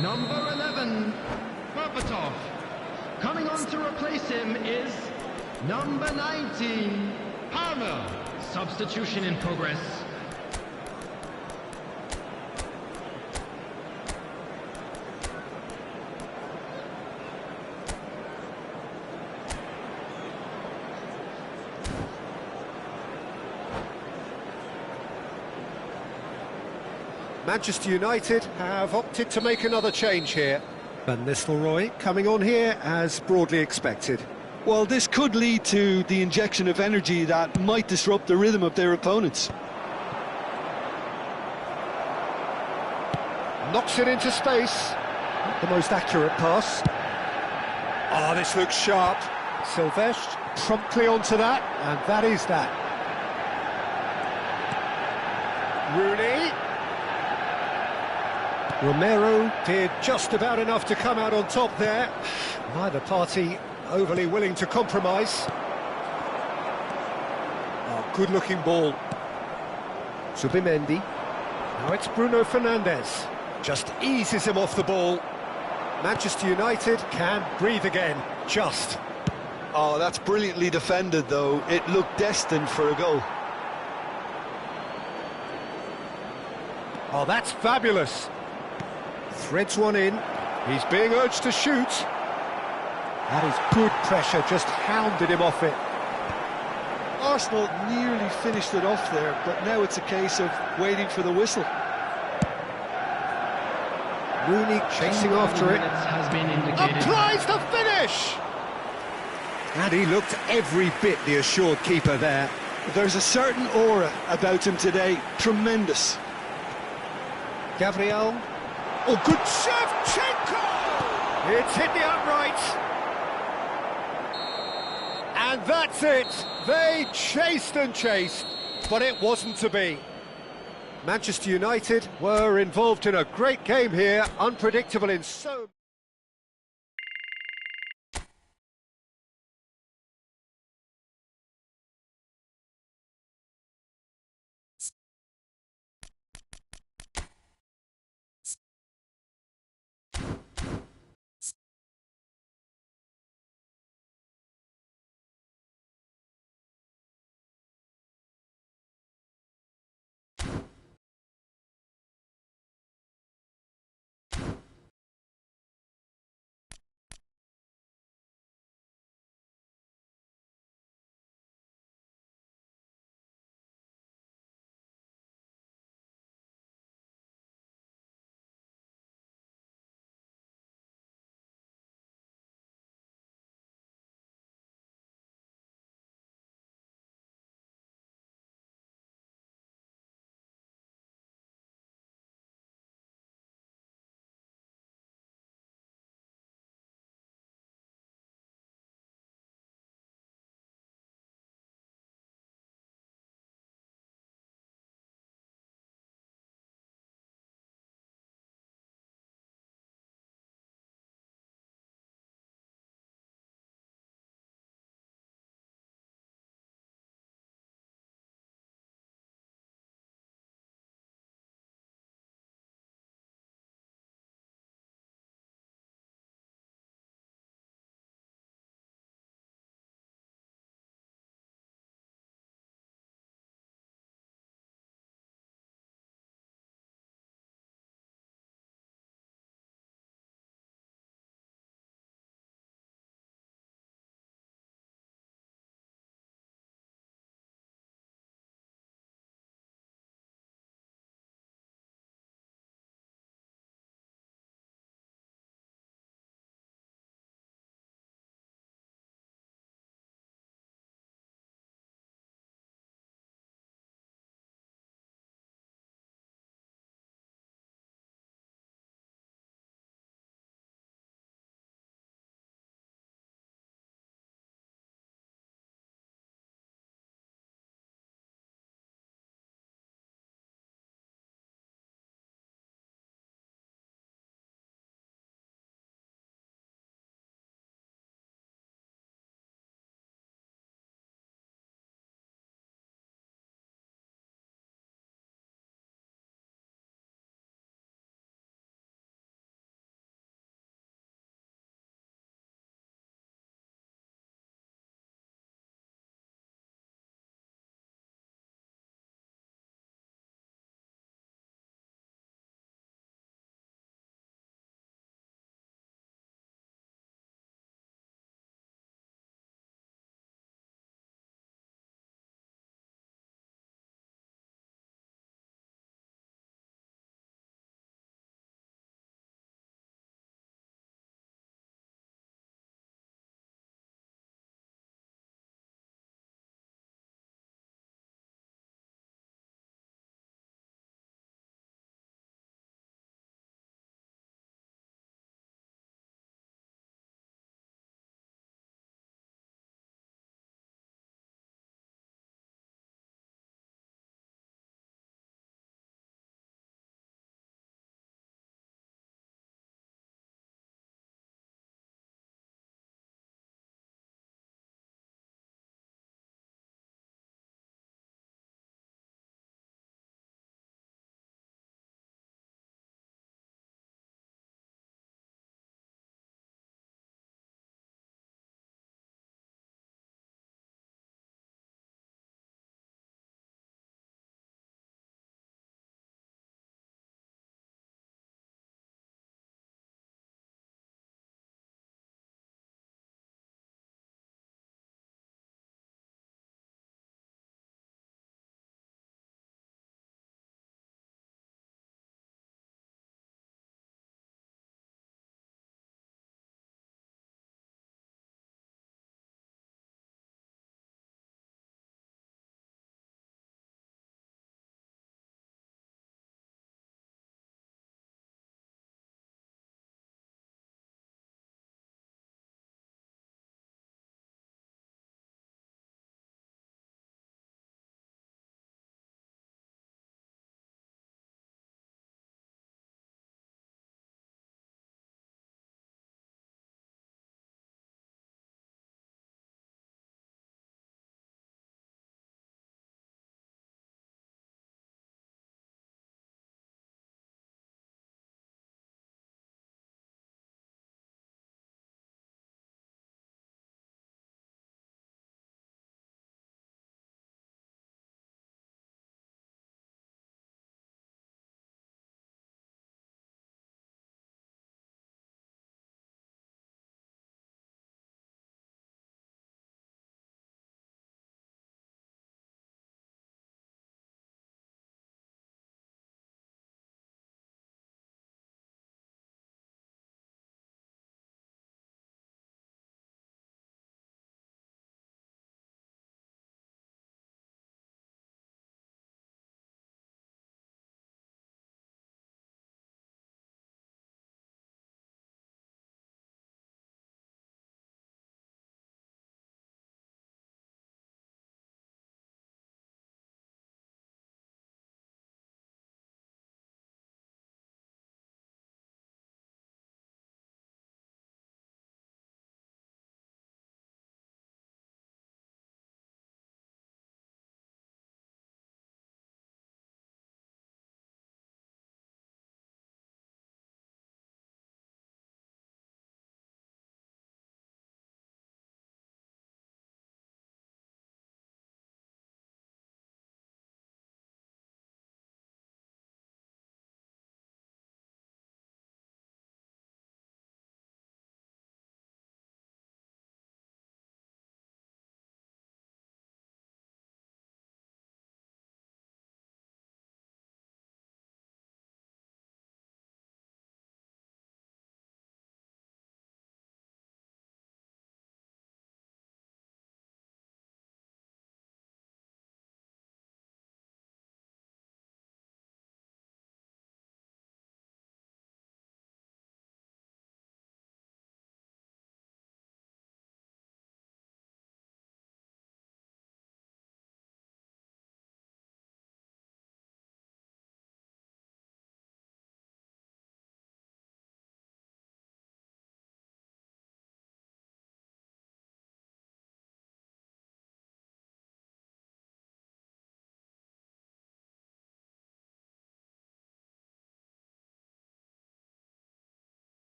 Number 11, Berbatov. Coming on to replace him is number 19, Palmer. Substitution in progress. Manchester United have opted to make another change here. Van Nistelrooy coming on here as broadly expected. Well, this could lead to the injection of energy that might disrupt the rhythm of their opponents. Knocks it into space. Not the most accurate pass. Oh, this looks sharp. Silvestre promptly onto that, and that is that. Rooney. Romero did just about enough to come out on top there. Neither party overly willing to compromise. Oh, good-looking ball. Zubimendi. Now it's Bruno Fernandes. Just eases him off the ball. Manchester United can breathe again. Just. Oh, that's brilliantly defended, though. It looked destined for a goal. Oh, that's fabulous. Threads one in. He's being urged to shoot. That is good pressure, just hounded him off it. Arsenal nearly finished it off there, but now it's a case of waiting for the whistle. Rooney chasing after it. Has been indicated. Applies the finish! And he looked every bit the assured keeper there. There's a certain aura about him today. Tremendous. Gabriel. Oh, good Shevchenko! It's hit the upright. And that's it. They chased and chased, but it wasn't to be. Manchester United were involved in a great game here, unpredictable in so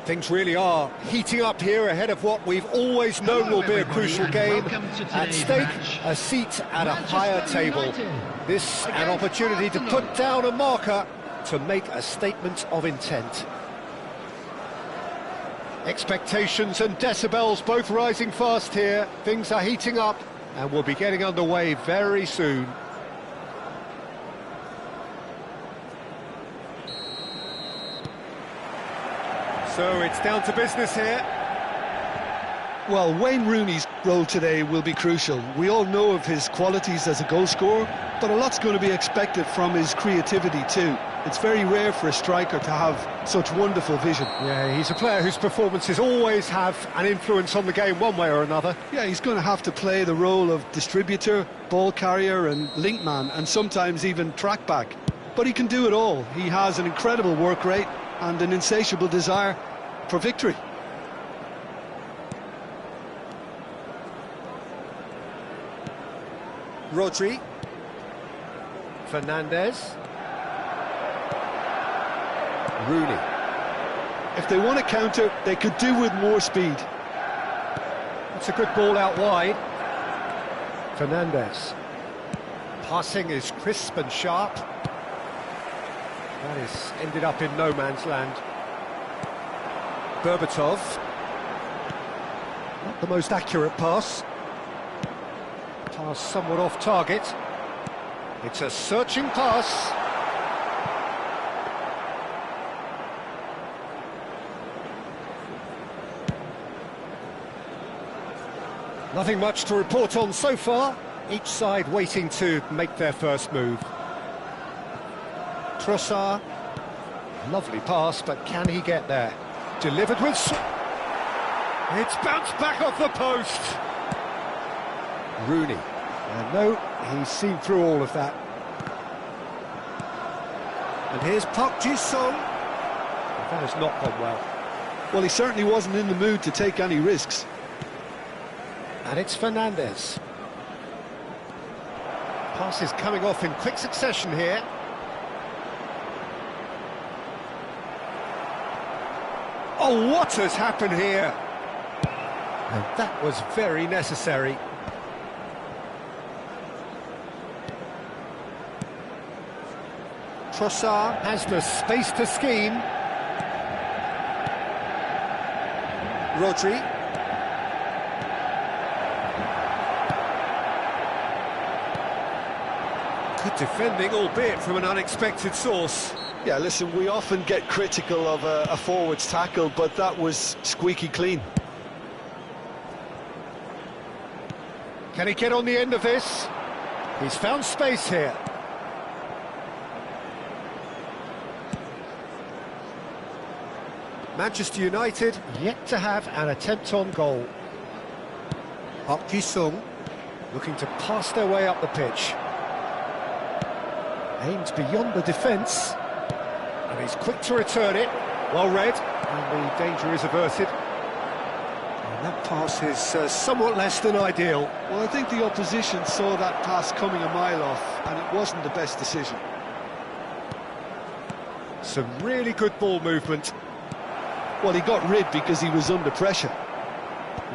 Things really are heating up here ahead of what we've always known will be a crucial game. At stake, a seat at a higher table. This an opportunity to put down a marker to make a statement of intent. Expectations and decibels both rising fast here. Things are heating up and we'll be getting underway very soon. So it's down to business here. Well, Wayne Rooney's role today will be crucial. We all know of his qualities as a goal scorer, but a lot's going to be expected from his creativity too. It's very rare for a striker to have such wonderful vision. Yeah, he's a player whose performances always have an influence on the game one way or another. Yeah, he's going to have to play the role of distributor, ball carrier and link man, and sometimes even track back. But he can do it all. He has an incredible work rate and an insatiable desire for victory. Rodri. Fernandez. Rooney. If they want to counter, they could do with more speed. That's a good ball out wide. Fernandez. Passing is crisp and sharp. That is ended up in no man's land. Berbatov. Not the most accurate pass. Pass somewhat off target. It's a searching pass. Nothing much to report on so far. Each side waiting to make their first move. Trossard. Lovely pass, but can he get there? Delivered with... It's bounced back off the post. Rooney. No, he's seen through all of that. And here's Park Ji-sung. That has not gone well. Well, he certainly wasn't in the mood to take any risks. And it's Fernandez. Passes coming off in quick succession here. Oh, what has happened here? And that was very necessary. Trossard has the space to scheme. Rodri. Good defending, albeit from an unexpected source. Yeah, listen, we often get critical of a forward's tackle, but that was squeaky clean. Can he get on the end of this? He's found space here. Manchester United yet to have an attempt on goal. Park Ji-sung looking to pass their way up the pitch. Aims beyond the defence. And he's quick to return it. Well read. And the danger is averted. And that pass is somewhat less than ideal. Well, I think the opposition saw that pass coming a mile off, and it wasn't the best decision. Some really good ball movement. Well, he got rid because he was under pressure.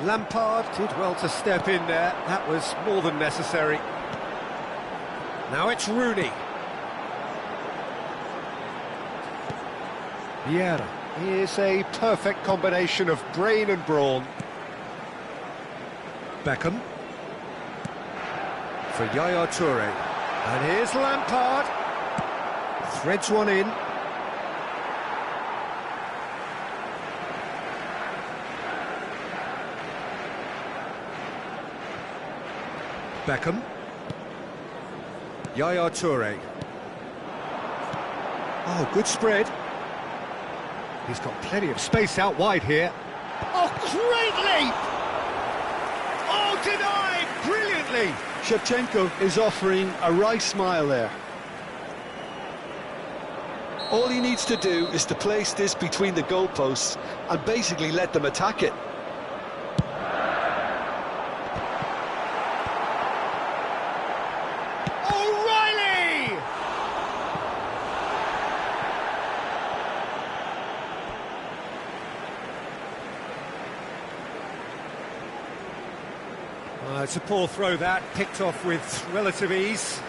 Lampard did well to step in there. That was more than necessary. Now it's Rooney. Vieira is a perfect combination of brain and brawn. Beckham. For Yaya Toure. And here's Lampard. Threads one in. Beckham. Yaya Toure. Oh, good spread. He's got plenty of space out wide here. Oh, great leap! Oh, denied brilliantly! Shevchenko is offering a wry smile there. All he needs to do is to place this between the goalposts and basically let them attack it. O'Reilly! It's a poor throw that, picked off with relative ease.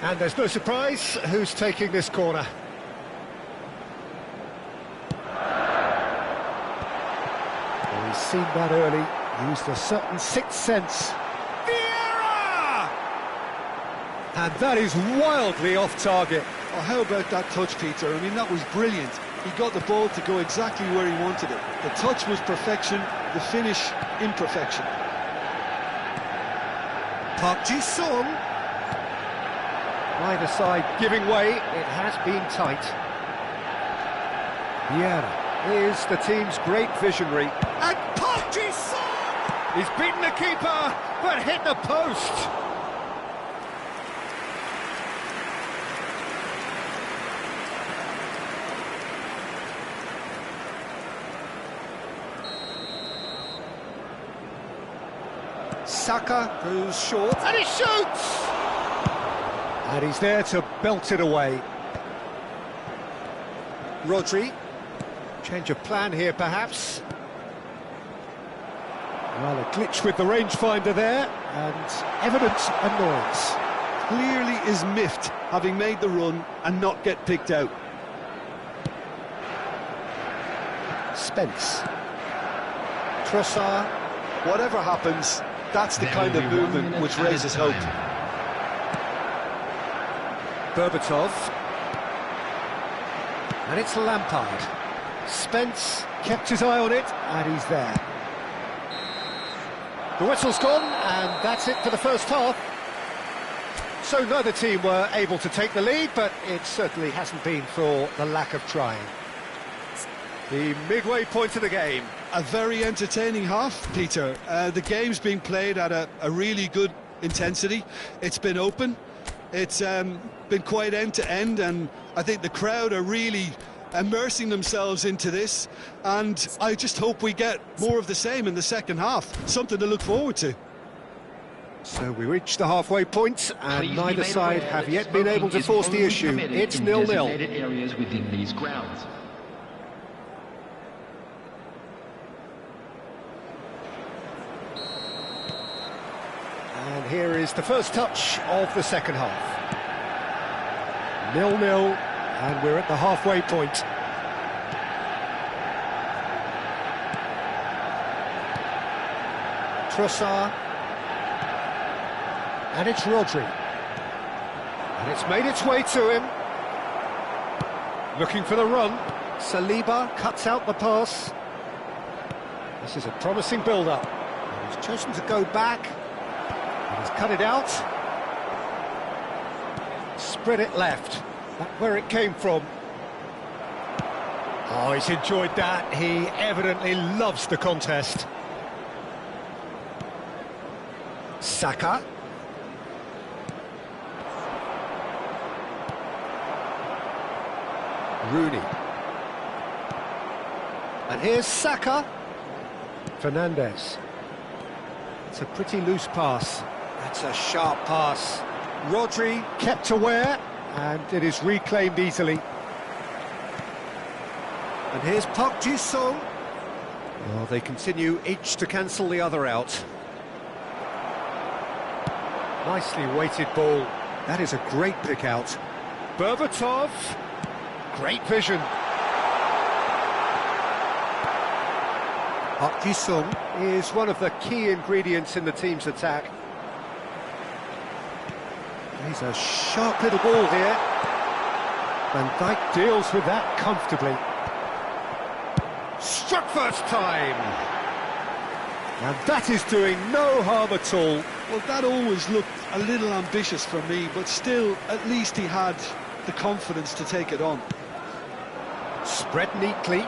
And there's no surprise who's taking this corner. Well, he's seen that early, used a certain sixth sense. Vieira! And that is wildly off target. Oh, how about that touch, Peter? I mean, that was brilliant. He got the ball to go exactly where he wanted it. The touch was perfection, the finish imperfection. Park Ji-sung. Neither side giving way, it has been tight. Vieira is the team's great visionary. And Park Ji-sung! He's beaten the keeper, but hit the post. Saka goes short, and he shoots! And he's there to belt it away. Rodri. Change of plan here, perhaps. Well, a glitch with the rangefinder there, and evident annoyance. Clearly is miffed, having made the run and not get picked out. Spence. Trossard. Whatever happens, that's the kind of movement which raises hope. Berbatov. And it's Lampard. Spence kept his eye on it, and he's there. The whistle's gone, and that's it for the first half. So neither team were able to take the lead, but it certainly hasn't been for the lack of trying. The midway point of the game. A very entertaining half, Peter. The game's being played at a really good intensity. It's been open. It's been quite end-to-end, and I think the crowd are really immersing themselves into this, and I just hope we get more of the same in the second half. Something to look forward to. So we reach the halfway point, and neither side have yet been able to force the issue. It's 0-0. Areas within these grounds. And here is the first touch of the second half. 0-0, and we're at the halfway point. Trossard. And it's Rodri. And it's made its way to him. Looking for the run. Saliba cuts out the pass. This is a promising build-up. And he's chosen to go back. And he's cut it out. Spread it left. That's where it came from. Oh, he's enjoyed that. He evidently loves the contest. Saka. Rooney. And here's Saka. Fernandes. It's a pretty loose pass. That's a sharp pass. Rodri kept aware, and it is reclaimed easily. And here's Park Ji-sung. Oh, they continue each to cancel the other out. Nicely weighted ball. That is a great pick out. Berbatov. Great vision. Park Ji-sung is one of the key ingredients in the team's attack. He's a sharp little ball here. Van Dijk deals with that comfortably. Struck first time! And that is doing no harm at all. Well, that always looked a little ambitious for me, but still, at least he had the confidence to take it on. Spread neatly.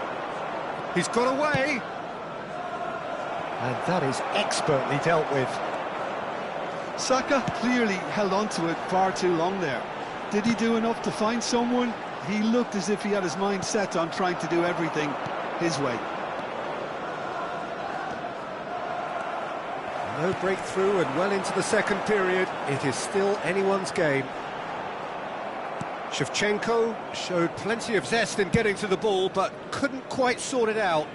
He's got away. And that is expertly dealt with. Saka clearly held on to it far too long there. Did he do enough to find someone? He looked as if he had his mind set on trying to do everything his way. No breakthrough and well into the second period. It is still anyone's game. Shevchenko showed plenty of zest in getting to the ball, but couldn't quite sort it out.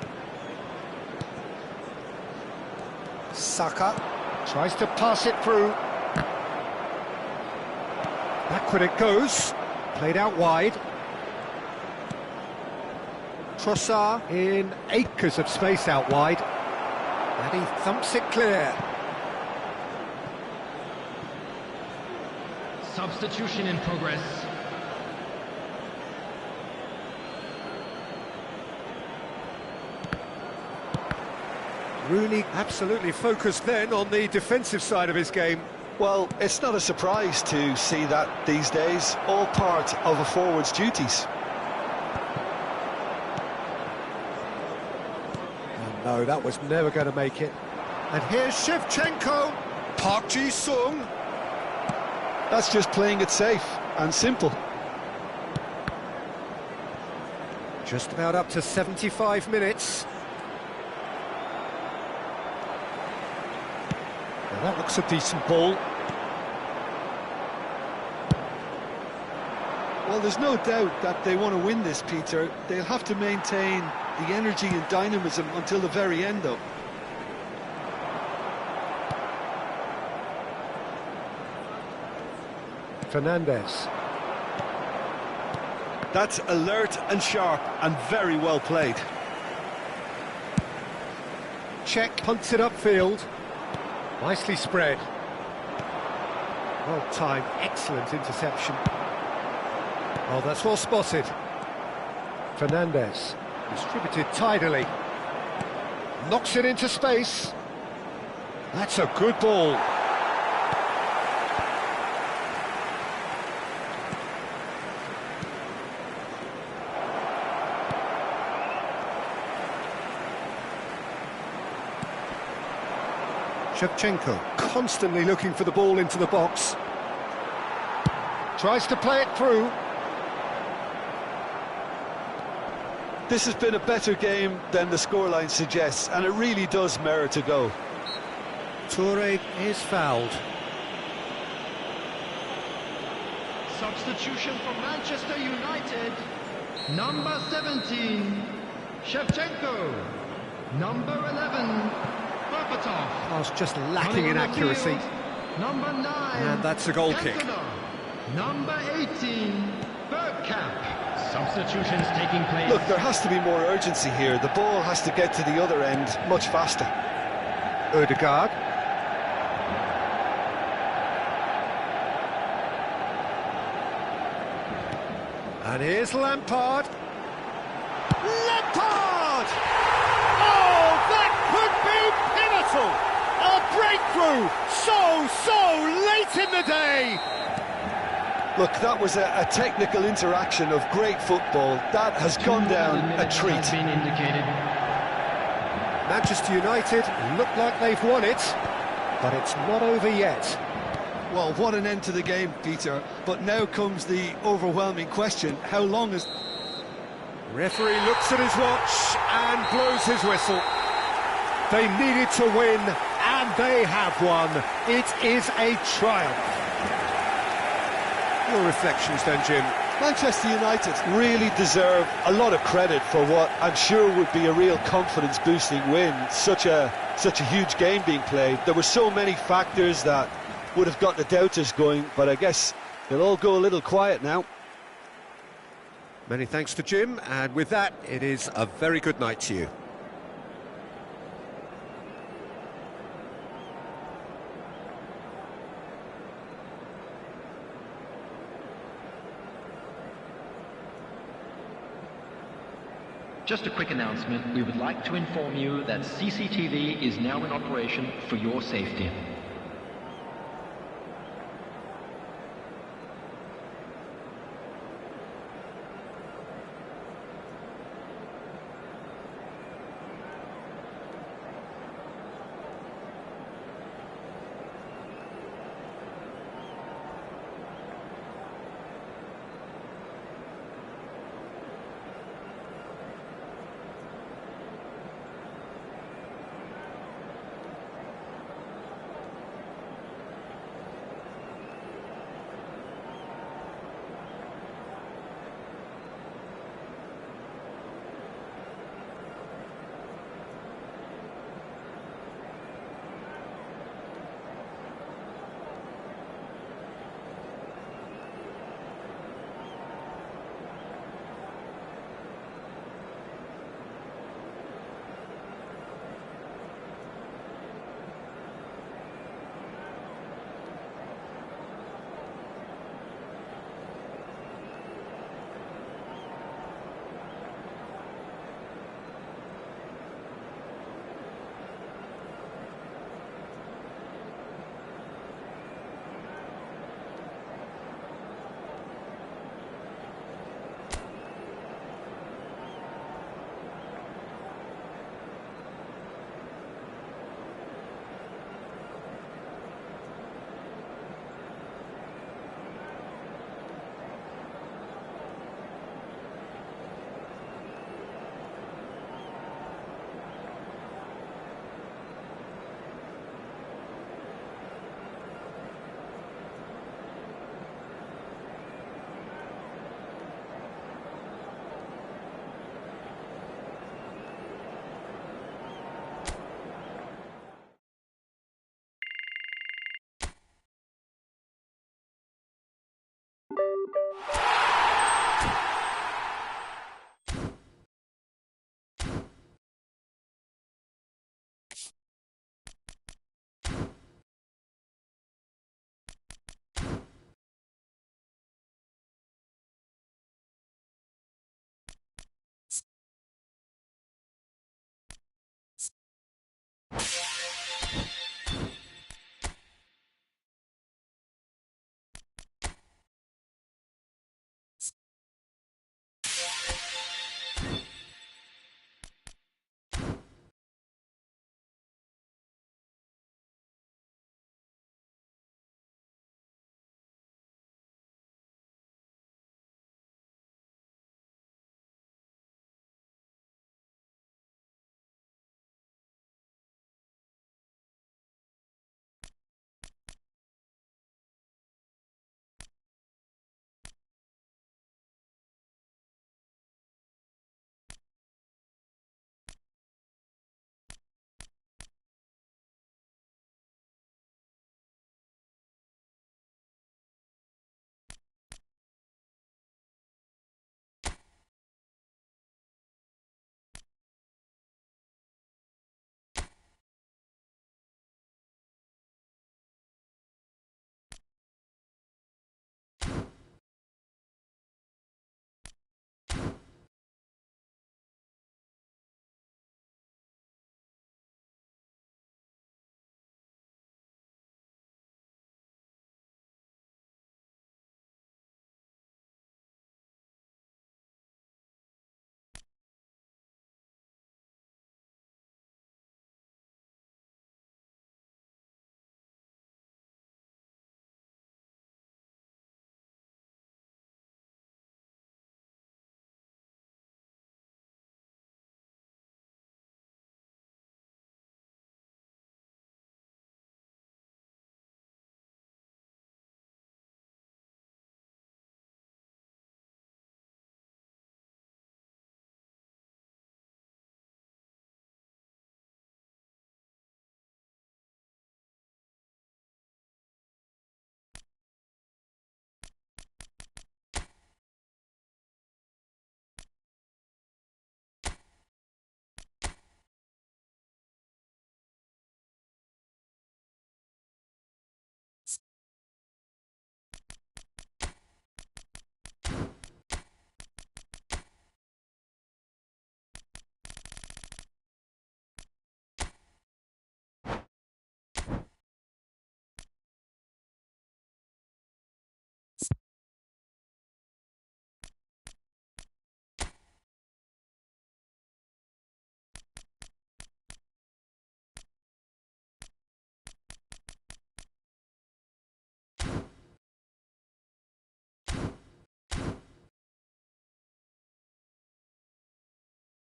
Saka tries to pass it through. Backward it goes. Played out wide. Trossard in acres of space out wide. And he thumps it clear. Substitution in progress. Rooney absolutely focused then on the defensive side of his game. Well, it's not a surprise to see that these days, all part of a forward's duties. Oh, no, that was never going to make it. And here's Shevchenko. Park Ji-sung. That's just playing it safe and simple. Just about up to 75 minutes. Well, that looks a decent ball. Well, there's no doubt that they want to win this, Peter. They'll have to maintain the energy and dynamism until the very end, though. Fernandes. That's alert and sharp and very well played. Check punts it upfield. Nicely spread. Well timed, excellent interception. Oh, that's well spotted. Fernandes, distributed tidily. Knocks it into space. That's a good ball. Shevchenko constantly looking for the ball into the box. Tries to play it through. This has been a better game than the scoreline suggests, and it really does merit a goal. Toure is fouled. Substitution for Manchester United. Number 17, Shevchenko. Number 11, Berbatov. Oh, it's just lacking in accuracy. Number 9, And that's a goal kick. Number 18, Bergkamp. Substitutions taking place. Look, there has to be more urgency here. The ball has to get to the other end much faster. Ødegaard. And here's Lampard. Lampard! Oh, that could be pivotal! A breakthrough so late in the day! Look, that was a technical interaction of great football. That has gone down a treat. Been indicated. Manchester United look like they've won it, but it's not over yet. Well, what an end to the game, Peter. But now comes the overwhelming question. How long is... Referee looks at his watch and blows his whistle. They needed to win, and they have won. It is a triumph. Your reflections then, Jim? Manchester United really deserve a lot of credit for what I'm sure would be a real confidence-boosting win. Such a huge game being played. There were so many factors that would have got the doubters going, but I guess they'll all go a little quiet now. Many thanks to Jim, and with that, it is a very good night to you. Just a quick announcement. We would like to inform you that CCTV is now in operation for your safety.